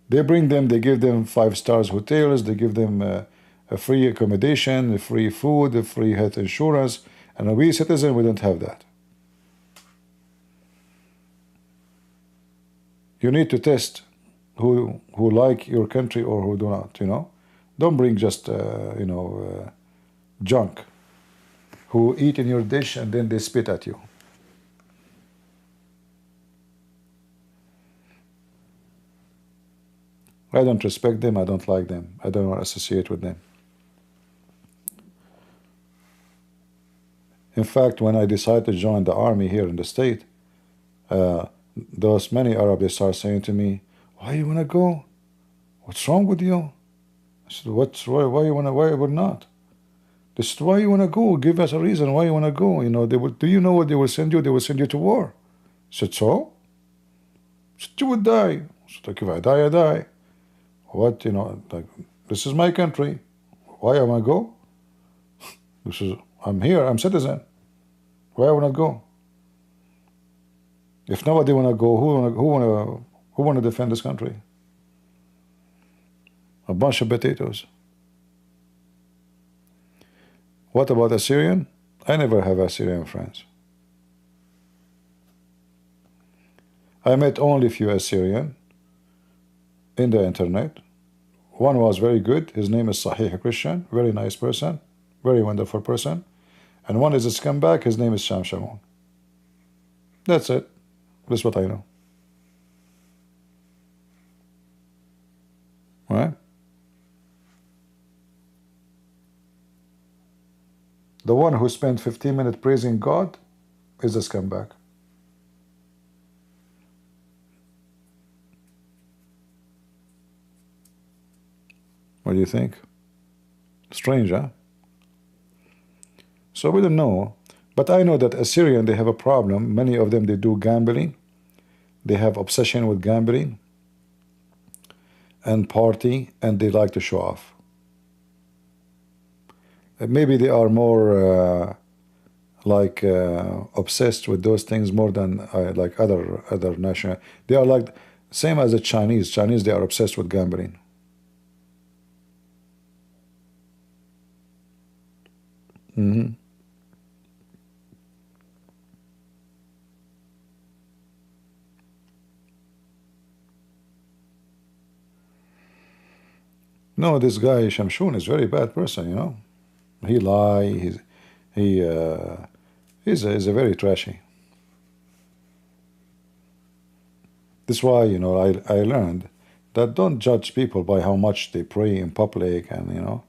They bring them, they give them 5-star hotels, they give them a free accommodation, a free food, a free health insurance, and we citizens, we don't have that. You need to test who like your country or who do not, you know. Don't bring just, junk, who eat in your dish and then they spit at you. I don't respect them, I don't like them, I don't want to associate with them. In fact, when I decided to join the army here in the state, those many Arabs, they start saying to me, "Why you wanna go? What's wrong with you?" I said, why you wanna, why would not? This is why you wanna go. Give us a reason why you wanna go. You know, they would, do you know what they will send you? They will send you to war. I said, so? I said, you would die. I said, like, if I die, I die. What, you know, like, this is my country. Why am I go? This is, I'm here, I'm citizen. Why I wanna go? If nobody wanna go, who wanna defend this country? A bunch of potatoes. What about Assyrian? I never have Assyrian friends. I met only few Assyrian in the internet. One was very good. His name is Sahih Christian. Very nice person. Very wonderful person. And one is a scumbag. His name is Sham Shamoun. That's it. That's what I know. Right? The one who spent 15 minutes praising God is a scumbag. What do you think? Strange, huh? So we don't know. But I know that Assyrian, they have a problem. Many of them, they do gambling. They have obsession with gambling and party, and they like to show off. Maybe they are more obsessed with those things more than like other national. They are like same as the Chinese. Chinese, they are obsessed with gambling. No, this guy Shamshun is a very bad person. You know, he lie. He's a very trashy. That's why, you know, I learned that don't judge people by how much they pray in public, and you know,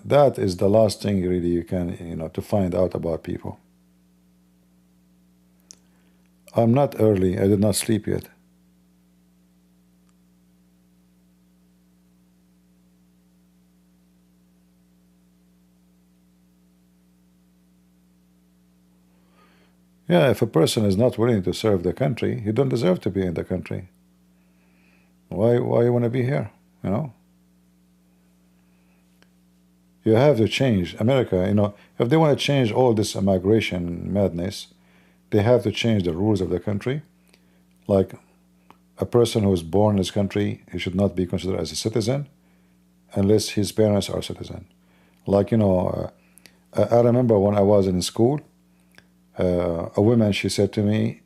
that is the last thing really you can, you know, to find out about people. I'm not early. I did not sleep yet. Yeah, if a person is not willing to serve the country, he don't deserve to be in the country. Why you want to be here? You know? You have to change America. You know, if they want to change all this immigration madness, they have to change the rules of the country. Like a person who is born in this country, he should not be considered as a citizen unless his parents are citizen. Like, you know, I remember when I was in school, a woman, she said to me,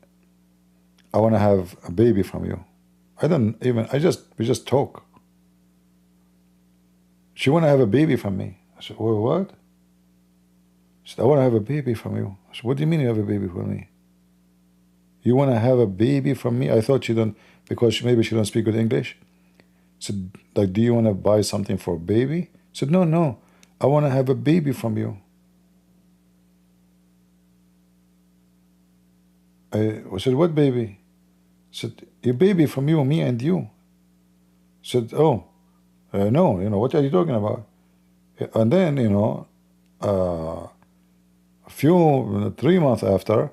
I want to have a baby from you. We just talk. She want to have a baby from me. I said, well, what? She said, I want to have a baby from you. I said, what do you mean you have a baby from me? You want to have a baby from me? I thought you don't, because maybe she don't speak good English. I said, like, do you want to buy something for a baby? I said, no, I want to have a baby from you. I said, what baby? I said, a baby from you, me and you. I said, oh, no, you know, what are you talking about? And then, you know, a few, 3 months after,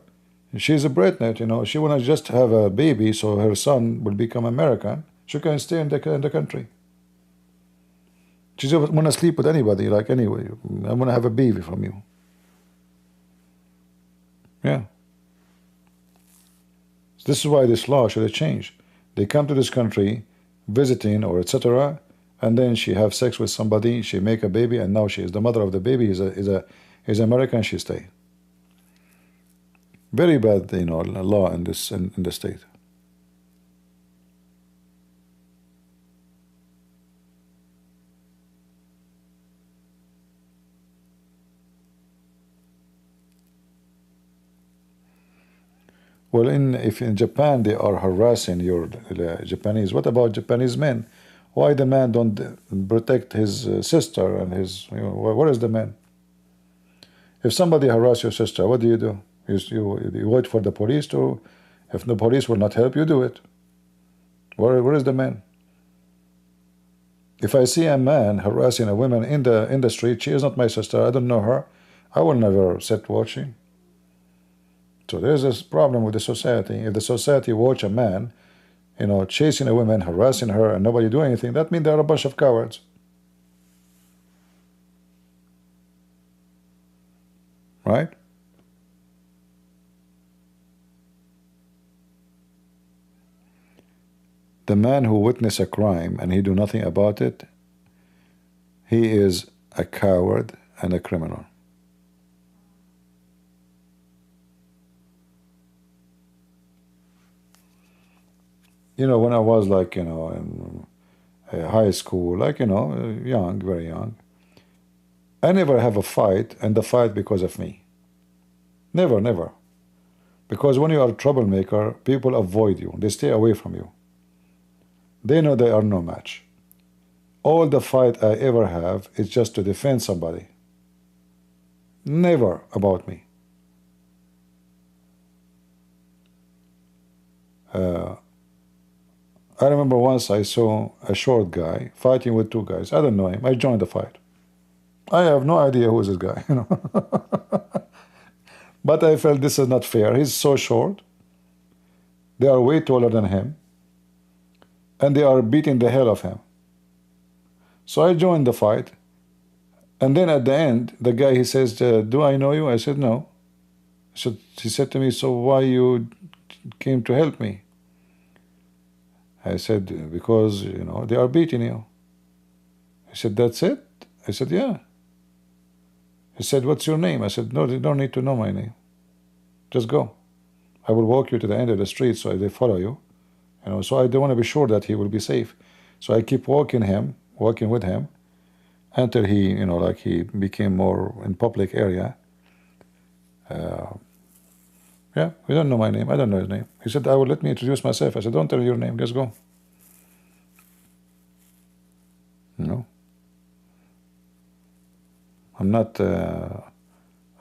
she's a pregnant, you know, she want to just have a baby so her son will become American. She can stay in the country. She doesn't want to sleep with anybody, like, anyway, I want to have a baby from you. Yeah. This is why this law should have changed. They come to this country, visiting or etc., and then she have sex with somebody, she make a baby, and now she is the mother of the baby, is American, she stay. Very bad, you know, law in the state. Well, if in Japan they are harassing your Japanese, what about Japanese men? Why the man don't protect his sister and his, you know, where is the man? If somebody harass your sister, what do? You wait for the police to If the police will not help you, do it. Where is the man? If I see a man harassing a woman in the street, she is not my sister, I don't know her, I will never sit watching. So there's this problem with the society. If the society watch a man, chasing a woman, harassing her, and nobody do anything, that means they're a bunch of cowards. Right? The man who witnessed a crime and he do nothing about it, he is a coward and a criminal. When I was like, in high school, like, young, very young, I never have a fight, and the fight because of me. Never, never. Because when you are a troublemaker, people avoid you. They stay away from you. They know they are no match. All the fight I ever have is just to defend somebody. Never about me. I remember once I saw a short guy fighting with two guys. I don't know him. I joined the fight. I have no idea who is this guy, But I felt this is not fair. He's so short. They are way taller than him. And they are beating the hell of him. So I joined the fight. And then at the end, the guy, he says, do I know you? I said, no. He said to me, so why you came to help me? I said, because, they are beating you. He said, that's it? I said, yeah. He said, what's your name? I said, no, they don't need to know my name. Just go. I will walk you to the end of the street so they follow you. So I don't want to be sure that he will be safe. So I keep walking with him, until he, like he became more in public area. Yeah, we don't know my name. I don't know his name. He said, let me introduce myself. I said, don't tell your name. Just go. I'm not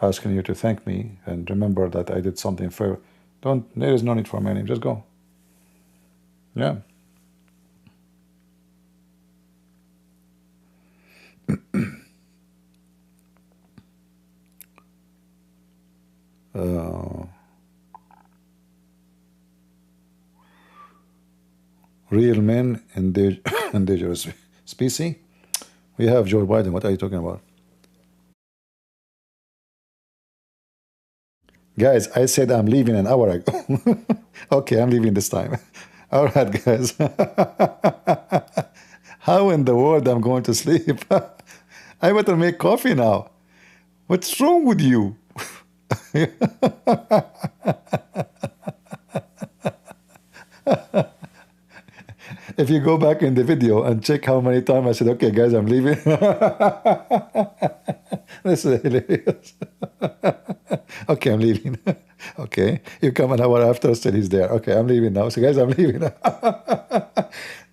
asking you to thank me and remember that I did something fair. There is no need for my name. Just go. Yeah. Real men endangered species. We have Joe Biden. What are you talking about? Guys, I said I'm leaving an hour ago. Okay, I'm leaving this time. All right, guys. How in the world I'm going to sleep? I better make coffee now. What's wrong with you? If you go back in the video and check how many times I said, okay, guys, I'm leaving. This is hilarious. Okay, I'm leaving. Okay, you come an hour after, still he's there. Okay, I'm leaving now. So, guys, I'm leaving.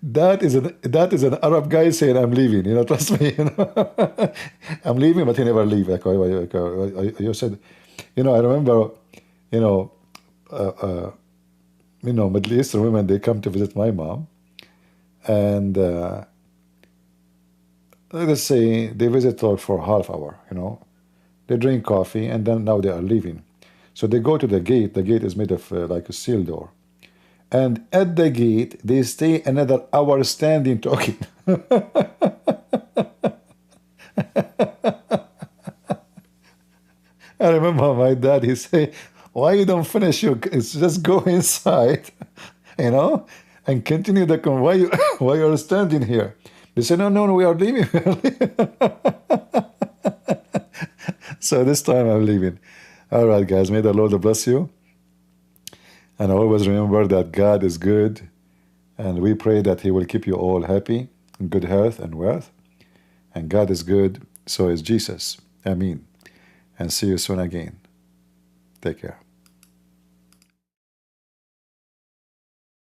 That is an Arab guy saying, I'm leaving. Trust me. I'm leaving, but he never leave. You said, I remember, Middle Eastern women, they come to visit my mom. And let's say they visit her for half hour, They drink coffee, and then now they are leaving. So they go to the gate. The gate is made of like a steel door. And at the gate, they stay another hour standing talking. I remember my dad, he say, why you don't finish just go inside, and continue the why you are standing here? They say, no, we are leaving. So this time I'm leaving. All right, guys, may the Lord bless you. And always remember that God is good. And we pray that he will keep you all happy, in good health and wealth. And God is good, so is Jesus. Amen. And see you soon again. Take care.